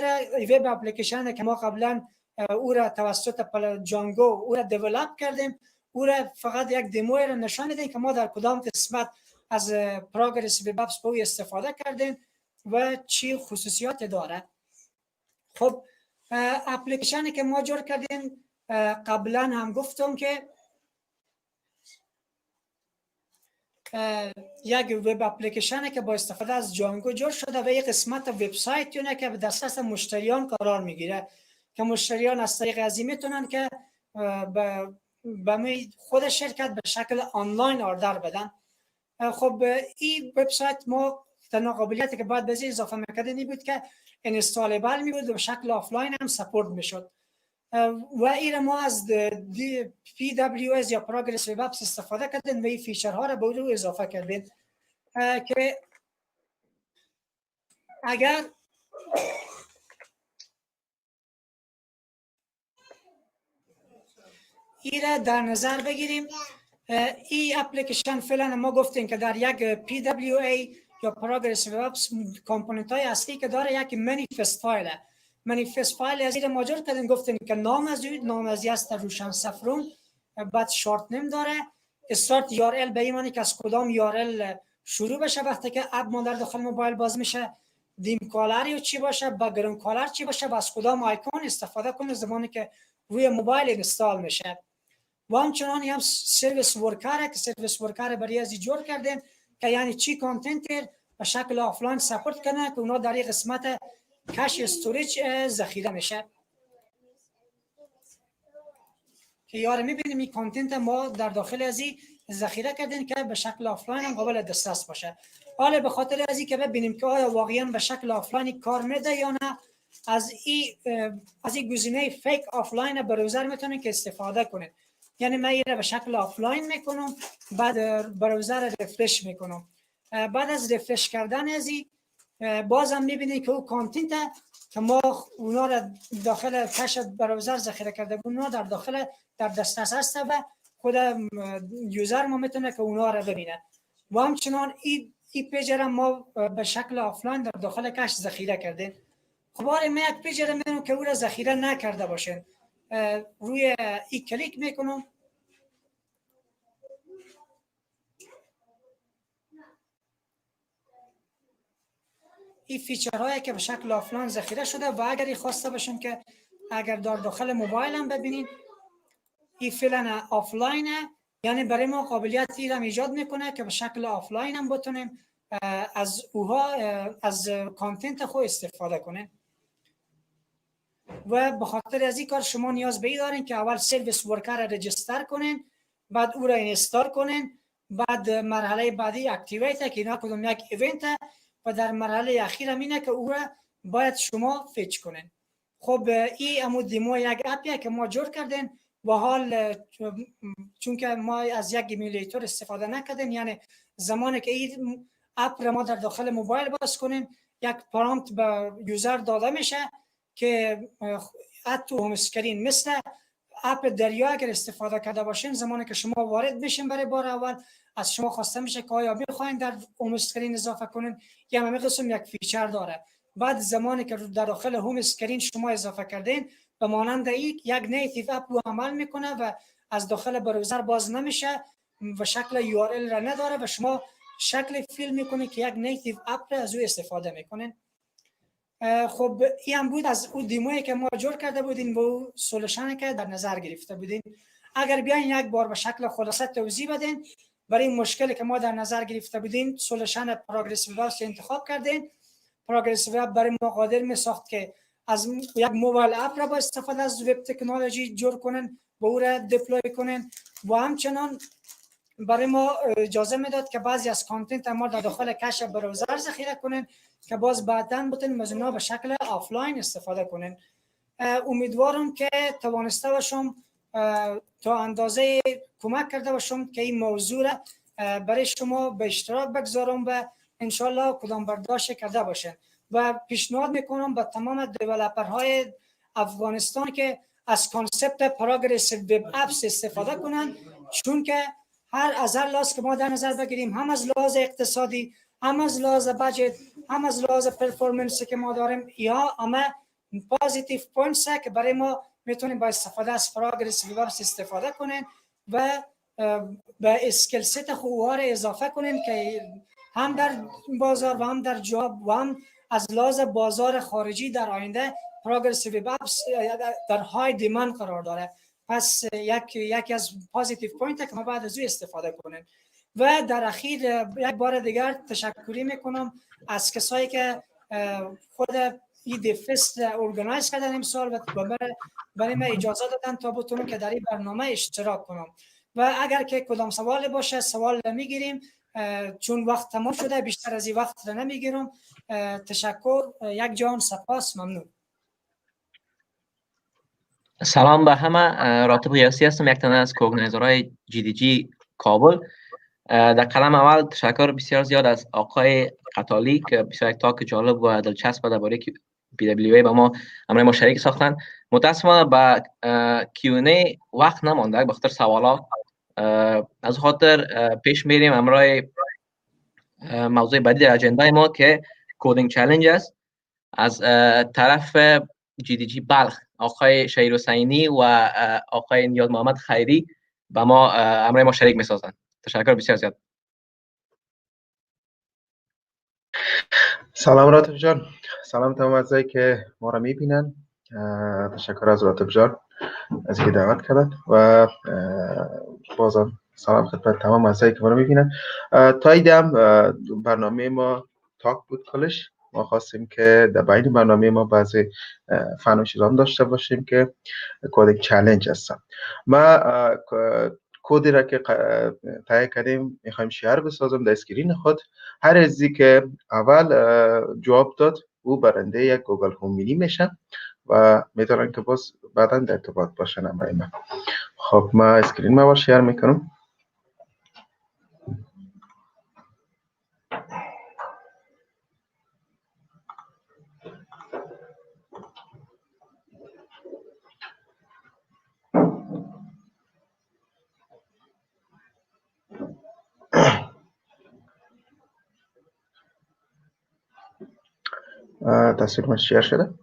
وب اپلیکیشن که ما قبلا او را توسط جانگو او را دیولپ کردیم، او را فقط یک دمو را نشان میدیم که ما در کدام قسمت از پروگرسیو وب اپس به او استفاده کردیم و چی خصوصیات داره. خب اپلیکیشنی که ما جور کردیم قبلا هم گفتم که یک وب اپلیکیشنی که با استفاده از جانگو جور شده و یک قسمت وبسایتیونه که به دسترس مشتریان قرار میگیره که مشتریان از طریق ازی میتونن که به خود شرکت به شکل آنلاین آردر بدن. خب این وبسایت ما تنها قابلیتی که باید بهش اضافه میکردیم این بود که اینستالبل می بود و به شکل آفلاین هم سپورت میشد و این ما از PWS یا پروگرسیو وب اپس استفاده کردیم و این فیچرها را به او اضافه کردیم که اگر این را در نظر بگیریم، این اپلیکیشن فعلا ما گفتیم که در یک PWA یا پروگرسیو وب اپس کامپوننت های اصلی که داره یک منیفست فایله. منیفست فایل از این ماجر کردیم، گفتیم که نام از است روشن صفرون، بعد شارت نیم داره، استارت یو آر ال به این معنی که از کدام یو آر ال شروع بشه وقتی که اپ ما در داخل موبایل باز میشه، دیم کالر یا چی باشه، بک‌گراند کالر چی باشه و از کدام آیکون استفاده کنه زمانی که روی موبایل اینستال میشه. و همچنان هم سرویس ورکر که سرویس ورکر برای از جور کردیم که یعنی چی کانتنت به شکل آفلاین سپورت کنه که اونا در این قسمت کش استوریج ذخیره میشه که یاره میبینیم این کانتنت ما در داخل از این ذخیره کردیم که به شکل آفلاین هم قابل دسترس باشه. حالا به خاطر از این که ببینیم که آیا واقعا به شکل آفلاین کار میده یا نه، از این گزینه فیک آفلاین براوزر میتونید که استفاده کنید. یعنی من این به شکل آفلاین میکنم، بعد براوزر رفرش میکنم. بعد از رفرش کردن از این بازم میبینید که او کانتنت که ما اونا را داخل کش براوزر ذخیره کرده بود اونا در دسترس هست و خود یوزر ما میتونه که اونا را ببینه. و همچنان این پیج را ما به شکل آفلاین در داخل کش ذخیره کردیم. خب ما یک پیج را میبینم که او را ذخیره نکرده باشین. روی این کلیک میکنم. این فیچرهایی که به شکل آفلاین ذخیره شده و اگر خواسته باشیم که اگر در داخل موبایل هم ببینید این فعلا آفلاینه، یعنی برای ما قابلیتی را ایجاد میکنه که به شکل آفلاین هم بتونیم از اوها از کانتنت خود استفاده کنیم. و به خاطر از این کار شما نیاز به این دارین که اول سرویس ورکر را رجیستر کنین، بعد او را اینستال کنین، بعد مرحله بعدی اکتیویت که اینا کدوم یک ایونت و در مرحله اخیر اینه که او را باید شما فیچ کنین. خب این امو دیمو یک اپیه که ما جور کردین و حال چون که ما از یک ایمیلیتور استفاده نکردیم، یعنی زمانی که این اپ را ما در داخل موبایل باز کنیم یک پرامپت به یوزر داده میشه که اد تو هوم اسکرین مثل اپ دریا اگر استفاده کرده باشین زمانی که شما وارد بشین برای بار اول از شما خواسته میشه که آیا میخواین در هوم اسکرین اضافه کنین یا همین قسم یک فیچر داره. بعد زمانی که در داخل هوم اسکرین شما اضافه کردین به مانند یک نیتیو اپ رو عمل میکنه و از داخل براوزر باز نمیشه و شکل یو آر ال را نداره و شما شکل فیل میکنه که یک نیتیو اپ را از او استفاده میکنین. خب این هم بود از اون دیمویی که ما جور کرده بودیم و اون سولوشنی که در نظر گرفته بودیم. اگر بیاین یک بار به شکل خلاصه توضیح بدین برای این مشکلی که ما در نظر گرفته بودیم سولوشن پروگرسیو وب انتخاب کردین. پروگرسیو وب برای ما قادر می ساخت که از یک موبایل اپ را با استفاده از وب تکنولوژی جور کنن و او را دیپلوی کنن و همچنان برای ما اجازه میداد که بعضی از کانتنت ما در داخل کش براوزر ذخیره کنن که باز بعداً بتونیم از اونها به شکل آفلاین استفاده کنن. امیدوارم که توانسته باشم تا اندازه کمک کرده باشم که این موضوع را برای شما به اشتراک بگذارم و انشالله کدام برداشت کرده باشن و پیشنهاد میکنم به تمام دیولپرهای افغانستان که از کانسپت پروگرسیو وب اپس استفاده کنن، چون که از هر لحاظ که ما در نظر بگیریم هم از لحاظ اقتصادی هم از لحاظ بجت هم از لحاظ پرفورمنس که ما داریم یا همه پازیتیو پوینتس که برای ما میتونیم با استفاده از پروگرسیو وب استفاده کنیم و به اسکیل ست خوب‌ها را اضافه کنیم که هم در بازار و هم در جاب و هم از لحاظ بازار خارجی در آینده پروگرسیو وب در های دیماند قرار داره. پس یکی از پازیتیو پوینت که ما بعد از او استفاده کنیم. و در اخیر یک بار دیگر تشکری میکنم از کسایی که خود این دیفست ارگانایز کردن امسال و برای من اجازه دادن تا بتونم که در این برنامه اشتراک کنم. و اگر که کدام سوال باشه سوال میگیریم چون وقت تمام شده بیشتر از این وقت را نمیگیرم. تشکر، یک جان سپاس، ممنون. سلام به همه، راتب قیاسی هستم، یک تنه از کوگنایزرهای GDG کابل. در قدم اول تشکر بسیار زیاد از آقای قتالی که بسیار تاک جالب و دلچسب درباره PWA با ما همراه ما شریک ساختن. متاسفانه به Q&A وقت نمانده به خاطر سوالات، از خاطر پیش میریم همراه موضوع بعدی در اجندای ما که کدینگ چالش است از طرف GDG بلخ، آقای شهیر حسینی و آقای نیاز محمد خیری با ما همراه ما شریک میسازند. تشکر بسیار زیاد. سلام راتب جان، سلام تمام عزیزایی که ما را میبینن. تشکر از راتب جان از اینکه دعوت کردن و بازم سلام خدمت تمام عزیزایی که ما را میبینن. تاییدم برنامه ما تاک بود کلش. ما خواستیم که در بین برنامه ما بعضی فنوشیران داشته باشیم که کدینگ چالش هستن. ما کدی را که تهیه کردیم میخوایم شیر بسازم در اسکرین خود. هر عزیزی که اول جواب داد او برنده یک گوگل هوم مینی میشه و میتونن که باز بعدا در ارتباط باشن برای من. خب ما اسکرین ما شیر میکنم. تصویر ما شیر شده.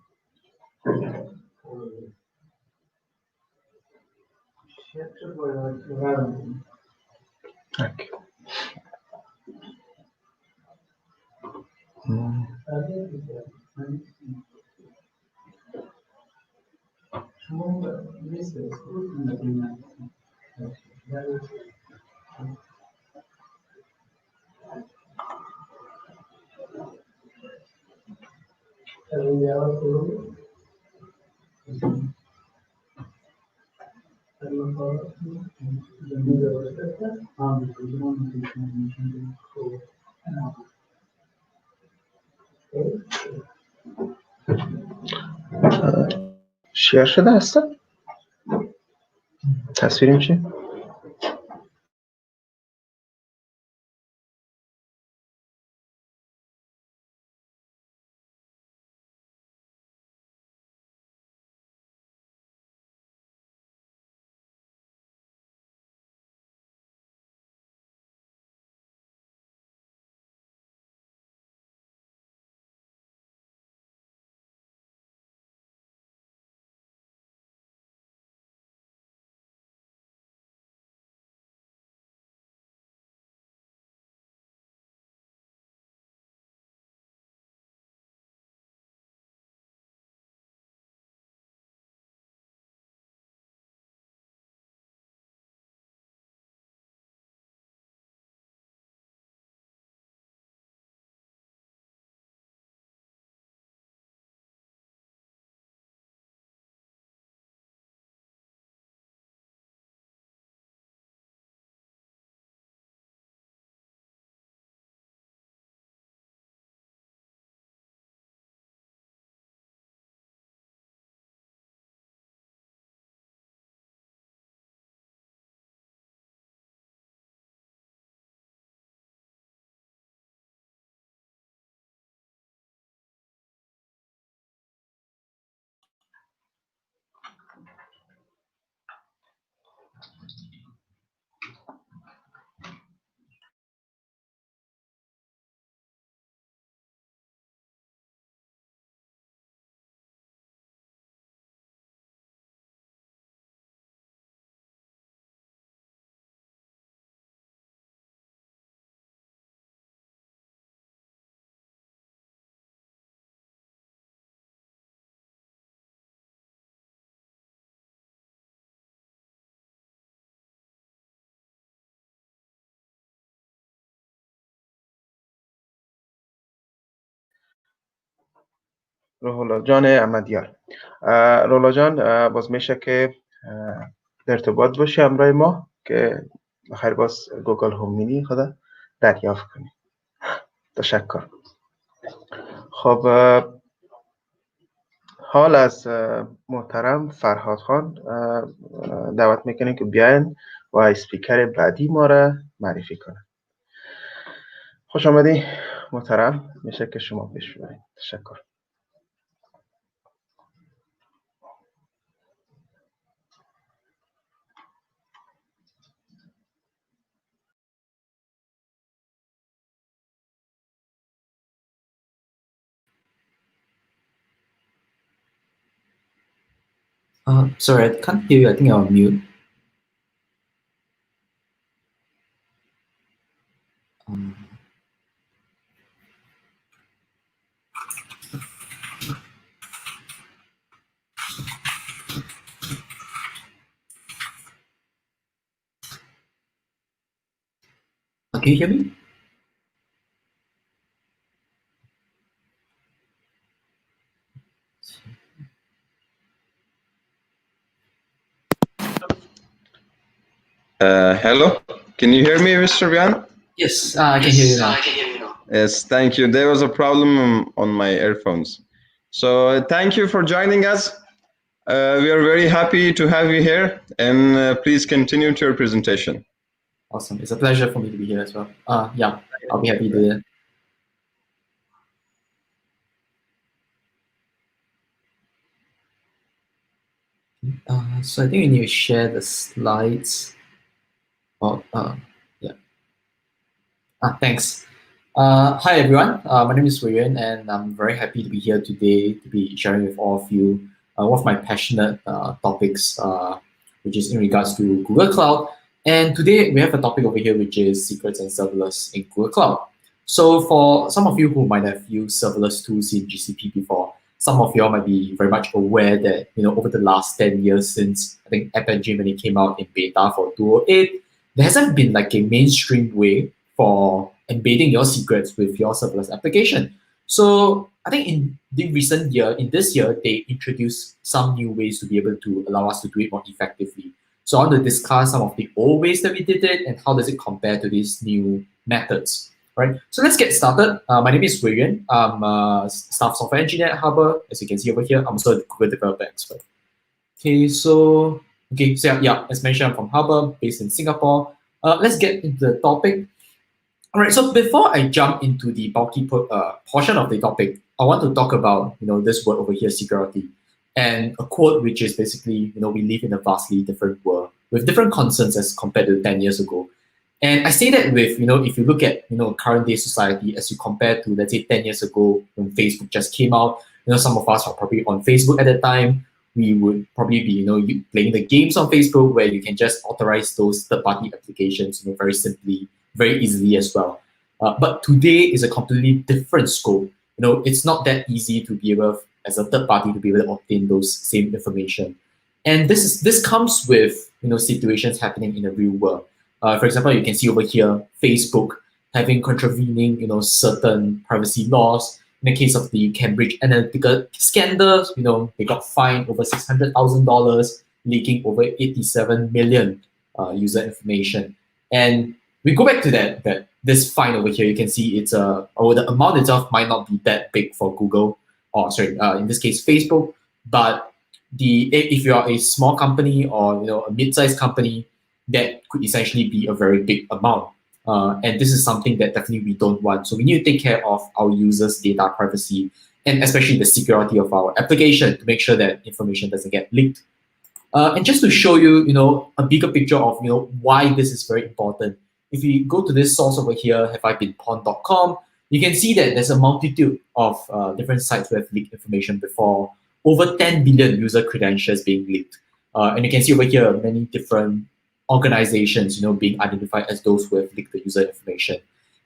اوکی. شیر شده هست؟ تصویر میشه؟ رولا جان احمدیار. رولا جان باز میشه که در ارتباط باشی همراه ما که بخیر باز گوگل هوم مینی خدا دریافت کنی. تشکر. خب حال از محترم فرهاد خان دعوت میکنیم که بیاین و اسپیکر بعدی ما را معرفی کنن. خوش آمدی محترم، میشه که شما پیش ببرید. تشکر. Sorry, I can't hear you. I think you're on mute. Can you hear me? Hello, can you hear me, Mr. Bian? Yes, I can hear you now. Yes, thank you. There was a problem on my earphones. So thank you for joining us. We are very happy to have you here, and please continue to your presentation. Awesome. It's a pleasure for me to be here as well. Yeah, I'll be happy to do that. So I think we need to share the slides. Oh, yeah. Thanks. Hi everyone. My name is Wei Yuan, and I'm very happy to be here today to be sharing with all of you one of my passionate topics, which is in regards to Google Cloud. And today we have a topic over here, which is secrets and serverless in Google Cloud. So for some of you who might have used serverless tools in GCP before, some of you all might be very much aware that over the last 10 years since I think App Engine when it came out in beta for 2.08, there hasn't been like a mainstream way for embedding your secrets with your serverless application. So I think in this year, they introduced some new ways to be able to allow us to do it more effectively. So I want to discuss some of the old ways that we did it and how does it compare to these new methods. Right. So let's get started. My name is Wei Yuan. I'm a staff software engineer at Harbour. As you can see over here, I'm also a Google developer expert. So yeah, as mentioned, I'm from Harbour, based in Singapore. Let's get into the topic. All right, so before I jump into the bulky portion of the topic, I want to talk about this word over here, security, and a quote which is basically we live in a vastly different world with different concerns as compared to 10 years ago. And I say that with if you look at current day society as you compare to, let's say, 10 years ago when Facebook just came out, some of us are probably on Facebook at the time. We would probably be playing the games on Facebook where you can just authorize those third-party applications very simply, very easily as well. But today is a completely different scope. It's not that easy to be able, as a third party, to be able to obtain those same information. And this comes with situations happening in the real world. For example, you can see over here Facebook having contravening certain privacy laws. In the case of the Cambridge Analytica scandals, they got fined over $600,000, leaking over 87 million user information. And we go back to that this fine over here. You can see it's the amount itself might not be that big for Google, or sorry, in this case Facebook. But if you are a small company or a mid-sized company, that could essentially be a very big amount. And this is something that definitely we don't want. So we need to take care of our users' data privacy and especially the security of our application to make sure that information doesn't get leaked. And just to show you, a bigger picture of why this is very important. If you go to this source over here, haveibeenpawned.com, you can see that there's a multitude of different sites who have leaked information before. Over 10 billion user credentials being leaked. And you can see over here many different organizations being identified as those who have leaked the user information.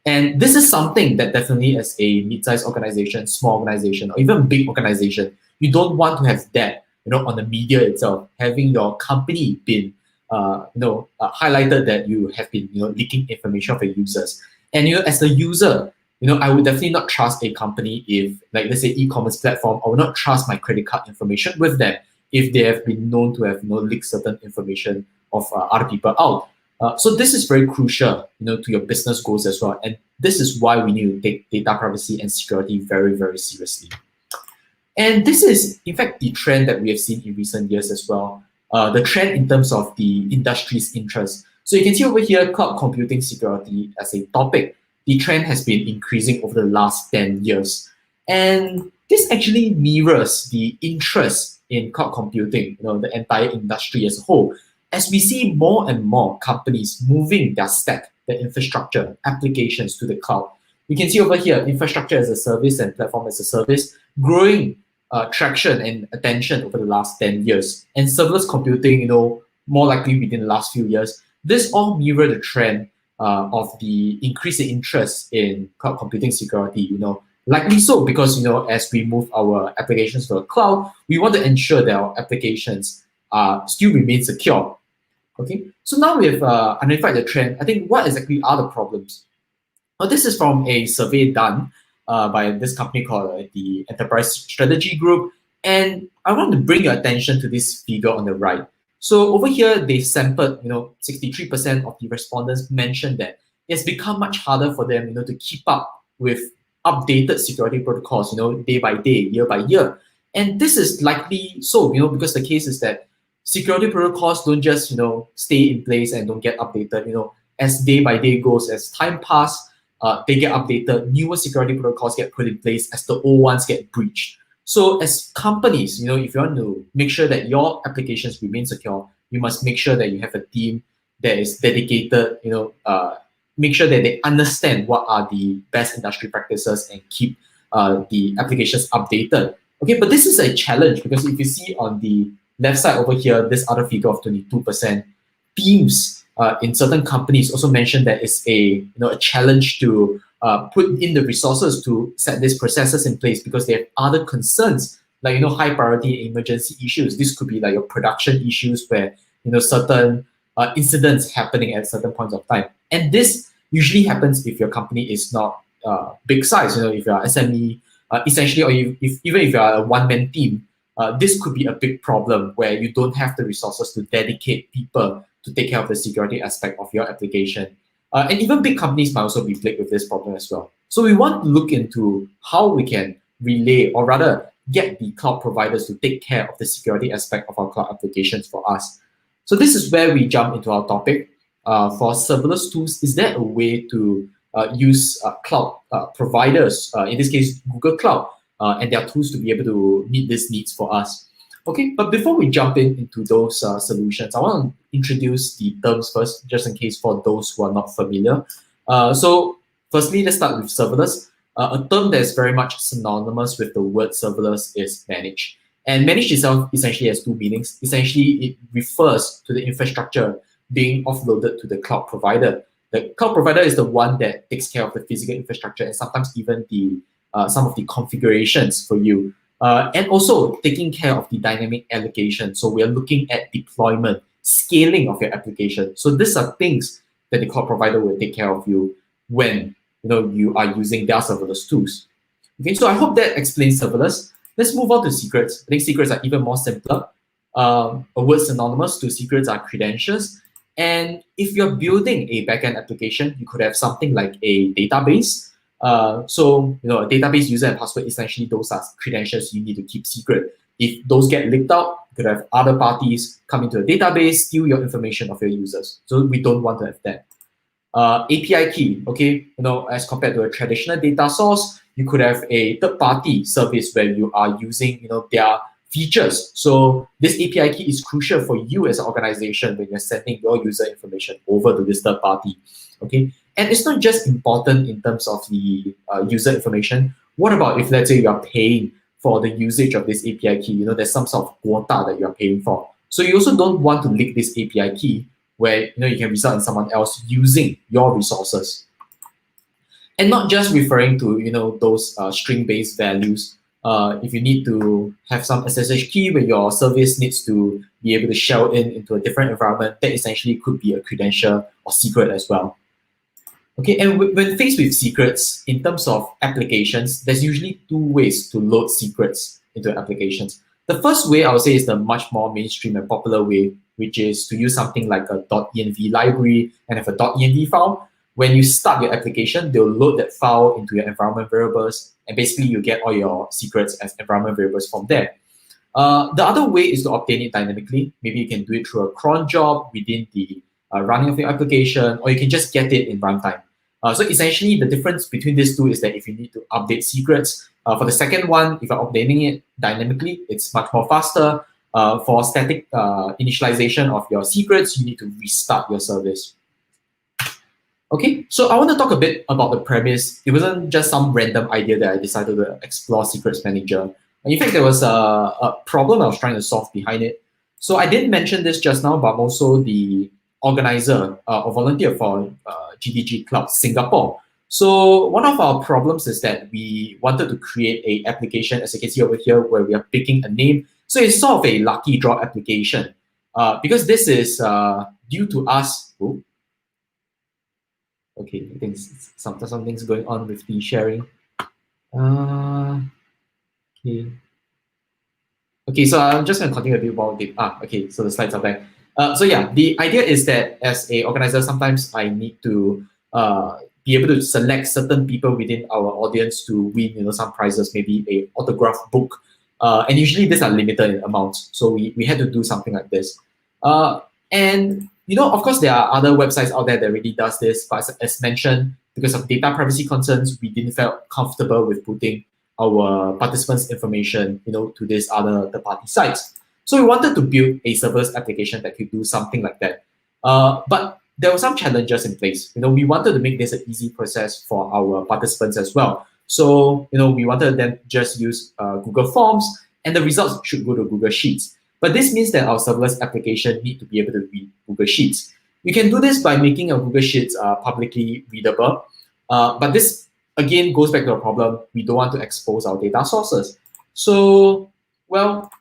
And this is something that definitely as a mid-sized organization, small organization, or even big organization, you don't want to have that on the media itself, having your company been highlighted that you have been leaking information of your users. And as the user, I would definitely not trust a company if, like, let's say e-commerce platform, I would not trust my credit card information with them if they have been known to have leaked certain information of other people out. So this is very crucial to your business goals as well. And this is why we need to take data privacy and security very, very seriously. And this is, in fact, the trend that we have seen in recent years as well. The trend in terms of the industry's interest. So you can see over here, cloud computing security as a topic. The trend has been increasing over the last 10 years. And this actually mirrors the interest in cloud computing, the entire industry as a whole. As we see more and more companies moving their stack, their infrastructure, applications to the cloud. You can see over here, infrastructure as a service and platform as a service, growing traction and attention over the last 10 years. And serverless computing, more likely within the last few years. This all mirror the trend of the increasing interest in cloud computing security, likely so because, as we move our applications to the cloud, we want to ensure that our applications still remain secure. Okay, so now we've identified the trend. I think what exactly are the problems? Well, this is from a survey done by this company called the Enterprise Strategy Group. And I want to bring your attention to this figure on the right. So over here, they sampled, 63% of the respondents mentioned that it's become much harder for them, to keep up with updated security protocols, day by day, year by year. And this is likely so, because the case is that security protocols don't just, stay in place and don't get updated. As day by day goes, as time passes, they get updated, newer security protocols get put in place as the old ones get breached. So as companies, if you want to make sure that your applications remain secure, you must make sure that you have a team that is dedicated, make sure that they understand what are the best industry practices and keep the applications updated. Okay, but this is a challenge because if you see on the left side over here, this other figure of 22%, teams in certain companies also mentioned that it's a challenge to put in the resources to set these processes in place because they have other concerns like high priority emergency issues. This could be like your production issues where certain incidents happening at certain points of time, and this usually happens if your company is not big size. If you're SME, essentially, or even if you're a one-man team, this could be a big problem where you don't have the resources to dedicate people to take care of the security aspect of your application. And even big companies might also be plagued with this problem as well. So we want to look into how we can relay, or rather get the cloud providers to take care of the security aspect of our cloud applications for us. So this is where we jump into our topic. For serverless tools, is there a way to use cloud providers, in this case Google Cloud, and their tools to be able to meet these needs for us? Okay, but before we jump into those solutions, I want to introduce the terms first, just in case for those who are not familiar. So firstly, let's start with serverless. A term that is very much synonymous with the word serverless is managed. And managed itself essentially has two meanings. Essentially, it refers to the infrastructure being offloaded to the cloud provider. The cloud provider is the one that takes care of the physical infrastructure and sometimes even the some of the configurations for you. And also taking care of the dynamic allocation. So we are looking at deployment, scaling of your application. So these are things that the cloud provider will take care of you when you are using their serverless tools. Okay, so I hope that explains serverless. Let's move on to secrets. I think secrets are even more simpler. A word synonymous to secrets are credentials. And if you're building a backend application, you could have something like a database. So a database user and password, essentially those are credentials you need to keep secret. If those get leaked out, you could have other parties come into a database, steal your information of your users. So we don't want to have that. API key, okay, as compared to a traditional data source, you could have a third-party service where you are using their features. So this API key is crucial for you as an organization when you're sending your user information over to this third party. Okay, and it's not just important in terms of the user information. What about if, let's say, you are paying for the usage of this API key? There's some sort of quota that you're paying for. So you also don't want to leak this API key where you can result in someone else using your resources. And not just referring to those string-based values. If you need to have some SSH key where your service needs to be able to shell into a different environment, that essentially could be a credential or secret as well. Okay, and when faced with secrets, in terms of applications, there's usually two ways to load secrets into applications. The first way I would say is the much more mainstream and popular way, which is to use something like a .env library and have a .env file. When you start your application, they'll load that file into your environment variables, and basically you get all your secrets as environment variables from there. The other way is to obtain it dynamically. Maybe you can do it through a cron job within the running of your application, or you can just get it in runtime. So essentially, the difference between these two is that if you need to update secrets, for the second one, if you're updating it dynamically, it's much more faster. For static initialization of your secrets, you need to restart your service. Okay, so I want to talk a bit about the premise. It wasn't just some random idea that I decided to explore Secrets Manager. In fact, there was a problem I was trying to solve behind it. So I didn't mention this just now, but I'm also the organizer or volunteer for GDG Cloud Singapore. So one of our problems is that we wanted to create an application, as you can see over here, where we are picking a name. So it's sort of a lucky draw application. Because this is due to us. Ooh, okay, I think something's going on with the sharing. Okay. Okay, so I'm just going to continue a bit about it. Okay, so the slides are back. So yeah, the idea is that as an organizer, sometimes I need to be able to select certain people within our audience to win, some prizes, maybe a autograph book. And usually these are limited in amounts. So we had to do something like this. And of course, there are other websites out there that already does this, but as mentioned, because of data privacy concerns, we didn't feel comfortable with putting our participants' information, to these other third-party sites. So we wanted to build a serverless application that could do something like that. But there were some challenges in place. We wanted to make this an easy process for our participants as well. So, we wanted them to just use Google Forms, and the results should go to Google Sheets. But this means that our serverless application need to be able to read Google Sheets. You can do this by making our Google Sheets publicly readable. But this, again, goes back to a problem. We don't want to expose our data sources. So, well,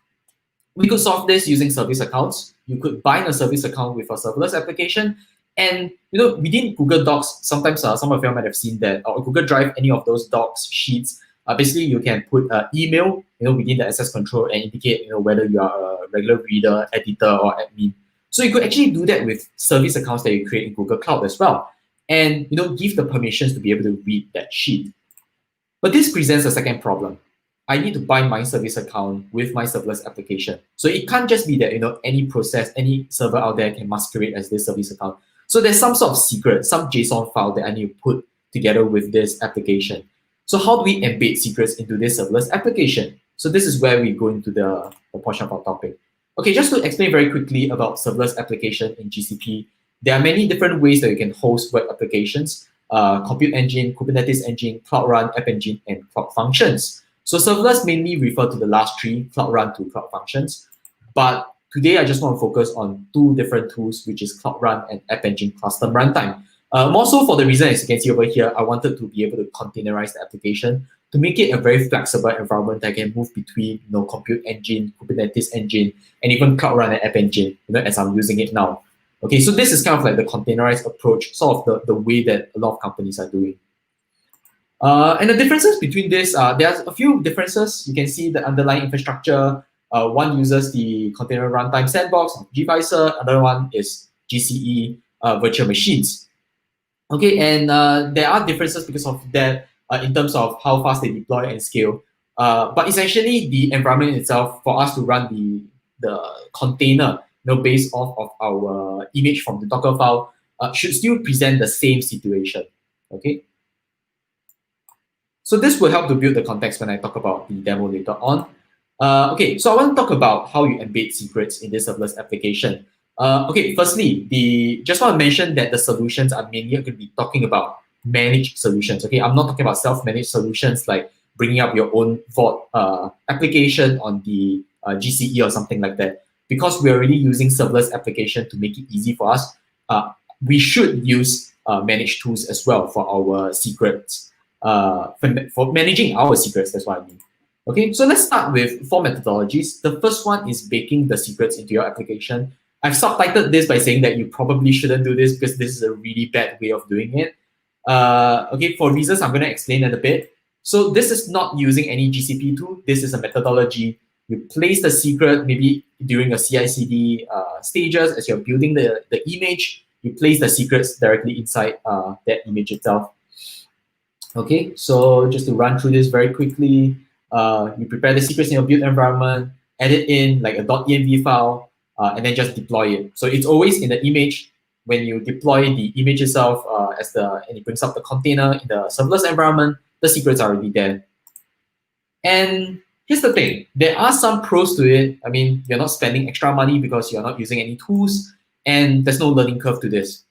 we could solve this using service accounts. You could bind a service account with a serverless application. And within Google Docs, sometimes some of you might have seen that, or Google Drive, any of those docs, sheets, basically you can put email within the access control and indicate whether you are a regular reader, editor, or admin. So you could actually do that with service accounts that you create in Google Cloud as well, and give the permissions to be able to read that sheet. But this presents a second problem. I need to bind my service account with my serverless application. So it can't just be that any process, any server out there can masquerade as this service account. So there's some sort of secret, some JSON file that I need to put together with this application. So how do we embed secrets into this serverless application? So this is where we go into the portion of our topic. Okay, just to explain very quickly about serverless application in GCP, there are many different ways that you can host web applications: Compute Engine, Kubernetes Engine, Cloud Run, App Engine, and Cloud Functions. So serverless mainly refer to the last three, Cloud Run to Cloud Functions. But today, I just want to focus on two different tools, which is Cloud Run and App Engine Custom Runtime. More so for the reason, as you can see over here, I wanted to be able to containerize the application to make it a very flexible environment that can move between Compute Engine, Kubernetes Engine, and even Cloud Run and App Engine, as I'm using it now. Okay, so this is kind of like the containerized approach, sort of the way that a lot of companies are doing. And the differences between this, there are a few differences. You can see the underlying infrastructure. One uses the Container Runtime Sandbox, gvisor. Another one is GCE virtual machines. Okay, and there are differences because of that in terms of how fast they deploy and scale. But essentially, the environment itself, for us to run the container, based off of our image from the Docker file, should still present the same situation. Okay. So this will help to build the context when I talk about the demo later on. Okay, so I want to talk about how you embed secrets in this serverless application. Okay, firstly, just want to mention that the solutions are mainly going to be talking about managed solutions. Okay, I'm not talking about self-managed solutions like bringing up your own Vault application on the GCE or something like that. Because we're already using serverless application to make it easy for us, we should use managed tools as well for our secrets, for managing our secrets. That's what I mean. Okay, so let's start with 4 methodologies. The first one is baking the secrets into your application. I've subtitled this by saying that you probably shouldn't do this because this is a really bad way of doing it. Okay, for reasons I'm going to explain in a bit. So this is not using any GCP tool. This is a methodology. You place the secret maybe during a CI/CD stages as you're building the image. You place the secrets directly inside that image itself. Okay, so just to run through this very quickly, you prepare the secrets in your build environment, add it in like a .env file, and then just deploy it. So it's always in the image. When you deploy the image itself, and it brings up the container in the serverless environment, the secrets are already there. And here's the thing, there are some pros to it. I mean, you're not spending extra money because you're not using any tools, and there's no learning curve to this.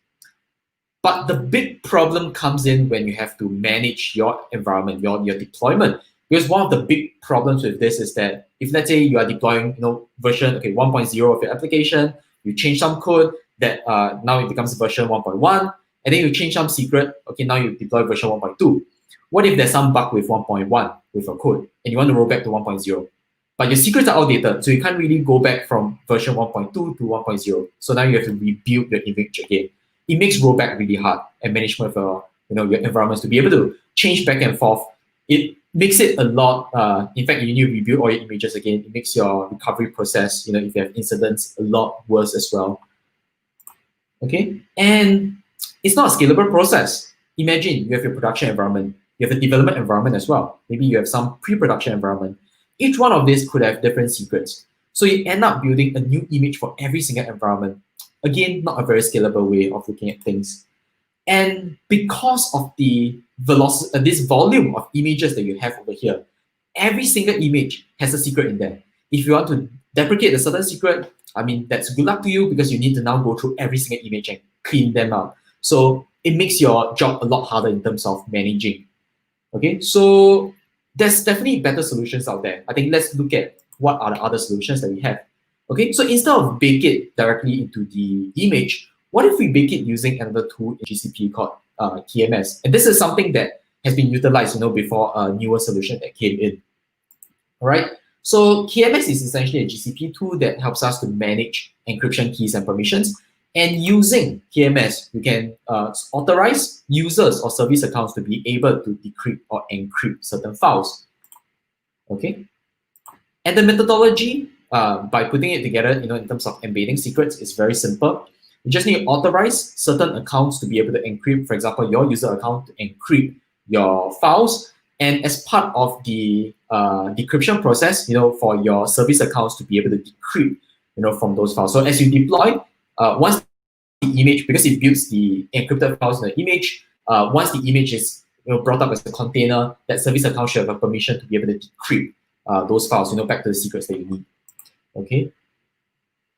But the big problem comes in when you have to manage your environment, your deployment. Because one of the big problems with this is that if let's say you are deploying version 1.0 of your application, you change some code that now it becomes version 1.1, and then you change some secret, okay, now you deploy version 1.2. What if there's some bug with 1.1 with your code and you want to roll back to 1.0? But your secrets are outdated, so you can't really go back from version 1.2 to 1.0. So now you have to rebuild your image again. It makes rollback really hard and management of your environments to be able to change back and forth. It makes it a lot, in fact, you need to rebuild all your images again. It makes your recovery process, if you have incidents, a lot worse as well. Okay, and it's not a scalable process. imagine you have your production environment, you have a development environment as well. Maybe you have some pre-production environment. Each one of these could have different secrets. So you end up building a new image for every single environment. Again, not a very scalable way of looking at things. And because of the velocity, this volume of images that you have over here, every single image has a secret in there. If you want to deprecate a certain secret, I mean, that's good luck to you, because you need to now go through every single image and clean them out. So it makes your job a lot harder in terms of managing. Okay, so there's definitely better solutions out there. I think let's look at what are the other solutions that we have. Okay, so instead of bake it directly into the image, what if we bake it using another tool in GCP called KMS? And this is something that has been utilized, before a newer solution that came in. All right. So KMS is essentially a GCP tool that helps us to manage encryption keys and permissions. And using KMS, we can authorize users or service accounts to be able to decrypt or encrypt certain files. Okay. And the methodology, by putting it together, in terms of embedding secrets, is very simple. You just need to authorize certain accounts to be able to encrypt, for example, your user account to encrypt your files. And as part of the decryption process, for your service accounts to be able to decrypt, from those files. So as you deploy, once the image, because it builds the encrypted files in the image, once the image is brought up as a container, that service account should have a permission to be able to decrypt those files, back to the secrets that you need. Okay.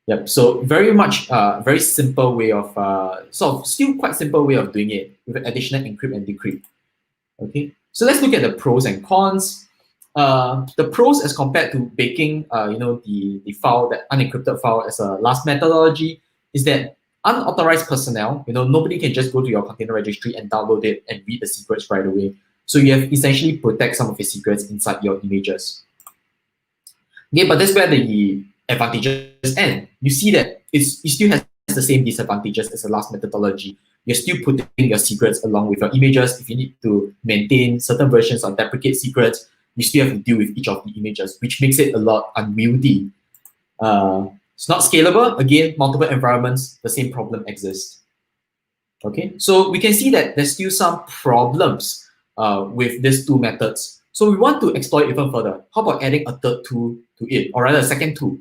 Yep. So very much, very simple way of, still quite simple way of doing it with additional encrypt and decrypt. Okay. So let's look at the pros and cons. The pros as compared to baking, the file, that unencrypted file as a last methodology, is that unauthorized personnel, nobody can just go to your container registry and download it and read the secrets right away. So you have essentially protect some of your secrets inside your images. Okay, but that's where the advantages end. You see that it still has the same disadvantages as the last methodology. You're still putting your secrets along with your images. If you need to maintain certain versions or deprecate secrets, you still have to deal with each of the images, which makes it a lot unwieldy. It's not scalable. Again, multiple environments, the same problem exists. Okay, so we can see that there's still some problems with these two methods. So we want to explore it even further. How about adding a third tool to it, or rather a second tool,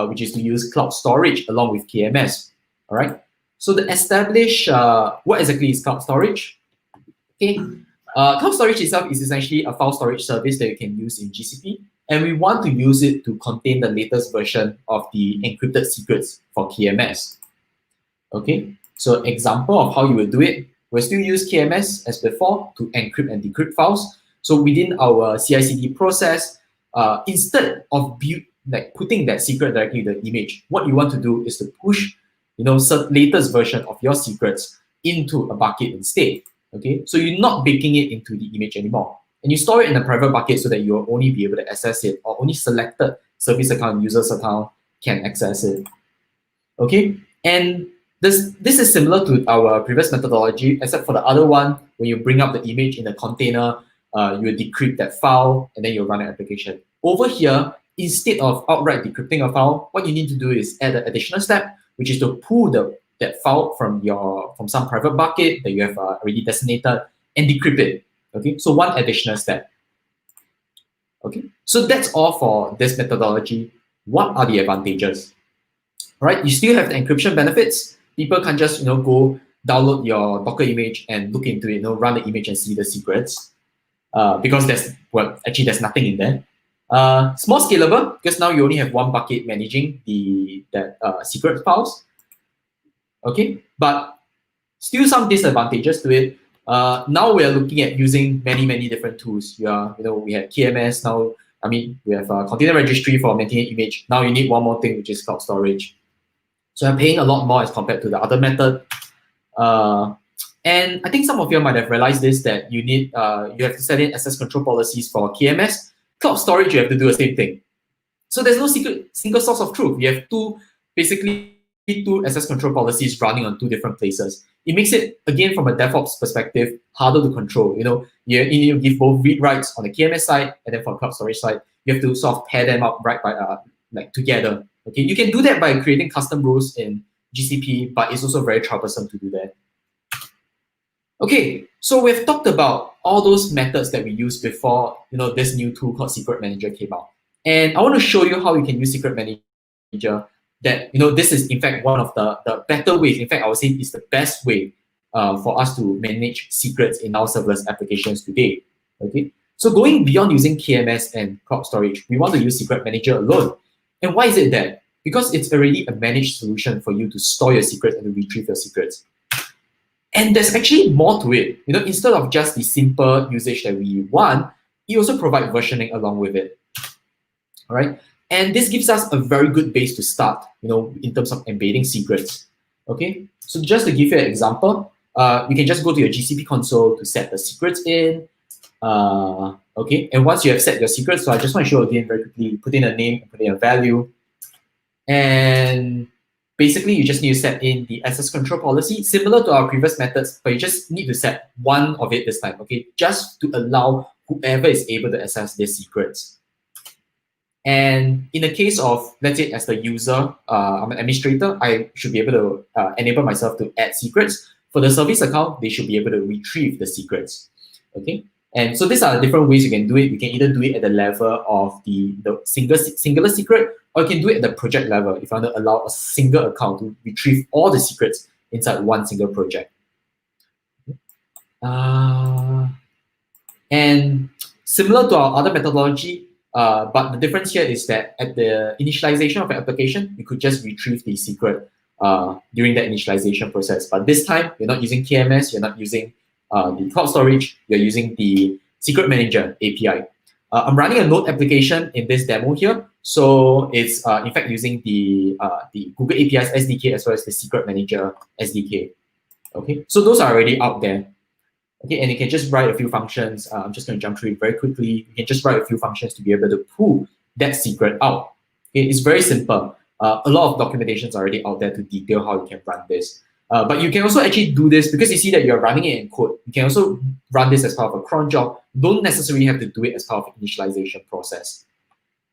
which is to use cloud storage along with KMS. All right. So to establish what exactly is cloud storage. Okay, cloud storage itself is essentially a file storage service that you can use in GCP, and we want to use it to contain the latest version of the encrypted secrets for KMS. Okay, so example of how you will do it, we'll still use KMS as before to encrypt and decrypt files. So within our CI/CD process, instead of putting that secret directly in the image, what you want to do is to push latest version of your secrets into a bucket instead. Okay, so you're not baking it into the image anymore, and you store it in a private bucket so that you'll only be able to access it, or only selected service account, users account can access it. Okay, and this is similar to our previous methodology, except for the other one, when you bring up the image in a container, you will decrypt that file and then you'll run an application. Over here, instead of outright decrypting a file, what you need to do is add an additional step, which is to pull that file from some private bucket that you have already designated and decrypt it. Okay, so one additional step. Okay, so that's all for this methodology. What are the advantages? All right, you still have the encryption benefits. People can't just go download your Docker image and look into it, run the image and see the secrets, because there's nothing in there. It's more scalable because now you only have one bucket managing that secret files. Okay, but still some disadvantages to it. Now we are looking at using many different tools. We have KMS now. I mean, we have a container registry for maintaining image. Now you need one more thing, which is cloud storage. So I'm paying a lot more as compared to the other method. And I think some of you might have realized this, that you have to set in access control policies for KMS. Cloud storage, you have to do the same thing. So there's no single source of truth. You have two access control policies running on two different places. It makes it, again, from a DevOps perspective, harder to control. You need to give both read writes on the KMS side, and then for the cloud storage side, you have to sort of pair them up together. Okay, you can do that by creating custom rules in GCP, but it's also very troublesome to do that. Okay, so we've talked about all those methods that we used before, this new tool called Secret Manager came out. And I want to show you how you can use Secret Manager that, this is in fact one of the better ways. In fact, I would say it's the best way for us to manage secrets in our serverless applications today. Okay, so going beyond using KMS and cloud storage, we want to use Secret Manager alone. And why is it that? Because it's already a managed solution for you to store your secrets and to retrieve your secrets. And there's actually more to it. Instead of just the simple usage that we want, you also provide versioning along with it. All right, and this gives us a very good base to start, in terms of embedding secrets. Okay, so just to give you an example, you can just go to your GCP console to set the secrets in. Okay, and once you have set your secrets, so I just want to show again very quickly, put in a name, put in a value, and basically you just need to set in the access control policy, similar to our previous methods, but you just need to set one of it this time, okay, just to allow whoever is able to access their secrets. And in the case of, let's say, as the user, I'm an administrator, I should be able to enable myself to add secrets. For the service account, they should be able to retrieve the secrets, okay? And so these are the different ways you can do it. You can either do it at the level of the singular secret, or you can do it at the project level if you want to allow a single account to retrieve all the secrets inside one single project. And similar to our other methodology, but the difference here is that at the initialization of an application, you could just retrieve the secret during the initialization process. But this time, you're not using KMS, you're not using the cloud storage, you're using the Secret Manager API. I'm running a Node application in this demo here. So it's in fact using the Google APIs SDK as well as the Secret Manager SDK. Okay, so those are already out there. Okay, and you can just write a few functions. I'm just going to jump through it very quickly. You can just write a few functions to be able to pull that secret out. Okay, it's very simple. A lot of documentations are already out there to detail how you can run this. But you can also actually do this because you see that you're running it in code. You can also run this as part of a cron job. Don't necessarily have to do it as part of the initialization process.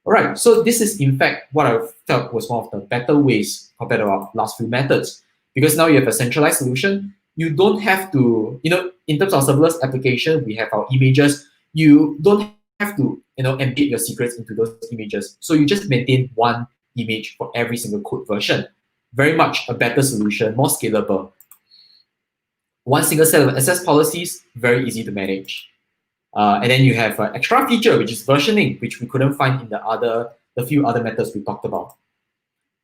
All right, so this is in fact what I felt was one of the better ways compared to our last few methods. Because now you have a centralized solution. You don't have to, in terms of serverless application, we have our images. You don't have to, embed your secrets into those images. So you just maintain one image for every single code version. Very much a better solution, more scalable. One single set of access policies, very easy to manage. And then you have an extra feature, which is versioning, which we couldn't find in the few other methods we talked about.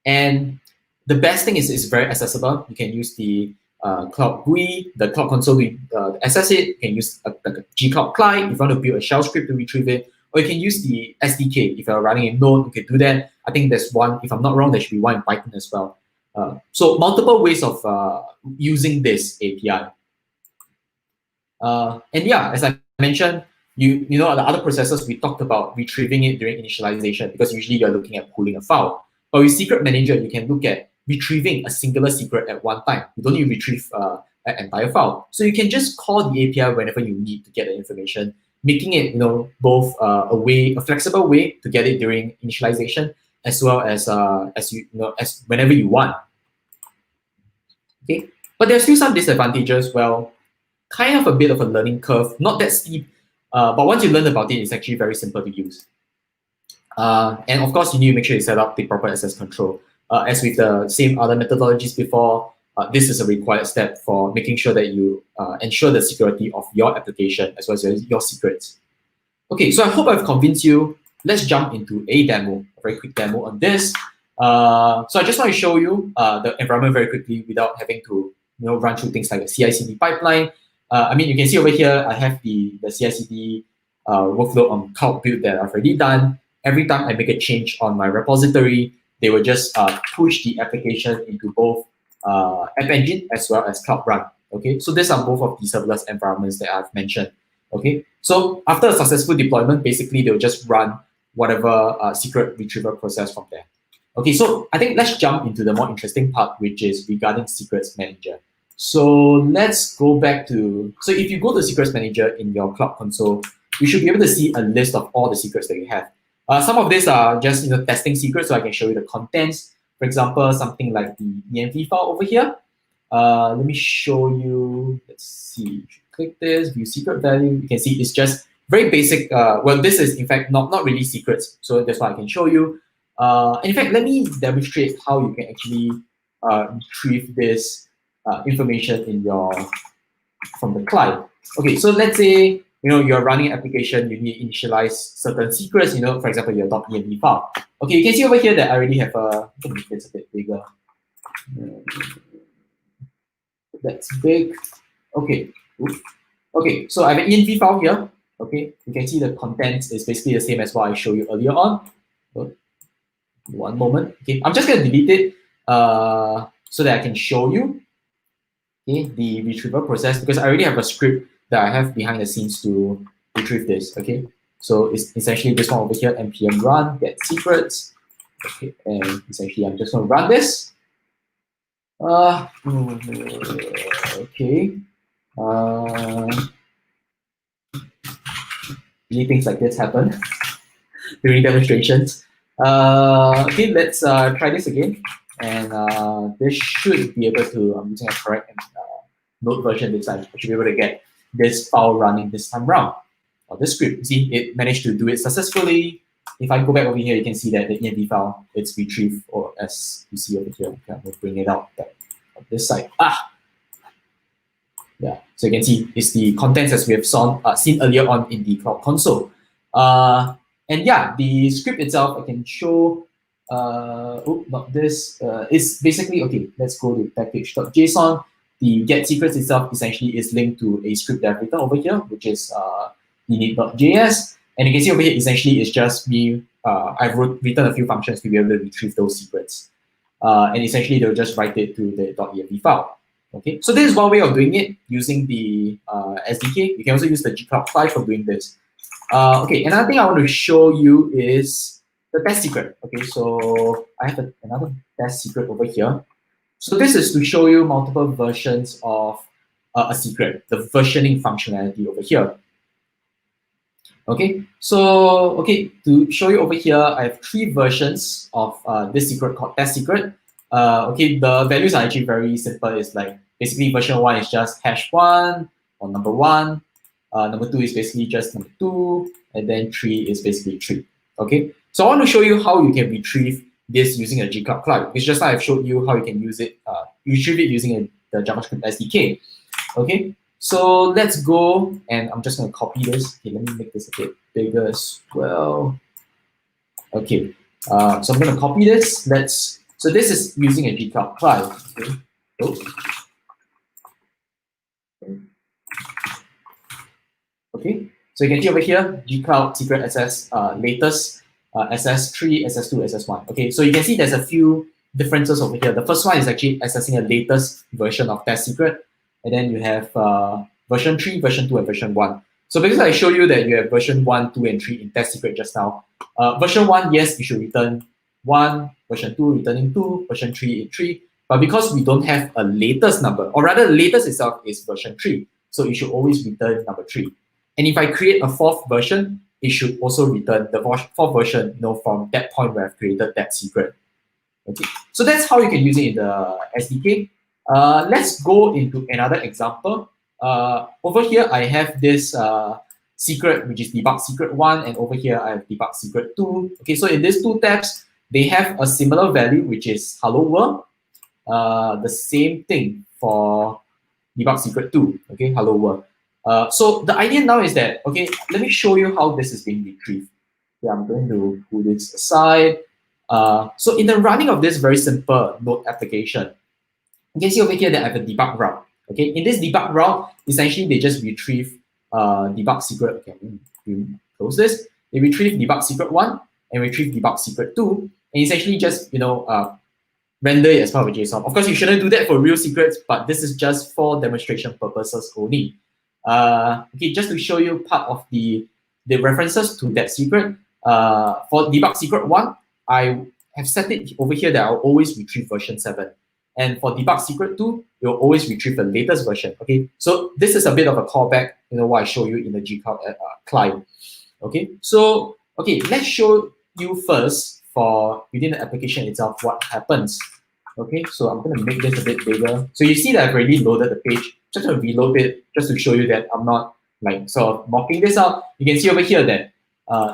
And the best thing is it's very accessible. You can use the Cloud GUI, the Cloud Console to access it. You can use a G-Cloud client if you want to build a shell script to retrieve it. Or you can use the SDK. If you're running in Node, you can do that. I think there's one, if I'm not wrong, there should be one in Python as well. So multiple ways of using this API. And yeah, as I mentioned, you know the other processes we talked about retrieving it during initialization because usually you're looking at pulling a file. But with Secret Manager, you can look at retrieving a singular secret at one time. You don't need to retrieve an entire file. So you can just call the API whenever you need to get the information, making it both a flexible way to get it during initialization as well as as whenever you want. Okay, but there's still some disadvantages. Well, kind of a bit of a learning curve, not that steep, but once you learn about it, it's actually very simple to use. And of course, you need to make sure you set up the proper access control. As with the same other methodologies before, this is a required step for making sure that you ensure the security of your application as well as your secrets. Okay, so I hope I've convinced you. Let's jump into a demo, a very quick demo on this. So I just want to show you the environment very quickly without having to run through things like a CI/CD pipeline. I mean, you can see over here, I have the CI/CD workflow on cloud build that I've already done. Every time I make a change on my repository, they will just push the application into both App Engine as well as Cloud Run. Okay, so these are both of the serverless environments that I've mentioned. Okay, so after a successful deployment, basically they'll just run whatever secret retrieval process from there. Okay, so I think let's jump into the more interesting part, which is regarding Secrets Manager. So let's go back to, so if you go to Secrets Manager in your Cloud Console, you should be able to see a list of all the secrets that you have. Some of these are just testing secrets, so I can show you the contents. For example, something like the env file over here. Let me show you. Let's see. Click this, view secret value. You can see it's just very basic. Well, this is in fact not really secrets, so that's why I can show you. In fact, let me demonstrate how you can actually retrieve this information in from the client. Okay, so let's say you're running an application, you need to initialize certain secrets. For example, your .env file. Okay, you can see over here that I already have a. Let me make this a bit bigger. That's big. Okay. Oops. Okay, so I have an env file here. Okay, you can see the contents is basically the same as what I showed you earlier on. One moment. Okay, I'm just gonna delete it so that I can show you the retrieval process, because I already have a script that I have behind the scenes to retrieve this. Okay, so it's essentially this one over here, npm run get secrets. Okay, and essentially I'm just gonna run this. Okay. Usually things like this happen during demonstrations. Okay, let's try this again. And this should be able to, I'm using a correct node version this time, I should be able to get this file running this time around. Or this script, you see, it managed to do it successfully. If I go back over here, you can see that the env file, it's retrieved, or as you see over here, okay, we'll bring it out back on this side. Yeah, so you can see it's the contents as we have seen earlier on in the Cloud Console. And yeah, the script itself, I can show, not this, it's basically, okay, let's go to package.json. The get secrets itself essentially is linked to a script that I've written over here, which is init.js. And you can see over here, essentially it's just me, I've written a few functions to be able to retrieve those secrets. And essentially they'll just write it to the .env file. Okay, so this is one way of doing it using the SDK. You can also use the gcloud client for doing this. Okay, another thing I want to show you is the test secret. Okay, so I have another test secret over here. So this is to show you multiple versions of a secret, the versioning functionality over here. Okay, so to show you over here, I have 3 versions of this secret called test secret. Okay, the values are actually very simple. It's like basically version 1 is just #1 or number 1. Number 2 is basically just number 2, and then 3 is basically 3. Okay, so I want to show you how you can retrieve this using a gcloud client. It's just like I've showed you how you can use it, retrieve it using the JavaScript SDK. Okay, so let's go, and I'm just going to copy this. Okay, let me make this a bit bigger as well. Okay, so I'm going to copy this. So this is using a gcloud client. Okay. Okay, so you can see over here, gcloud secret SS latest SS3, SS2, SS1. Okay, so you can see there's a few differences over here. The first one is actually accessing a latest version of test secret, and then you have version 3, version 2, and version 1. So because I show you that you have version 1, 2, and 3 in test secret just now, version 1, yes, you should return 1, version 2 returning 2, version 3 3. But because we don't have a latest number, or rather the latest itself is version 3, so it should always return number 3. And if I create a 4th version, it should also return the 4th version, from that point where I've created that secret. Okay, so that's how you can use it in the SDK. Let's go into another example. Over here, I have this secret, which is debug secret 1, and over here I have debug secret 2. Okay, so in these 2 tabs, they have a similar value, which is hello world. The same thing for debug secret 2. Okay, hello world. So the idea now is that, okay, let me show you how this is being retrieved. Yeah, I'm going to put this aside. So in the running of this very simple node application, you can see over here that I have a debug route. Okay, in this debug route, essentially they just retrieve debug secret. Okay, we close this. They retrieve debug secret 1 and retrieve debug secret 2, and essentially just render it as part of a JSON. Of course, you shouldn't do that for real secrets, but this is just for demonstration purposes only. Okay, just to show you part of the references to that secret. For debug secret 1, I have set it over here that I'll always retrieve version 7. And for debug secret 2, you'll always retrieve the latest version. Okay, so this is a bit of a callback, what I show you in the gcloud client. Okay, so let's show you first for within the application itself what happens. Okay, so I'm going to make this a bit bigger. So you see that I've already loaded the page. Just to reload it, just to show you that I'm not like sort of mocking this up. You can see over here that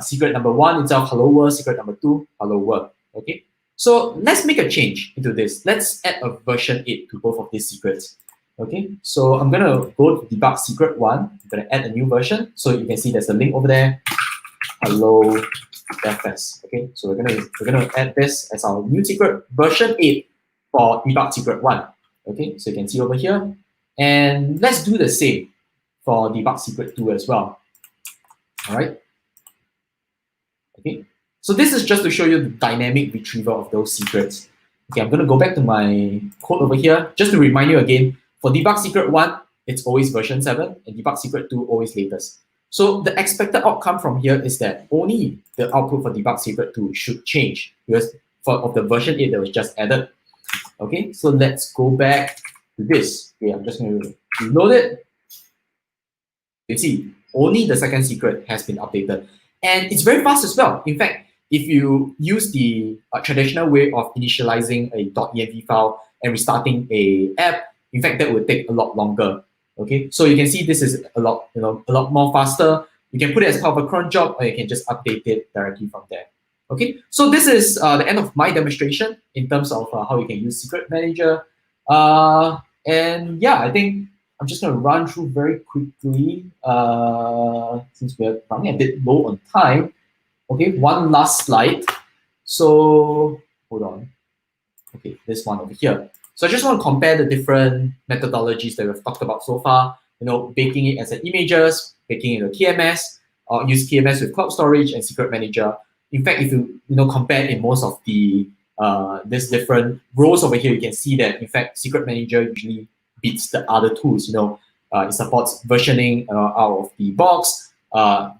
secret number 1 itself, hello world, secret number 2, hello world. Okay, so let's make a change into this. Let's add a version 8 to both of these secrets. Okay, so I'm going to go to debug secret 1. I'm going to add a new version. So you can see there's a link over there. Hello DevFests. Okay, so we're gonna add this as our new secret version 8 for debug secret 1. Okay, so you can see over here. And let's do the same for debug secret 2 as well. All right. Okay, so this is just to show you the dynamic retrieval of those secrets. Okay, I'm gonna go back to my code over here just to remind you again. For debug secret 1, it's always version 7, and debug secret 2 always latest. So the expected outcome from here is that only the output for debug secret 2 should change because of the version 8 that was just added. Okay, so let's go back to this. Okay, I'm just going to reload it. You can see only the second secret has been updated. And it's very fast as well. In fact, if you use the traditional way of initializing a .env file and restarting a app, in fact, that would take a lot longer. Okay, so you can see this is a lot more faster. You can put it as part of a cron job, or you can just update it directly from there. Okay, so this is the end of my demonstration in terms of how you can use Secret Manager. And yeah, I think I'm just going to run through very quickly since we're running a bit low on time. Okay, one last slide. So hold on. Okay, this one over here. So I just want to compare the different methodologies that we've talked about so far. You know, baking it as an images, baking it in a TMS, or use TMS with cloud storage and Secret Manager. In fact, if you compare in most of the these different rows over here, you can see that in fact Secret Manager usually beats the other tools. It supports versioning out of the box.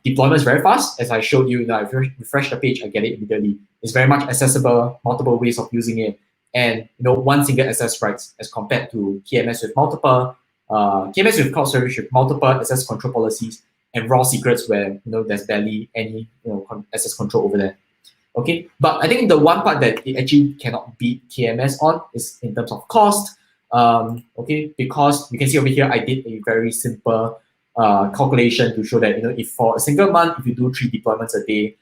Deployment is very fast, as I showed you. If you refresh the page, I get it immediately. It's very much accessible, multiple ways of using it. And one single access rights as compared to KMS with multiple KMS with cloud storage with multiple access control policies and raw secrets where there's barely any access control over there. Okay, but I think the one part that it actually cannot beat KMS on is in terms of cost. Okay, because you can see over here I did a very simple calculation to show that if for a single month, if you do 3 deployments a day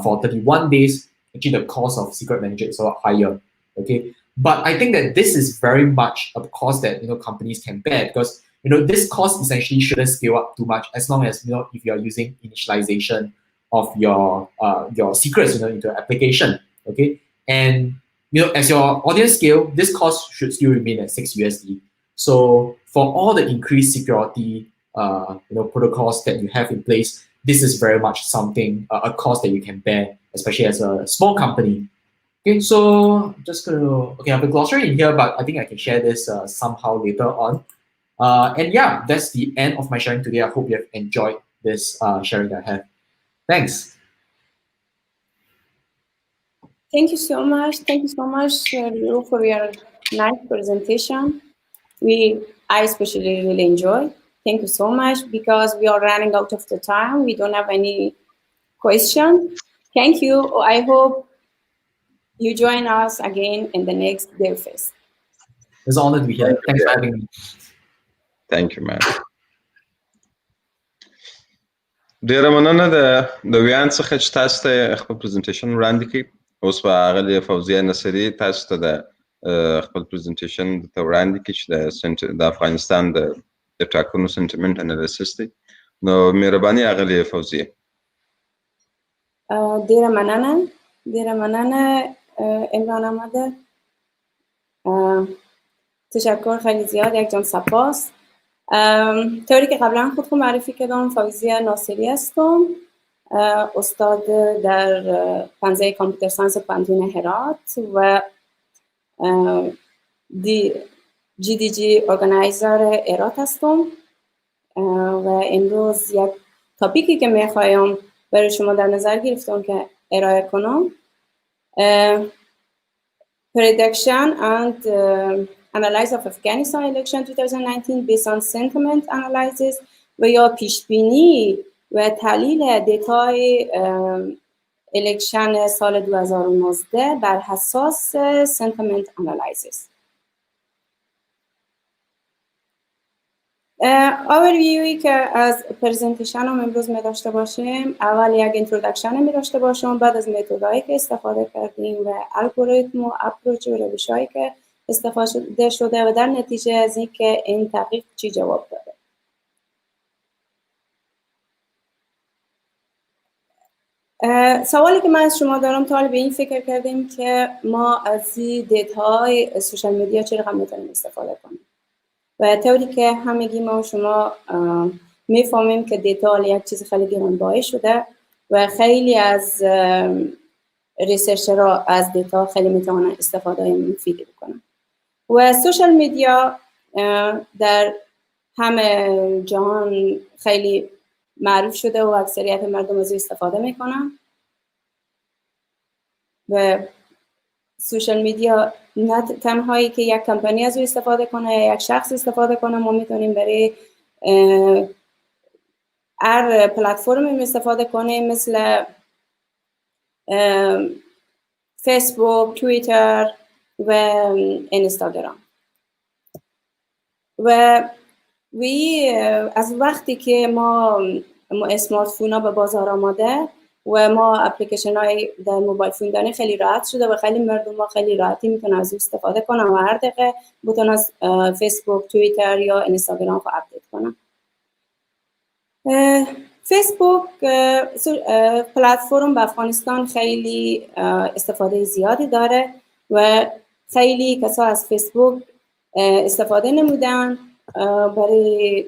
for 31 days, actually the cost of Secret Manager is a lot higher. Okay, but I think that this is very much a cost that companies can bear because this cost essentially shouldn't scale up too much as long as if you are using initialization of your secrets into an application. Okay, and as your audience scale, this cost should still remain at $6 USD. So for all the increased security protocols that you have in place, this is very much something a cost that you can bear, especially as a small company. Okay, so I'm just going to, I have a glossary in here, but I think I can share this somehow later on. And yeah, that's the end of my sharing today. I hope you have enjoyed this sharing that I have. Thanks. Thank you so much. Thank you so much, Leo, for your nice presentation. I especially really enjoy. Thank you so much because we are running out of the time. We don't have any question. Thank you. I hope you join us again in the next DevFest. It's an honor to be here. Thanks for having me. Thank you, man. ډیره مننه د ویان څخه چې تاسو ته خپل پریزنټیشن وړاندې کړئ. اوس به اغلې فوزیه نصري تاسو ته د خپل پریزنټیشن ته وړاندې کړي چې د افغانستان د ټاکنو سنټیمنټ انالیسس دی. نو مهرباني اغلې فوزیه. ډیره مننه عمران احمد. تشکر خیلی زیاد. یک جان سپاس. طوری که قبلا خودم معرفی کردم فوزیه ناصری هستم، استاد در پنزه کامپیوتر ساینس پنجین هرات و GDG ارگانایزر هرات هستم و امروز یک تاپیکی که میخوایم برای شما در نظر گرفتم که ارائه کنم prediction and analysis of Afghanistan election 2019 based on sentiment analysis و یا پیشبینی و تحلیل دیتای الکشن سال 2019 بر اساس sentiment analysis. اورویوی که از پرزنتیشن هم امروز می داشته باشیم، اول یک اینترودکشن می داشته باشم، بعد از متدایی که استفاده کردیم و الگوریتم و اپروچ و روش‌هایی که استفاده شده و در نتیجه از این که این تحقیق چی جواب داده. سوالی که من از شما دارم تا به این فکر کردیم که ما از این دیتاهای سوشال میدیا چه رقم میتونیم استفاده کنیم و طوری که همگی ما و شما میفهمیم که دیتا یک چیز خیلی گرانبها شده و خیلی از ریسرچرها از دیتا خیلی میتونن استفاده مفیدی بکنن و سوشال میدیا در همه جهان خیلی معروف شده و اکثریت مردم از استفاده میکنن و سوشال میدیا نه تنهایی که یک کمپانی از او استفاده کنه یا یک شخص استفاده کنه، ما میتونیم برای هر پلتفرمی استفاده کنیم مثل فیسبوک، توییتر و اینستاگرام. و از وقتی که ما اسمارت فون ها به بازار آمده و ما اپلیکیشن های در موبایل فون داریم خیلی راحت شده و خیلی مردم ها خیلی راحتی میتونن از استفاده کنن و هر دقیقه بتونن از فیسبوک، توییتر یا اینستاگرام رو اپدیت کنن. فیسبوک پلتفرم به افغانستان خیلی استفاده زیادی داره و خیلی کسا از فیسبوک استفاده نمودن. برای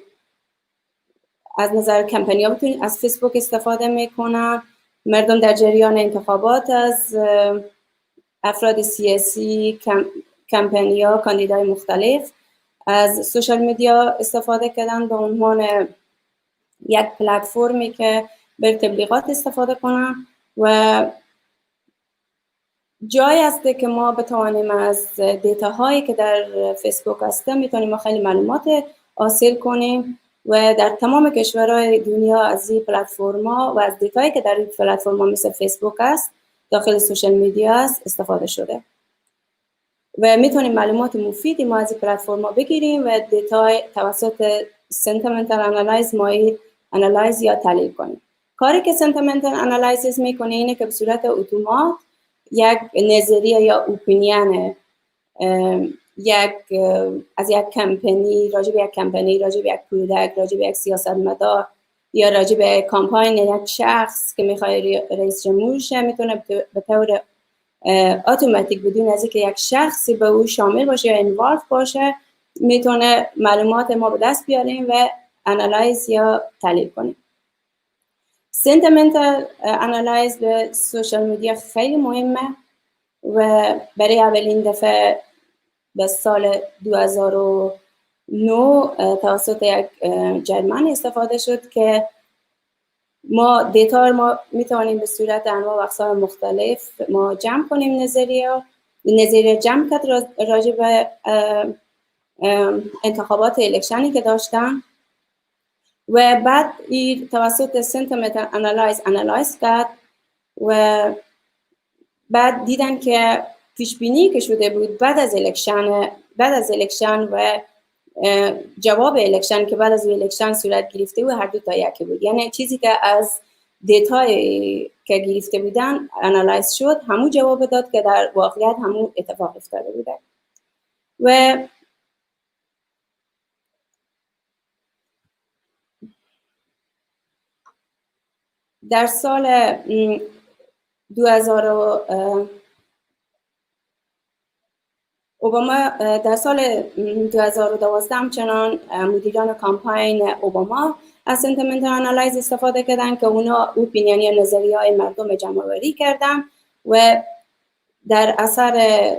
از نظر کمپانی ها بتونید از فیسبوک استفاده میکنن. مردم در جریان انتخابات از افراد سیاسی، کمپانی ها، کاندیدای مختلف از سوشال میدیا استفاده کردن به عنوان یک پلتفرمی که به تبلیغات استفاده کنن و جایی هسته که ما بتوانیم از دیتاهایی که در فیسبوک هسته میتونیم ما خیلی معلومات حاصل کنیم و در تمام کشورهای دنیا از این پلتفرما و از دیتایی که در این پلتفرما مثل فیسبوک است داخل سوشال میدیا است استفاده شده و میتونیم معلومات مفیدی ما از این پلتفرما بگیریم و دیتای توسط سنتیمنتال انالایز انالایز یا تحلیل کنیم. کاری که سنتیمنتال انالایسیس میکنه اینه که به صورت اتومات یک نظریه یا اپینین از یک کمپانی، راجع به یک کمپانی، راجع به یک پروداکت، راجع به یک سیاستمدار یا راجع به کامپاین یک شخص که میخواد رئیس جمهور شه میتونه به طور اتوماتیک بدون از اینکه یک شخصی به او شامل باشه یا انوالو باشه میتونه معلومات ما به دست بیاریم و انالایز یا تحلیل کنیم. سنتیمنتال انالایز به سوشال میدیا خیلی مهمه و برای اولین دفعه به سال 2009 توسط یک جرمن استفاده شد که ما دیتا ما میتوانیم به صورت انواع و اقسام مختلف ما جمع کنیم. نظریه جمع کرد راجع به انتخابات الکشنی که داشتن و بعد توسط سنتیمنتال انالایز کرد و بعد دیدن که پیش بینی که شده بود بعد از الکشن و جواب الکشن که بعد از الکشن صورت گرفته بود هر دو تا یکی بود. یعنی چیزی که از دیتای که گرفته بودن انالایز شد همون جواب داد که در واقعیت همون اتفاق افتاده بوده. و در سال 2012 همچنان مدیران کامپاین اوباما از سنتیمنتال انالایز استفاده کردن که اونا اپینین یا نظریه های مردم جمع‌آوری کردن و در اثر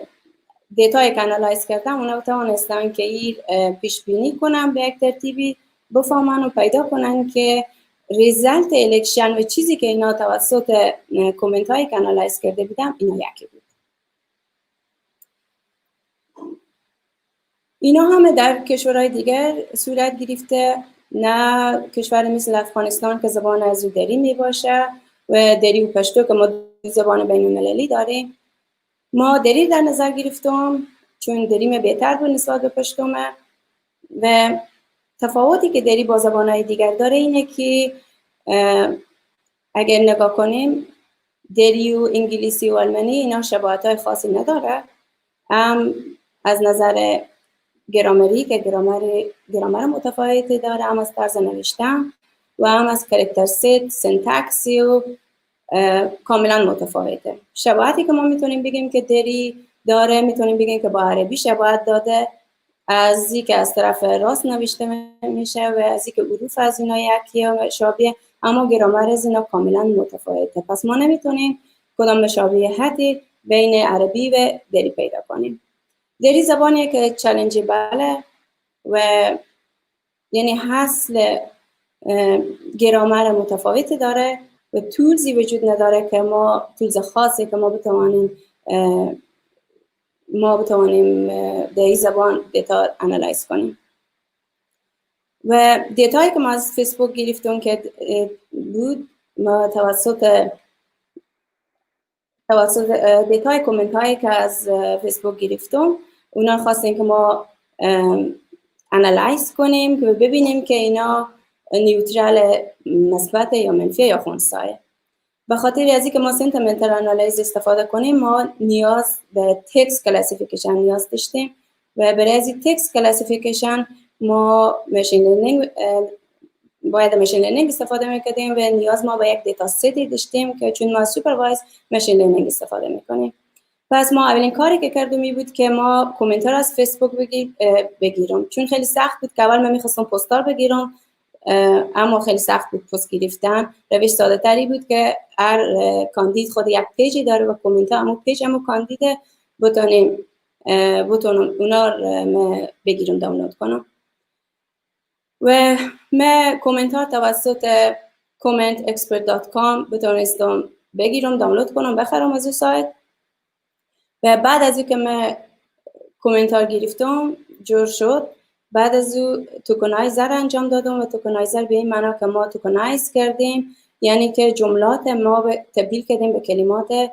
دیتایی که انالایز کردن اونا توانستن که این پیش بینی کنن به یک ترتیبی بفهمن و پیدا کنن که ریزالت الکشن و چیزی که اینا توسط کامنت هایی که انالایز کرده بودن اینا یکی بود. اینا همه در کشورهای دیگر صورت گرفته، نه کشور مثل افغانستان که زبان ازودری می باشه و دری و پشتو که ما زبان بین المللی داریم. ما دری در نظر گرفتم چون دریم بهتر بود نسبت به پشتومه و تفاوتی که دری با زبانهای دیگر داره اینه که اگر نگاه کنیم دری و انگلیسی و آلمانی اینا شباهت‌های خاصی نداره، هم از نظر گرامری که گرامر متفاوتی داره، هم از طرز نوشتن و هم از کاراکتر ست، سنتکسی و کاملا متفاوته. شباهتی که ما میتونیم بگیم که دری داره میتونیم بگیم که با عربی شباهت داده، از این که از طرف راست نوشته میشه و از این که حروف از اینا یکیه و شابیه، اما گرامر از اینا کاملا متفاوته. پس ما نمیتونیم کدام مشابهتی بین عربی و دری پیدا کنیم. دری زبانیه که چالنجبله و یعنی حاصل گرامر متفاوتی داره و تولزی وجود نداره که ما تولز خاصی که ما بتوانیم در این زبان دیتا انالایز کنیم. و دیتایی که ما از فیسبوک گرفتیم که بود ما توسط دیتای کامنت هایی که از فیسبوک گرفتم اونا خواستیم که ما انالایز کنیم که ببینیم که اینا نیوترال مثبت یا منفی یا خنثیه. به خاطر از اینکه ما سنتیمنتال انالیز استفاده کنیم ما نیاز به تکست کلاسیفیکیشن نیاز داشتیم و برای از تکست کلاسیفیکیشن ما باید ماشین لرنینگ استفاده میکردیم و نیاز ما به یک دیتا سیتی داشتیم که چون ما سوپروایز ماشین لرنینگ استفاده میکنیم. پس ما اولین کاری که کردیم این بود که ما کامنتار از فیسبوک بگیرم، چون خیلی سخت بود که اول من میخواستم پستار بگیرم اما خیلی سخت بود پست گرفتن. روش ساده تری بود که هر کاندید خود یک پیجی داره و کامنتار همون پیج همون کاندید بتونم اونا رو بگیرم دانلود کنم و من کامنتار توسط commentexpert.com بتونستم بگیرم دانلود کنم بخرم از این سایت و بعد از اینکه من کامنتار گرفتم جور شد بعد از او توکنایزر انجام دادم و توکنایزر به این معنا که ما توکنایز کردیم یعنی که جملات ما تبدیل کردیم به کلمات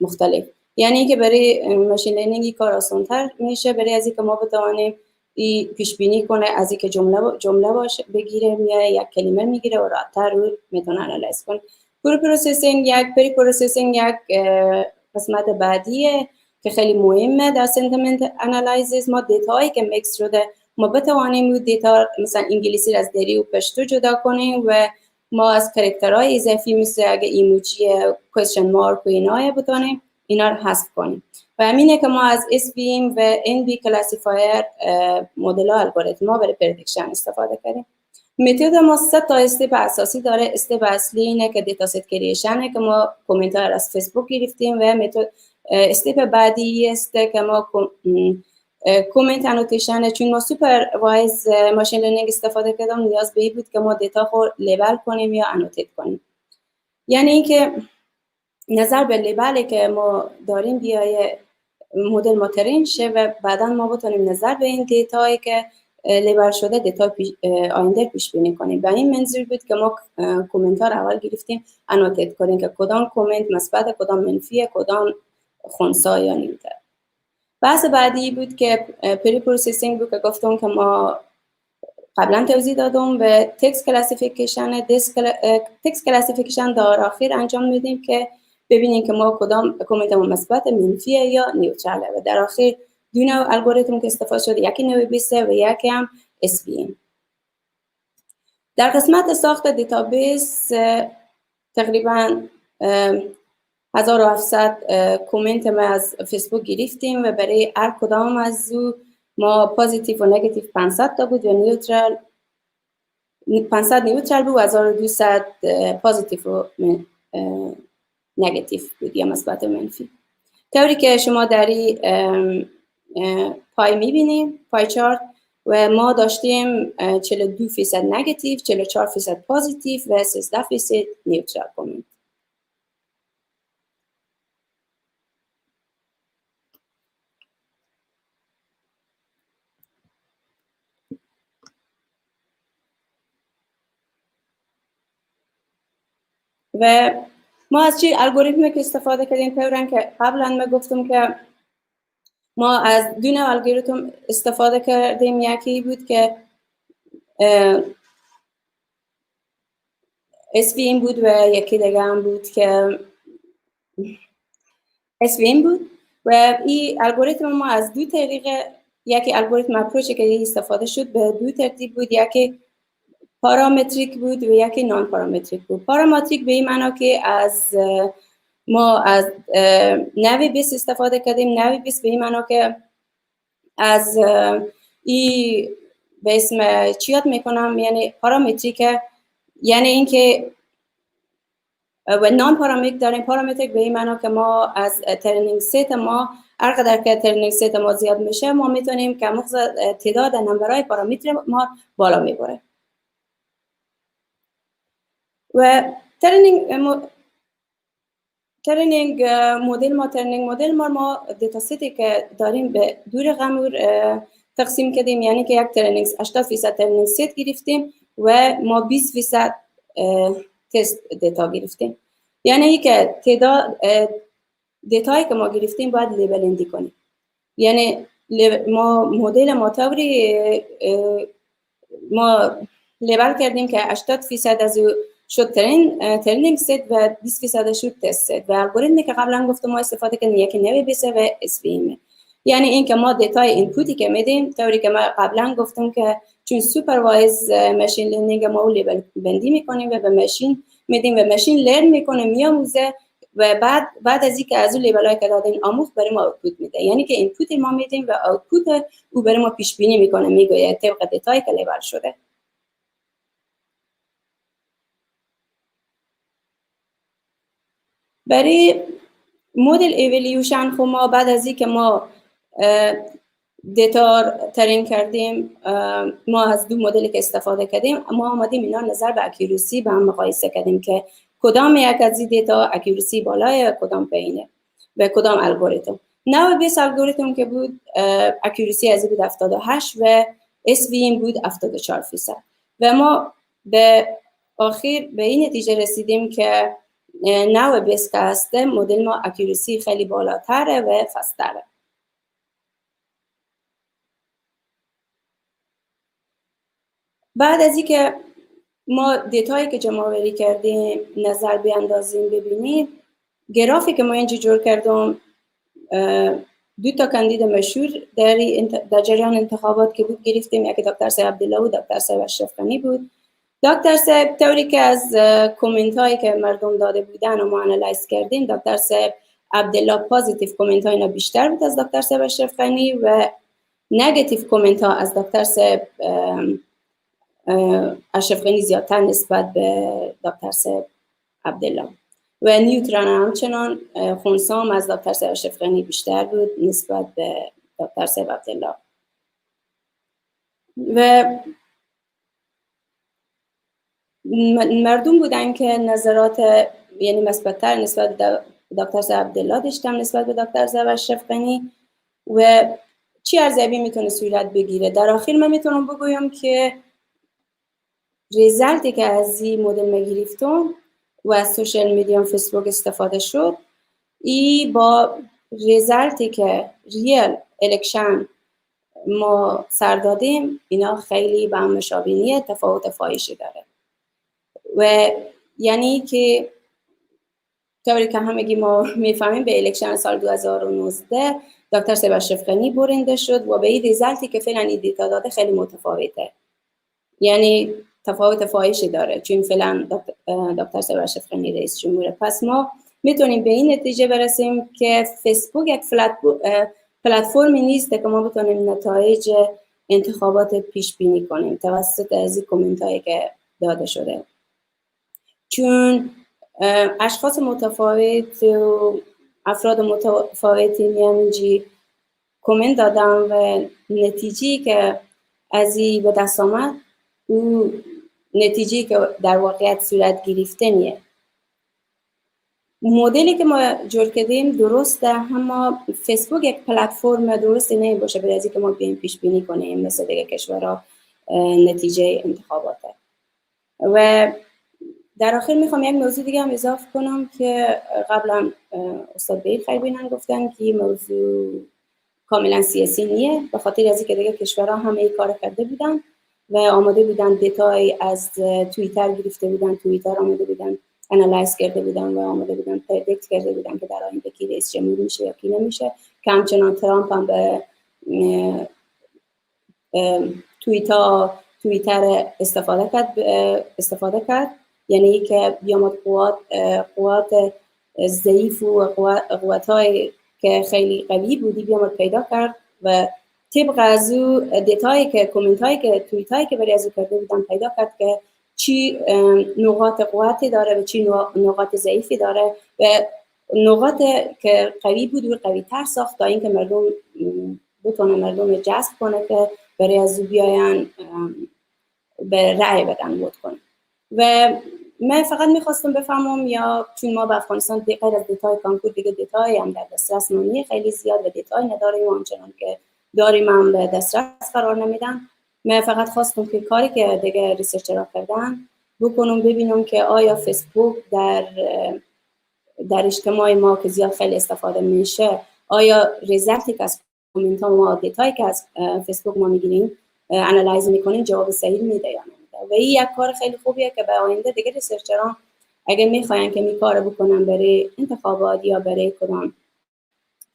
مختلف، یعنی که برای ماشین لرنینگ کار آسان‌تر میشه برای از اینکه ما بتوانیم پیش بینی کنه از اینکه جمله باشه بگیره یا یک کلمه میگیره و راحت‌تر رو میتونه انالیز کنه. پری پروسسینگ یک قسمت بعدیه که خیلی مهمه در سنتیمنت انالیزیس. ما دیتایی که میکس شده ما بتوانیم اون دیتا مثلا انگلیسی از دری و پشتو جدا کنیم و ما از کاراکترهای اضافی مثل اگه ایموجی کوئسچن مارک و اینا بتونیم اینا رو حذف کنیم و همینه که ما از SVM و NB کلاسیفایر مدل الگوریتم برای پردیکشن استفاده کردیم. متد ما 3 تا استپ اساسی داره. استپ اصلی اینه که دیتا ست کریشنه که ما کامنتار از فیسبوک گرفتیم و متد استپ بعدی است که ما کامنت انوتیشن چون ما سوپروایز ماشین لرنینگ استفاده کردیم نیاز به این بود که ما دیتا خو لیبل کنیم یا انوتیت کنیم، یعنی اینکه نظر به لیبلی که ما داریم بیایه مدل ما ترین شه و بعدا ما بتونیم نظر به این دیتایی که لیبل شده دیتا آینده پیش بینی کنیم. به این منظور بود که ما کامنتار اول گرفتیم انوتیت کنیم که کدام کامنت مثبت کدام منفی کدام خنثی یا نیوتر. بحث بعدی بود که پری پروسسینگ بود که گفتم که ما قبلا توضیح دادم و تکست کلاسیفیکیشن در آخر انجام میدیم که ببینیم که ما کدام کامنت مثبت منفی یا نیوترال و در آخر دو نوع الگوریتم که استفاده شده یکی نوع بیسه و یکی هم SVM. در قسمت ساخت دیتابیس تقریبا 1700 کامنت ما از فیسبوک گرفتیم و برای هر کدام از او ما پوزیتیو و نگاتیو 500 تا بود و نیوترال 500 نیوترال بود و 1200 پوزیتیو و نگاتیو بود یا مثبت و منفی. طوری که شما در پای میبینیم پای چارت و ما داشتیم 42% نگاتیو 44% پوزیتیو و 13% نیوترال کامنت. و ما از چی الگوریتمی که استفاده کردیم طوراً که قبلا ما گفتم که ما از دو نوع الگوریتم استفاده کردیم. یکی بود که SVM بود و یکی دیگه هم بود که SVM بود و این الگوریتم ما از دو طریقه، یکی الگوریتم اپروچی که استفاده شد به دو ترتیب بود، یکی پارامتریک بود و یکی نان پارامتریک بود. پارامتریک به این معنا که ما از نوع بیس استفاده کردیم. نوع بیس به این معنا که از این به اسم چی یاد میکنم، یعنی پارامتریک، یعنی اینکه و نان پارامتریک داریم. پارامتریک به این معنا که ما از ترنینگ ست ما هر قدر که ترنینگ ست ما زیاد میشه ما میتونیم که تعداد نمبرهای پارامتر ما بالا میبره. و ترنینگ مدل ما دیتا سیتی که داریم به دو رقم تقسیم کردیم، یعنی که یک ترنینگ 80% ترنینگ ست گرفتیم و ما 20% تست دیتا گرفتیم. یعنی که تعداد دیتایی که ما گرفتیم باید لیبلندی کنیم. یعنی ما مدل ما طوری ما لیبل کردیم که 80% از شد ترنینگ ست و 20% شد تست ست. و الگوریتمی که قبلا گفتم ما استفاده کردیم یکی نوع بیسه و SVM. یعنی این که ما دیتای اینپوتی که میدیم طوری که ما قبلا گفتم که چون سوپروایز ماشین لرنینگ ما لیبل بندی میکنیم و به ماشین میدیم و ماشین لرن میکنه میآموزه و بعد از اینکه از اون لیبلای که دادیم آموخت برای ما آوتپوت میده. یعنی که اینپوت ما میدیم و آوتپوت او برای ما پیش بینی میکنه، میگه طبق دیتایی که لیبل شده. برای مدل ایولیوشن خب ما بعد از اینکه ما دیتا ترین کردیم، ما از دو مدلی که استفاده کردیم ما آمدیم اینا نظر به اکیورسی به هم مقایسه کردیم که کدام یک از این دیتا اکیورسی بالای کدام پایینه و کدام الگوریتم. نوع بیس الگوریتم که بود اکیورسی از بود 78 و SVM بود 74%. و ما به آخر به این نتیجه رسیدیم که نوع بیس که هسته مدل ما اکیورسی خیلی بالاتره و فستره. بعد از اینکه ما دیتایی که جمع آوری کردیم نظر بیاندازیم ببینیم، گرافی که ما اینجا جور کردم دو تا کاندید مشهور در جریان انتخابات که بود گرفتیم، یکی دکتر صاحب عبدالله بود، دکتر صاحب اشرف غنی بود. دکتر صاحب طوری که از کامنت هایی که مردم داده بودن و ما انالایز کردیم، دکتر صاحب عبدالله پوزیتیو کامنت ها اینا بیشتر بود از دکتر صاحب اشرف غنی و نگاتیو کامنت ها از دکتر صاحب اشرف غنی زیادتر نسبت به دکتر صاحب عبدالله و نیوتران همچنان خونسام از دکتر صاحب اشرف غنی بیشتر بود نسبت به دکتر صاحب عبدالله. و مردم بودن که نظرات یعنی مثبت‌تر نسبت به دکتر صاحب عبدالله داشتن نسبت به دکتر صاحب اشرف غنی و چی ارزیابی میتونه صورت بگیره. در آخر من میتونم بگویم که ریزالتی که از این مدل ما گرفتم و از سوشال میدیا فیسبوک استفاده شد، ای با ریزالتی که ریل الکشن ما سر دادیم اینا خیلی به هم مشابهیه، تفاوت فاحشی داره. و یعنی که طوری که همگی ما میفهمیم به الکشن سال 2019 دکتر صاحب اشرف غنی برنده شد و به این ریزالتی که فعلا این دیتا داده خیلی متفاوته، یعنی تفاوت فاحشی داره چون فعلا دکتر صاحب اشرف غنی رئیس جمهوره. پس ما میتونیم به این نتیجه برسیم که فیسبوک یک پلتفرمی نیست که ما بتونیم نتایج انتخابات پیش بینی کنیم توسط از این کامنت هایی که داده شده، چون اشخاص متفاوت و افراد متفاوتی میانجی کامنت دادن و نتیجه‌ای که از این به دست آمد او نتیجه‌ای که در واقعیت صورت گرفته نیه. مدلی که ما جور کردیم درسته، اما فیسبوک یک پلتفرم درستی نمیشه برای از اینکه ما بیایم پیش بینی کنیم مثل دیگه کشورها نتیجه انتخاباته. و در آخر میخوام یک موضوع دیگه هم اضافه کنم که قبلا استاد بیر خیبینن گفتن که این موضوع کاملا سیاسی نیه، به خاطر از اینکه دیگه کشورها همه این کار کرده بودن و آماده بودن دیتای از توییتر گرفته بودن، توییتر آماده بودن انالایز کرده بودن و آماده بودن پردیکت کرده بودن که در آینده کی رئیس جمهور میشه یا کی نمیشه، که همچنان ترامپ هم به توییتر استفاده کرد، یعنی که بیامد قوات ضعیف و قوت‌های که خیلی قوی بودی بیامد پیدا کرد و طبق از او دیتایی که کامنت‌هایی که توییتایی که برای از او کرده بودن پیدا کرد که چی نقاط قوتی داره و چی نقاط ضعیفی داره و نقاط که قوی بود و قوی تر ساخت تا اینکه مردم بتونه مردم جذب کنه که برای از او بیاین به رأی بدن ووت کنه. و من فقط میخواستم بفهمم یا چون ما به افغانستان غیر از دیتای کانکور دیگه دیتایی هم در دسترس نمیه خیلی زیاد و دیتای نداریم و همچنان که داریم هم به دسترس قرار نمیدن. من فقط خواستم که کاری که دیگه ریسرچرها کردن بکنم ببینم که آیا فیسبوک در اجتماع ما که زیاد خیلی استفاده میشه آیا ریزلتی که از کامنت ها ما دیتایی که از فیسبوک ما میگیریم انالایز میکنیم جواب صحیح میده یا نمیده. و این یک کار خیلی خوبیه که به آینده دیگه ریسرچرها اگر میخواین که می کار بکنن برای انتخابات یا برای کدام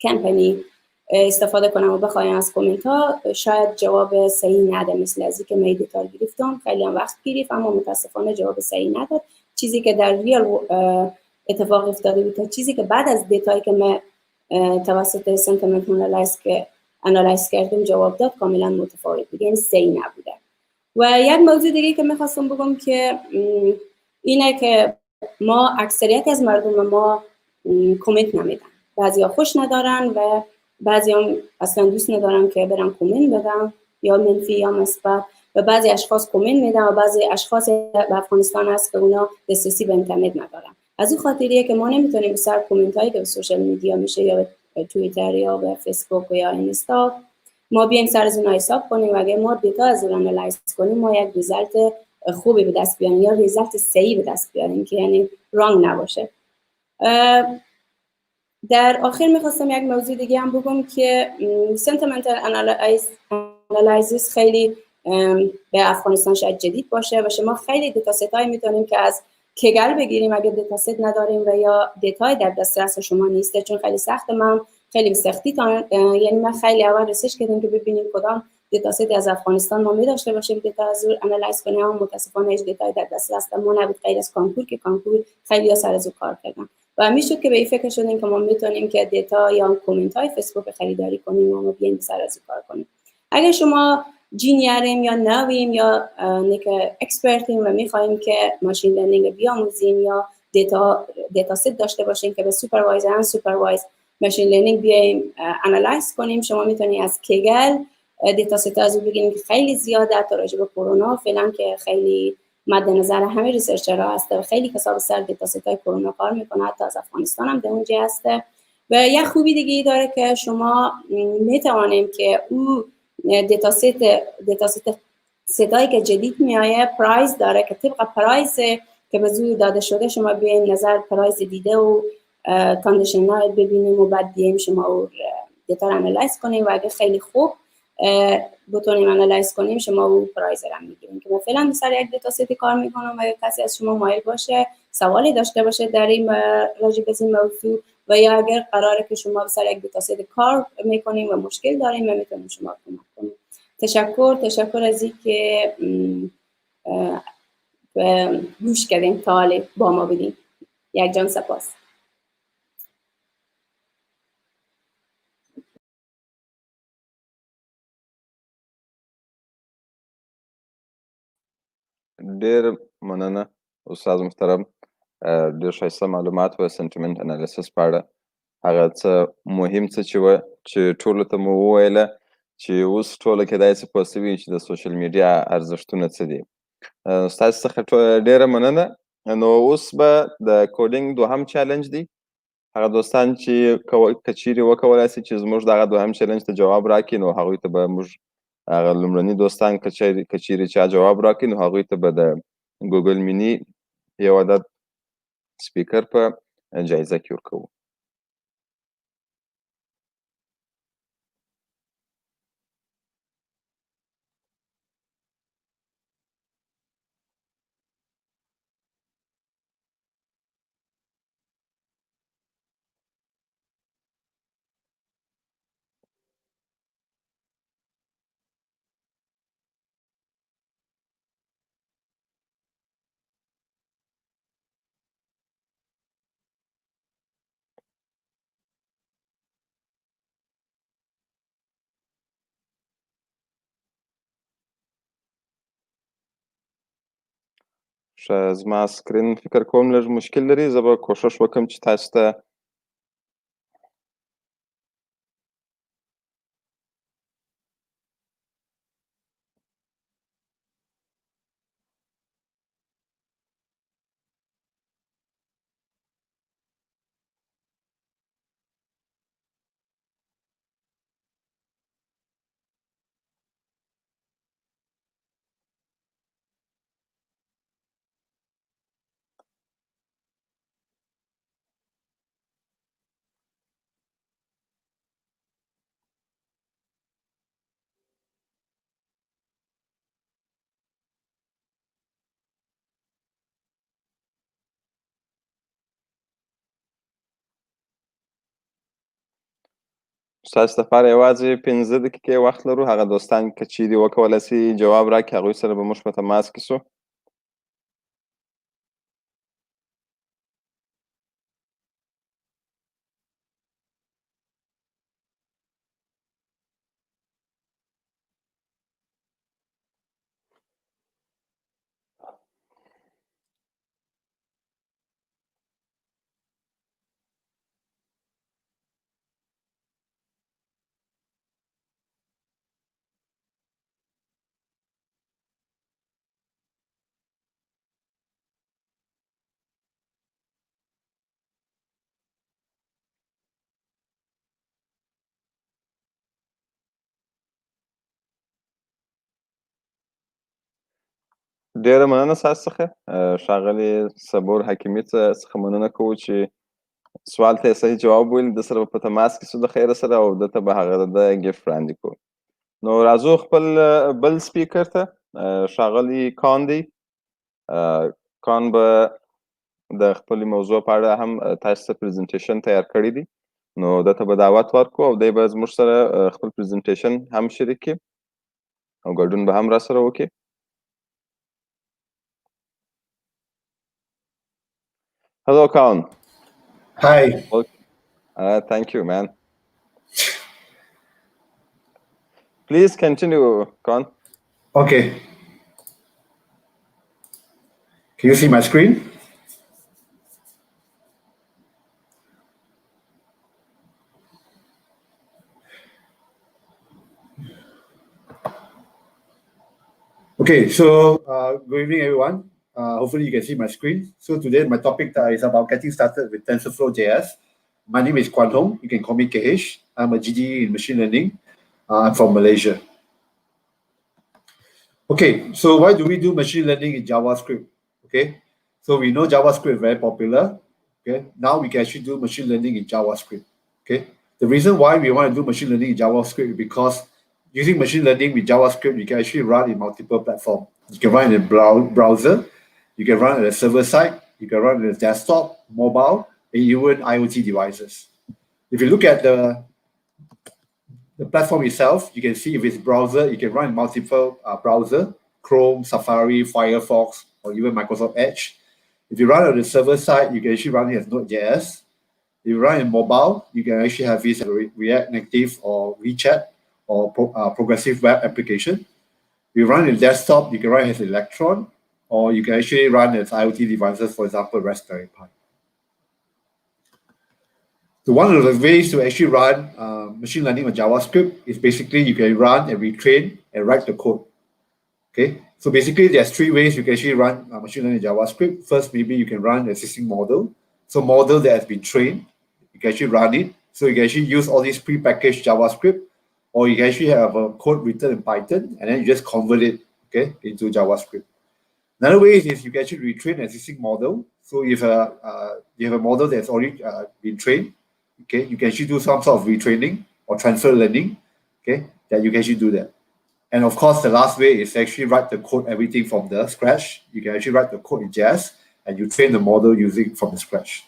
کمپانی استفاده کنم و بخوایم از کامنت ها شاید جواب صحیح نده، مثل از اینکه من دیتا گرفتم خیلی هم وقت گرفت اما متاسفانه جواب صحیح نداد. چیزی که در ریال اتفاق افتاده بود تا چیزی که بعد از دیتایی که من توسط سنتیمنت انالایز کردم جواب داد کاملا متفاوت بود، یعنی صحیح نبوده. و یک موضوع دیگه که میخواستم بگم که اینه که ما اکثریت از مردم ما کامنت نمیدن، بعضیا خوش ندارن و بعضی هم اصلا دوست ندارن که برن کامنت بدن یا منفی یا مثبت، و بعضی اشخاص کامنت میدن و بعضی اشخاص به افغانستان هست که اونا دسترسی به اینترنت ندارن. از این خاطریه که ما نمیتونیم به سر کامنت هایی که به سوشال میدیا میشه یا به توییتر یا به فیسبوک یا اینستا ما بیایم سر از اونها حساب کنیم و اگر ما دیتا از اون انالایز کنیم ما یک ریزالت خوبی به دست بیاریم یا ریزالت صحیح به دست بیاریم که یعنی رانگ نباشه. در آخر میخواستم یک موضوع دیگه هم بگم که سنتیمنتال انالایزیس خیلی به افغانستان شاید جدید باشه و شما خیلی دیتا ست های میتونیم که از کگل بگیریم اگر دیتا ست نداریم و یا دیتای در دسترس شما نیسته، چون خیلی سخت. من خیلی به سختی یعنی من خیلی اول ریسرچ کردم که ببینیم کدام دیتا ست از افغانستان ما می داشته باشیم دیتا از اون انالایز کنیم، اما متاسفانه هیچ دیتای در دسترس ما نبود غیر از کانکور که کانکور خیلی سر از کار کردن و میشد که به این فکر شدیم که ما میتونیم که دیتا یا کامنت های فیسبوک خریداری کنیم و ما بیایم سر از کار کنیم. اگر شما جینیریم یا نویم یا نیک اکسپرتیم و میخوایم که ماشین لرنینگ بیاموزیم یا دیتا ست داشته باشیم که به سوپروایز و سوپروایز ماشین لرنینگ بیایم انالایز کنیم، شما میتونید از کگل دیتا ست از اون بگیریم که خیلی زیاده تا راجع به کرونا فعلا که خیلی مد نظر همه ریسرچرها هست و خیلی کسا سر دیتا ست های کرونا کار میکنه، حتی از افغانستان هم در اونجا هسته. و یک خوبی دیگه ای داره که شما میتوانیم که او دیتا ست صدایی که جدید میایه پرایز داره که طبق پرایز که به زور داده شده شما بیاین نظر پرایز دیده و کاندیشن ها ببینیم و بعد بیایم شما او دیتا رو انالایز کنیم و اگه خیلی خوب بتونیم انالایز کنیم شما او پرایز رو میگیریم. که فعلا مثلا یک دیتا ست کار میکنم و اگه کسی از شما مایل باشه سوالی داشته باشه در این راجع به این موضوع و یا اگر قراره که شما مثلا یک دیتا ست کار میکنیم و مشکل داریم و میتونیم شما کمک کنیم. تشکر از اینکه گوش کردیم تا حالا با ما بودیم. یک جان سپاس. ډېر مننه استاد محترم، ډېر ښایسته معلومات و سنټیمنت انالیسس په اړه هغه څه مهم څه چې وه چې ټولو ته مو وویله چې اوس ټوله کیدای شي پوه سوي چې د سوشل میډیا ارزښتونه څه دي. ستاسو څخه ډېره مننه. نو اوس به د کوډینګ دوهم چالنج دی. هغه دوستان چې که چیرې وکولی سي چې زموږ دغه دوهم چالنج ته جواب راکړي نو هغوی ته به موږ هغه لومړني دوستان که چیرې چا جواب راکړي نو هغوی ته به د ګوګل میني یو عدد سپیکر په جایزه کې ورکوو. ښه، زما سکرین فکر کوم لږ مشکل لري. زه به کوښښ وکړم چې تاسو ته ستاسو لپاره یوازې 15 دقیقې وخت لرو. هغه دوستان که چیرې وکولی سي جواب راکړي، هغوی سره به موږ په تماس کې سو. ډېره مننه ستاسو څخه. ښاغلي صبور حکیمي څخه مننه کوو چې سوال ته یې صحیح جواب ویل. د سره به په تماس کې سو د خیره سره او ده ته به هغه د ګفټ وړاندې کړو. نو راځو خپل بل سپیکر ته. ښاغلي کان دی. کان به د خپلې موضوع په اړه هم تاسو ته پریزنټیشن تیار کړی دی. نو ده ته به دعوت ورکړو او دی به زموږ سره خپل پریزنټیشن هم شریک کړي او ګډون به هم راسره وکړي. Hello, Khan. Hi. Thank you, man. Please continue, Khan. Okay. Can you see my screen? Okay, so good evening, everyone. Hopefully you can see my screen. So today my topic is about getting started with TensorFlow.js. My name is Kwan Hong. You can call me KH. I'm a GDG in machine learning. I'm from Malaysia. Okay, so why do we do machine learning in JavaScript? Okay, so we know JavaScript is very popular. Okay, now we can actually do machine learning in JavaScript. Okay, the reason why we want to do machine learning in JavaScript is because using machine learning with JavaScript, you can actually run in multiple platforms. You can run in a browser, you can run at a server side, you can run on a desktop, mobile, and even IoT devices. If you look at the platform itself, you can see if it's browser, you can run in multiple browser, Chrome, Safari, Firefox, or even Microsoft Edge. If you run on the server side, you can actually run it as Node.js. If you run in mobile, you can actually have this as React Native or WeChat or progressive web application. If you run in desktop, you can run it as Electron, or you can actually run as IoT devices, for example, Raspberry Pi. So one of the ways to actually run machine learning on JavaScript is basically you can run and retrain and write the code. Okay, so basically there's 3 ways you can actually run machine learning in JavaScript. First, maybe you can run an existing model. So model that has been trained, you can actually run it. So you can actually use all these pre-packaged JavaScript, or you can actually have a code written in Python and then you just convert it, okay, into JavaScript. Another way is you can actually retrain an existing model. So if you have a model that's already been trained, okay, you can actually do some sort of retraining or transfer learning, okay, that you can actually do that. And of course, the last way is actually write the code, everything from the scratch. You can actually write the code in JS and you train the model using from the scratch.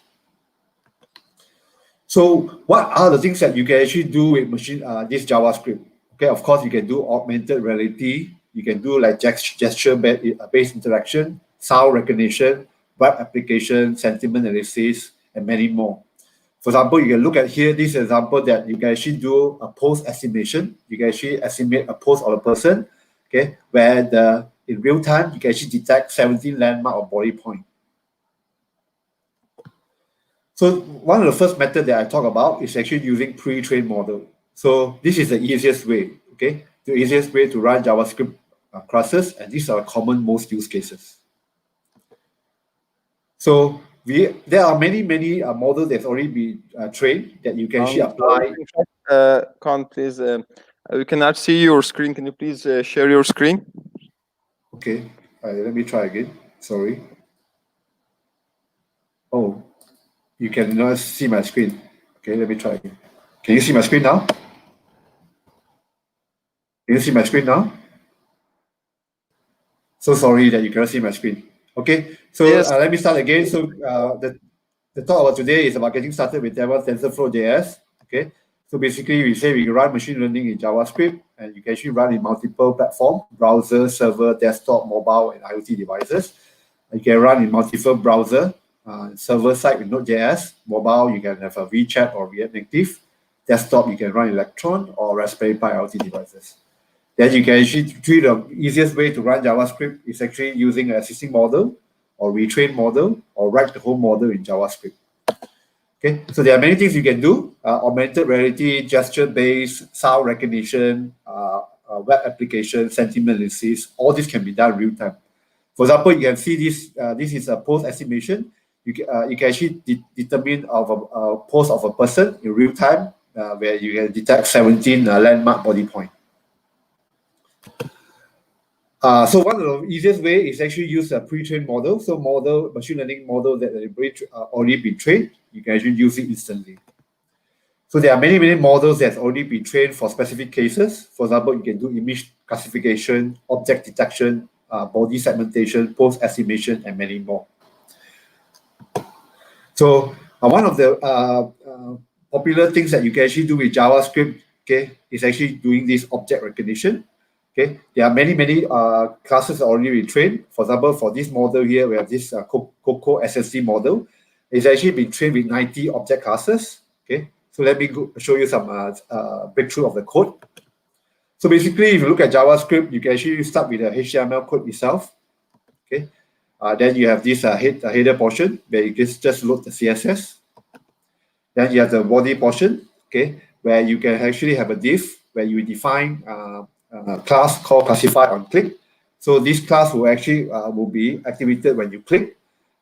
So what are the things that you can actually do with this JavaScript? Okay, of course, you can do augmented reality. You can do like gesture-based interaction, sound recognition, web application, sentiment analysis, and many more. For example, you can look at here, this example that you can actually do a pose estimation. You can actually estimate a pose of a person, okay, where in real time, you can actually detect 17 landmark or body point. So one of the first method that I talk about is actually using pre-trained model. So this is the easiest way, okay? The easiest way to run JavaScript classes, and these are common most use cases. So there are many models that's already been trained that you can actually apply. Con, please, we cannot see your screen. Can you please share your screen? Okay, let me try again. Sorry. Oh, you cannot see my screen. Okay, let me try again. Can you see my screen now? Can you see my screen now? So sorry that you cannot see my screen. Okay, so yes. Let me start again. So the talk about today is about getting started with Devfest TensorFlow.js. Okay, so basically we say we can run machine learning in JavaScript, and you can actually run in multiple platforms: browser, server, desktop, mobile, and IoT devices. You can run in multiple browser, server side with Node.js, mobile you can have a WeChat or React Native, desktop you can run Electron or Raspberry Pi IoT devices. Then you can actually treat the easiest way to run JavaScript is actually using an existing model or retrain model or write the whole model in JavaScript. Okay, so there are many things you can do: augmented reality, gesture-based, sound recognition, web application, sentiment analysis. All this can be done real time. For example, you can see this. This is a pose estimation. You can actually determine of a pose of a person in real time, where you can detect 17 landmark body point. So one of the easiest way is actually use a pre-trained model. So machine learning model that already been trained, you can actually use it instantly. So there are many models that's already been trained for specific cases. For example, you can do image classification, object detection, body segmentation, pose estimation, and many more. So one of the popular things that you can actually do with JavaScript, okay, is actually doing this object recognition. Okay, there are many classes already trained. For example, for this model here, we have this Coco SSD model. It's actually been trained with 90 object classes. Okay, so let me show you some breakthrough of the code. So basically, if you look at JavaScript, you can actually start with the HTML code itself. Okay, then you have this header portion where you just load the CSS. Then you have the body portion, okay, where you can actually have a div where you define class called classify on click. So this class will actually will be activated when you click.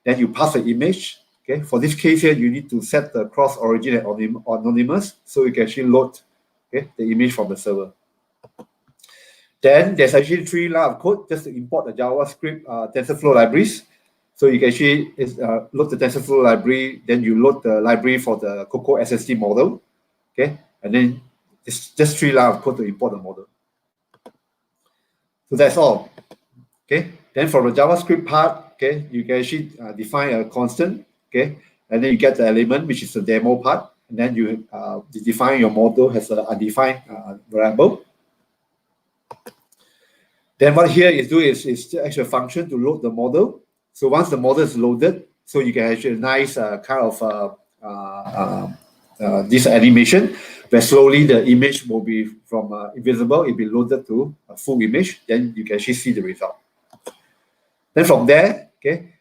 Then you pass the image. Okay, for this case here, you need to set the cross origin and anonymous, so you can actually load the image from the server. Then there's actually 3 lines of code just to import the JavaScript TensorFlow libraries. So you can actually load the TensorFlow library, then you load the library for the Coco SSD model. Okay, and then it's just 3 lines of code to import the model. So that's all. Okay, then from the JavaScript part, okay, you can actually define a constant, okay, and then you get the element, which is the demo part, and then you define your model as an undefined variable. Then what here is do is actually a function to load the model. So once the model is loaded, so you can actually nice kind of this animation where slowly the image will be from invisible, it will be loaded to a full image. Then you can actually see the result. Then from there, okay,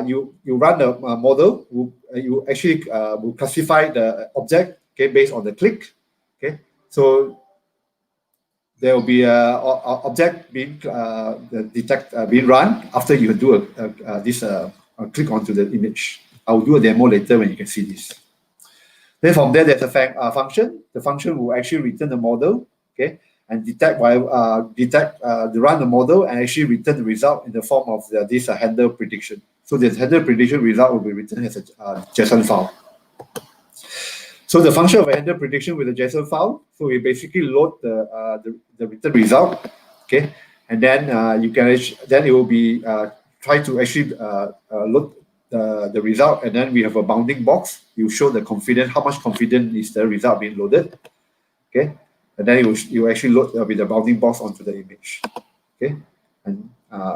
you run the model. You actually will classify the object, okay, based on the click. Okay, so there will be a object being being run after you do this click onto the image. I will do a demo later when you can see this. Then from there, there's a function. The function will actually return the model. Okay, and run the model and actually return the result in the form of this handle prediction. So this handle prediction result will be written as a JSON file. So the function of a handle prediction with a JSON file, so we basically load the return result, okay, and then you can then it will be try to actually load the result, and then we have a bounding box. You show the confidence, how much confident is the result being loaded, okay, and then you actually load with the bounding box onto the image, okay, and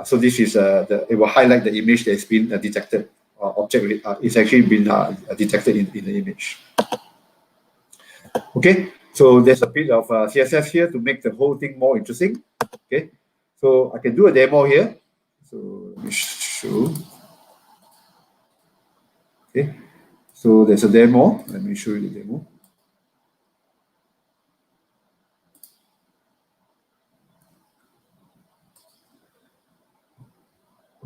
so this is it will highlight the image that has been detected. Object is actually been detected in the image. Okay, so there's a bit of CSS here to make the whole thing more interesting. Okay, so I can do a demo here. So let me show. Okay, so there's a demo. Let me show you the demo.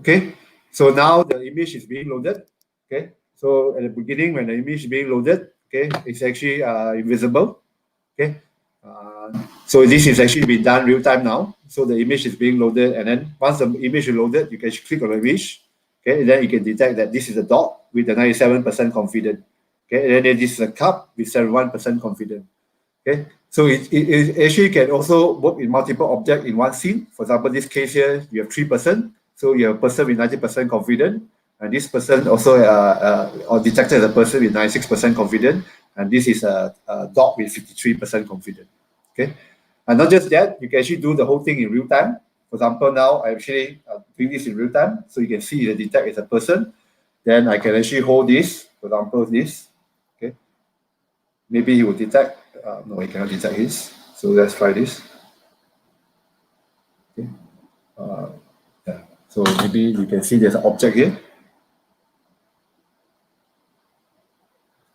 Okay, so now the image is being loaded. Okay, so at the beginning when the image is being loaded, okay, it's actually invisible. Okay, so this is actually been done real time now. So the image is being loaded, and then once the image is loaded, you can click on the image. Okay, and then you can detect that this is a dog with a 97% confident. Okay, and then this is a cup with 71% confident. Okay, so it actually can also work in multiple objects in one scene. For example, this case here, you have 3%. So you have a person with 90% confident, and this person also or detected as a person with 96% confident, and this is a dog with 53% confident. Okay, and not just that, you can actually do the whole thing in real time. For example, now I'm actually doing this in real time, so you can see the detect as a person. Then I can actually hold this, for example, this. Okay, maybe he will detect. No, he cannot detect his. So let's try this. Okay. Yeah. So maybe you can see there's an object here.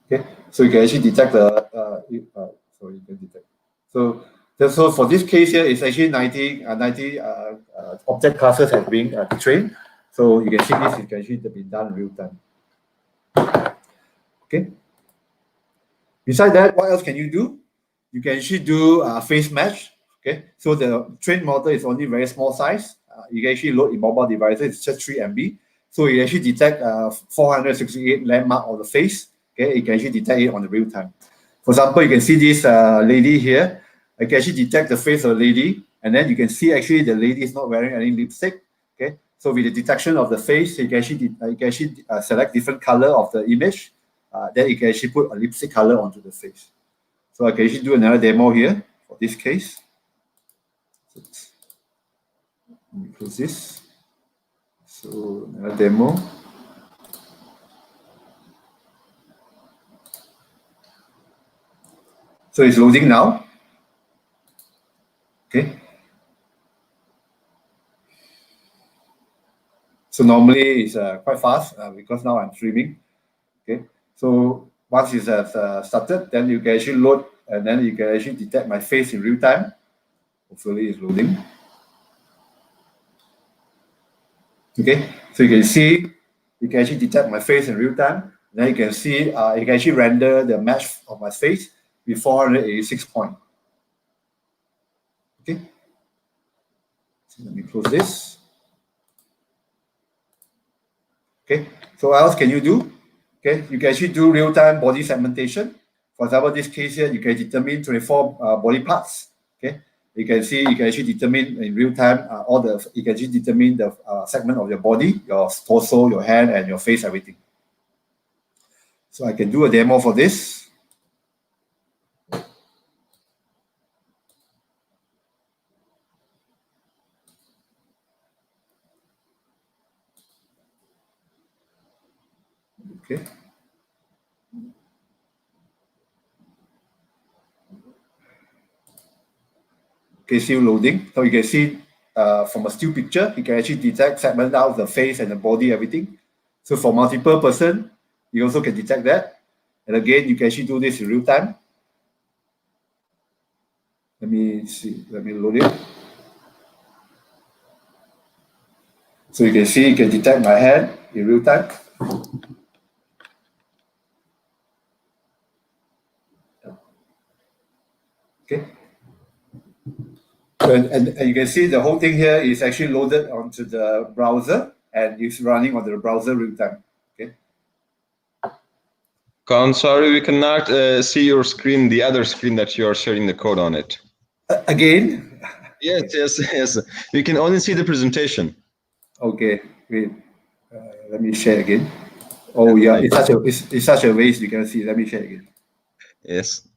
Okay, so you can actually detect so you can detect. So for this case here, it's actually 90 object classes have been trained. So you can see this can actually be done in real time. Okay. Besides that, what else can you do? You can actually do face match. Okay, so the trained model is only very small size. You can actually load in mobile devices. It's just 3 MB. So you actually detect 468 landmark on the face. Okay, you can actually detect it on the real time. For example, you can see this lady here. I can actually detect the face of the lady, and then you can see actually the lady is not wearing any lipstick. Okay, so with the detection of the face, you can actually select different color of the image. Then you can actually put a lipstick color onto the face. So I can actually do another demo here for this case. So let me close this. So another demo. So it's loading now. Okay. So normally it's quite fast because now I'm streaming. Okay. So once it's started, then you can actually load, and then you can actually detect my face in real time. Hopefully it's loading. Okay. So you can see, you can actually detect my face in real time. Then you can see, you can actually render the match of my face with 486 points. Okay. So let me close this. Okay. So what else can you do? Okay. You can actually do real-time body segmentation. For example, this case here, you can determine 24 body parts. Okay. You can see, you can actually determine in real time you can actually determine the segment of your body, your torso, your hand, and your face, everything. So I can do a demo for this. Okay. Okay, still loading. So you can see from a still picture, you can actually detect segment out the face and the body, everything. So for multiple person, you also can detect that. And again, you can actually do this in real time. Let me see, let me load it. So you can see, you can detect my hand in real time. Okay. So, and you can see the whole thing here is actually loaded onto the browser and it's running on the browser real time. Okay. I'm sorry, we cannot see your screen, the other screen that you are sharing the code on it. Again? Yes. We can only see the presentation. Okay, wait. Let me share again. Oh yeah, it's such a waste. You can see. Let me share again. Yes.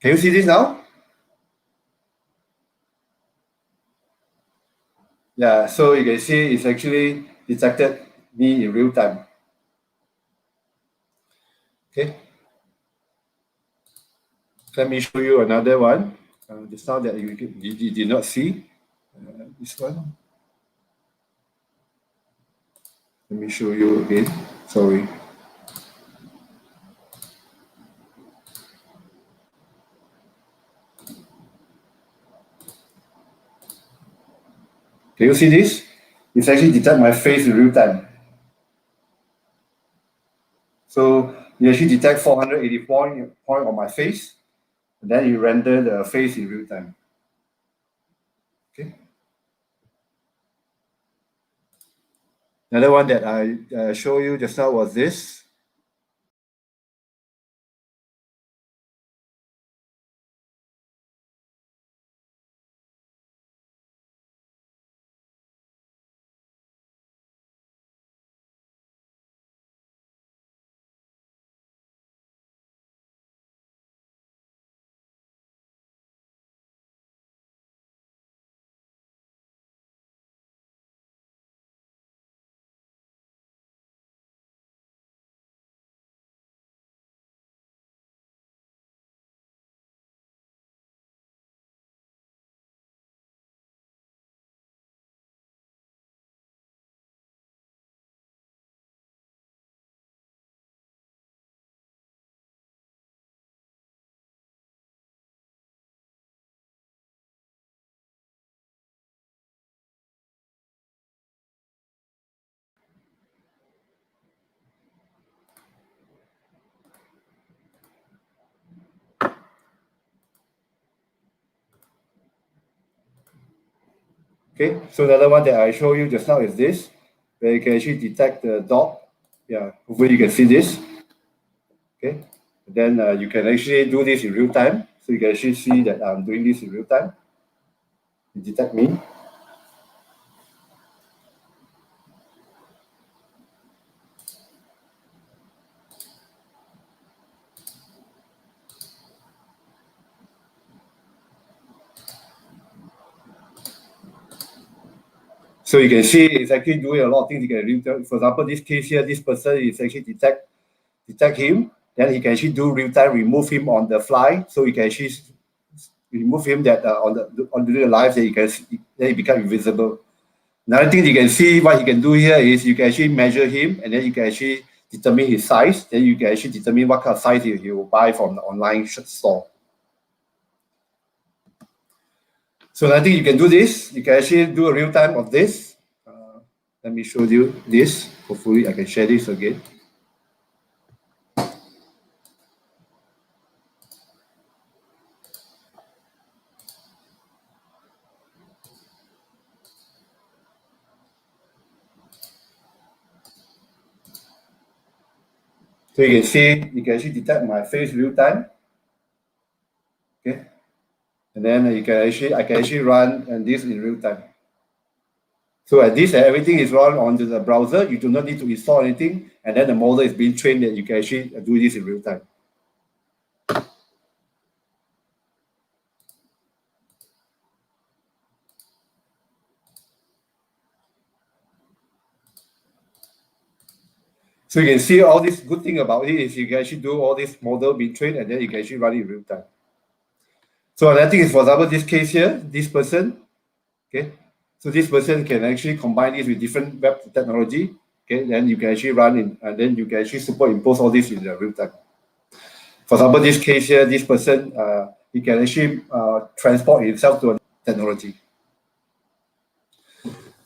Can you see this now? Yeah, so you can see it's actually detected me in real time. Okay. Let me show you another one. The sound that you did not see. This one. Let me show you again. Sorry. Can you see this? It's actually detect my face in real time. So you actually detect 480 point on my face, and then you render the face in real time. Okay. Another one that I showed you just now was this. Okay, so another one that I show you just now is this, where you can actually detect the dog. Yeah, hopefully you can see this. Okay, then you can actually do this in real time. So you can actually see that I'm doing this in real time. You detect me. So you can see it's actually doing a lot of things. You can real time. For example, this case here, this person is actually detect him. Then he can actually do real time remove him on the fly. So you can actually remove him that on the live that you can see, then he become invisible. Another thing you can see what he can do here is you can actually measure him and then you can actually determine his size. Then you can actually determine what kind of size he will buy from the online store. So I think you can do this. You can actually do a real time of this. Let me show you this. Hopefully I can share this again. So you can see, you can actually detect my face real time. Okay. And then I can actually run and this in real time. So at this, everything is run onto the browser. You do not need to install anything. And then the model is being trained that you can actually do this in real time. So you can see all this good thing about it is you can actually do all this model being trained and then you can actually run it in real time. So another thing is, for example, this case here, this person, okay. So this person can actually combine this with different web technology, okay. Then you can actually run in, and then you can actually superimpose all this in the real time. For example, this case here, this person, he can actually transport himself to a technology.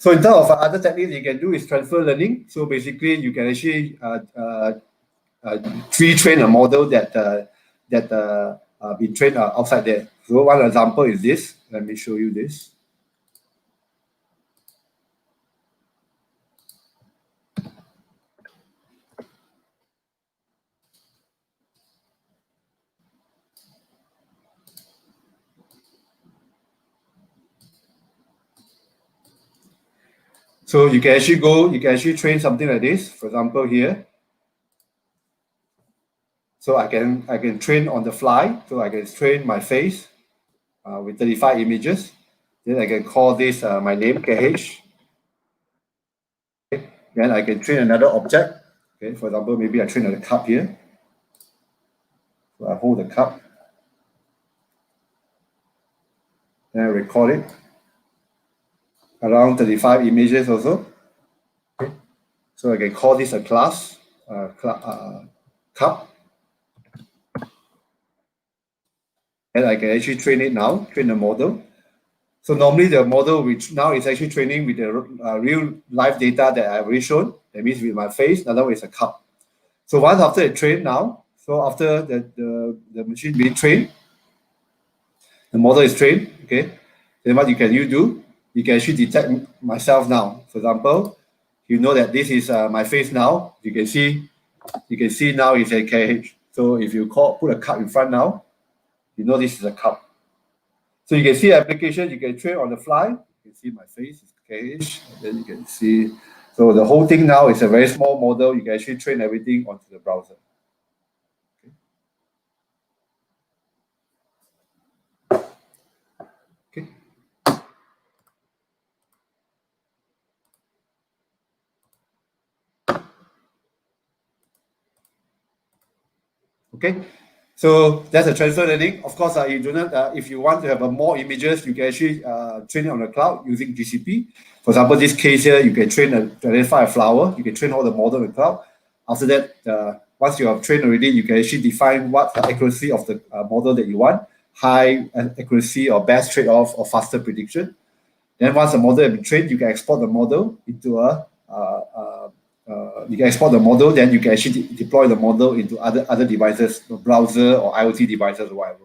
So in terms of other techniques you can do is transfer learning. So basically you can actually pre-train a model that been trained outside there. So one example is this. Let me show you this. So you can actually train something like this. For example, here. So I can train on the fly. So I can train my face with 35 images. Then I can call this my name, KH. Okay. Then I can train another object. Okay, for example, maybe I train on the cup here. So I hold the cup. Then I record it. Around 35 images also. Okay. So I can call this a class, cup. And I can actually train it now, train the model. So normally the model, which now is actually training with the real live data that I've already shown. That means with my face, another one is a cup. So once after it trained now, so after the machine being trained, the model is trained, okay? Then what you do? You can actually detect myself now. For example, you know that this is my face now. You can see now it's a KH. So if you put a cup in front now, you know this is a cup. So you can see application, you can train on the fly. You can see my face is KH. And then you can see, so the whole thing now is a very small model. You can actually train everything onto the browser. Okay. Okay. So that's a transfer learning. Of course, you do not. If you want to have more images, you can actually train it on the cloud using GCP. For example, this case here, you can train to identify a flower. You can train all the model in the cloud. After that, once you have trained already, you can actually define what the accuracy of the model that you want, high accuracy or best trade-off or faster prediction. Then once the model has been trained, you can export the model into then you can actually deploy the model into other devices, browser or IoT devices or whatever.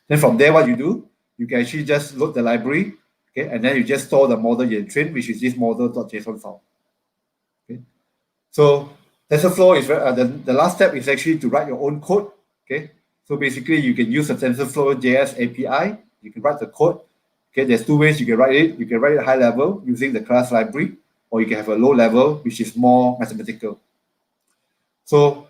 Then from there, what you do, you can actually just load the library, okay, and then you just store the model you trained, which is this model.json file. Okay. So TensorFlow is the last step is actually to write your own code. Okay. So basically, you can use the TensorFlow.js API. You can write the code. Okay. There's two ways you can write it. You can write it high level using the class library, or you can have a low level, which is more mathematical. So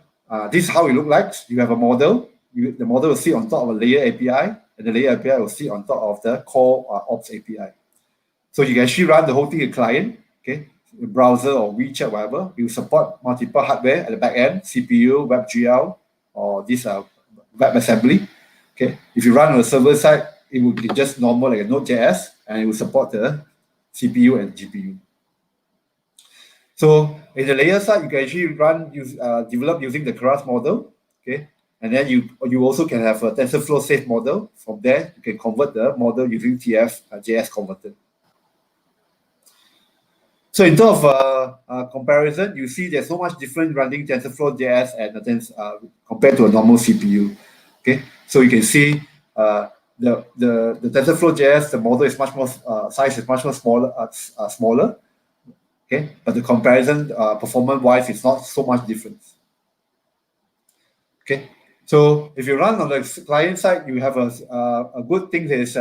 this is how it looks like. You have a model. The model will sit on top of a layer API, and the layer API will sit on top of the core ops API. So you can actually run the whole thing in client, okay, browser or WeChat, whatever. You support multiple hardware at the back end, CPU, WebGL, or this WebAssembly. Okay, if you run on the server side, it will be just normal like a Node.js, and it will support the CPU and GPU. So in the layer side, you can actually develop using the Keras model, okay, and then you also can have a TensorFlow safe model. From there, you can convert the model using TF-JS converter. So in terms of comparison, you see there's so much different running TensorFlow.js and compared to a normal CPU. Okay, so you can see the TensorFlow.js, the model is much more size is much more smaller. Okay, but the comparison performance-wise is not so much difference. Okay, so if you run on the client side, you have a good thing is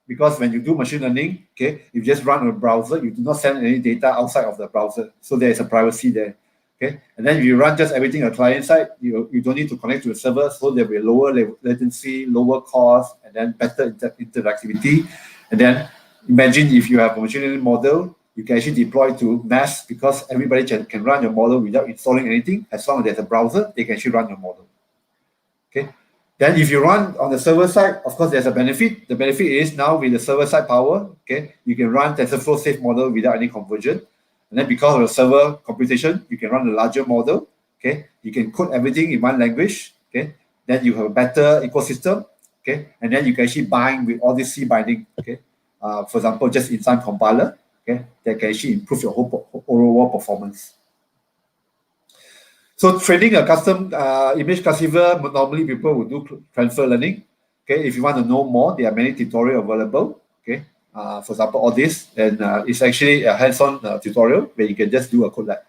because when you do machine learning, okay, you just run on a browser, you do not send any data outside of the browser, so there is a privacy there. Okay, and then if you run just everything on the client side, you don't need to connect to the server, so there will be lower latency, lower cost, and then better interactivity. And then imagine if you have a machine learning model, you can actually deploy to mass because everybody can run your model without installing anything. As long as there's a browser, they can actually run your model. Okay. Then if you run on the server side, of course, there's a benefit. The benefit is now with the server side power, okay, you can run TensorFlow safe model without any conversion. And then because of the server computation, you can run a larger model. Okay. You can code everything in one language. Okay. Then you have a better ecosystem. Okay. And then you can actually bind with all this C binding. Okay. for example, just inside compiler, okay, that can actually improve your whole overall performance. So training a custom image classifier, normally people would do transfer learning. Okay, if you want to know more, there are many tutorials available. Okay, for example, all this, and it's actually a hands-on tutorial where you can just do a code lab.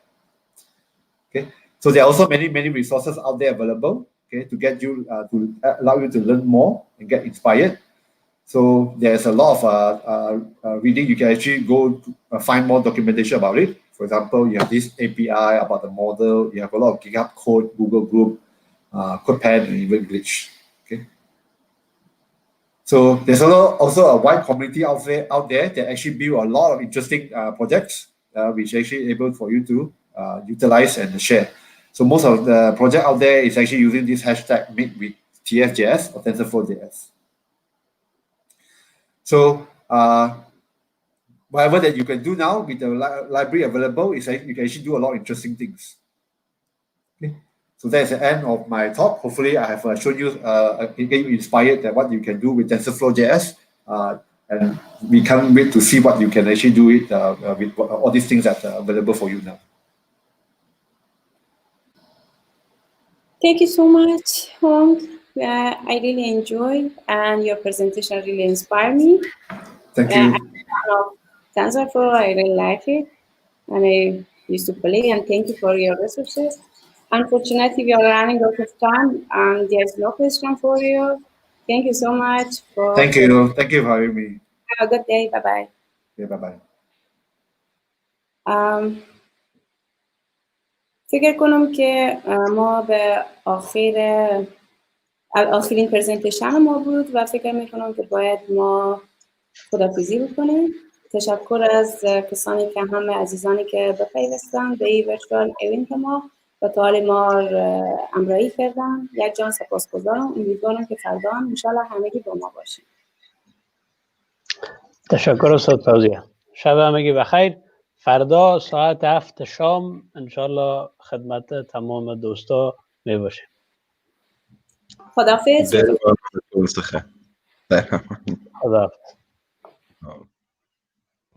Okay, so there are also many resources out there available. Okay, to get you to allow you to learn more and get inspired. So there's a lot of reading. You can actually go to, find more documentation about it. For example, you have this API about the model. You have a lot of GitHub code, Google Group, CodePen, and even Glitch. Okay. So there's also a wide community out there that actually build a lot of interesting projects, which actually able for you to utilize and share. So most of the project out there is actually using this hashtag made with TFJS or TensorFlow.js. So whatever that you can do now with the library available is you can actually do a lot of interesting things. Okay. So that's the end of my talk. Hopefully I have shown you, get you inspired that what you can do with TensorFlow.js, and we can't wait to see what you can actually do with all these things that are available for you now. Thank you so much, Hong. I really enjoyed, and your presentation really inspired me. Thank you. TensorFlow, I really like it, and I used to play, and thank you for your resources. Unfortunately, we are running out of time, and there's no question for you. Thank you so much. Thank you. Thank you for having me. Have a good day. Bye-bye. Yeah, bye-bye. فکر کنم که ما به آخرین پرزنتیشن ما بود و فکر میکنم که باید ما خداحافظی بکنیم. تشکر از کسانی که همه عزیزانی که بپیوستن به این ورچوال ایونت ما و تا حال ما همراهی کردن. یک جان سپاسگزارم. امیدوارم که فردا هم انشالله همگی با ما باشیم. تشکر استاد فوزیه. شب همگی بخیر. فردا ساعت 7 شام انشالله خدمت تمام دوستا می باشیم. خداحافظ. خداحافظ.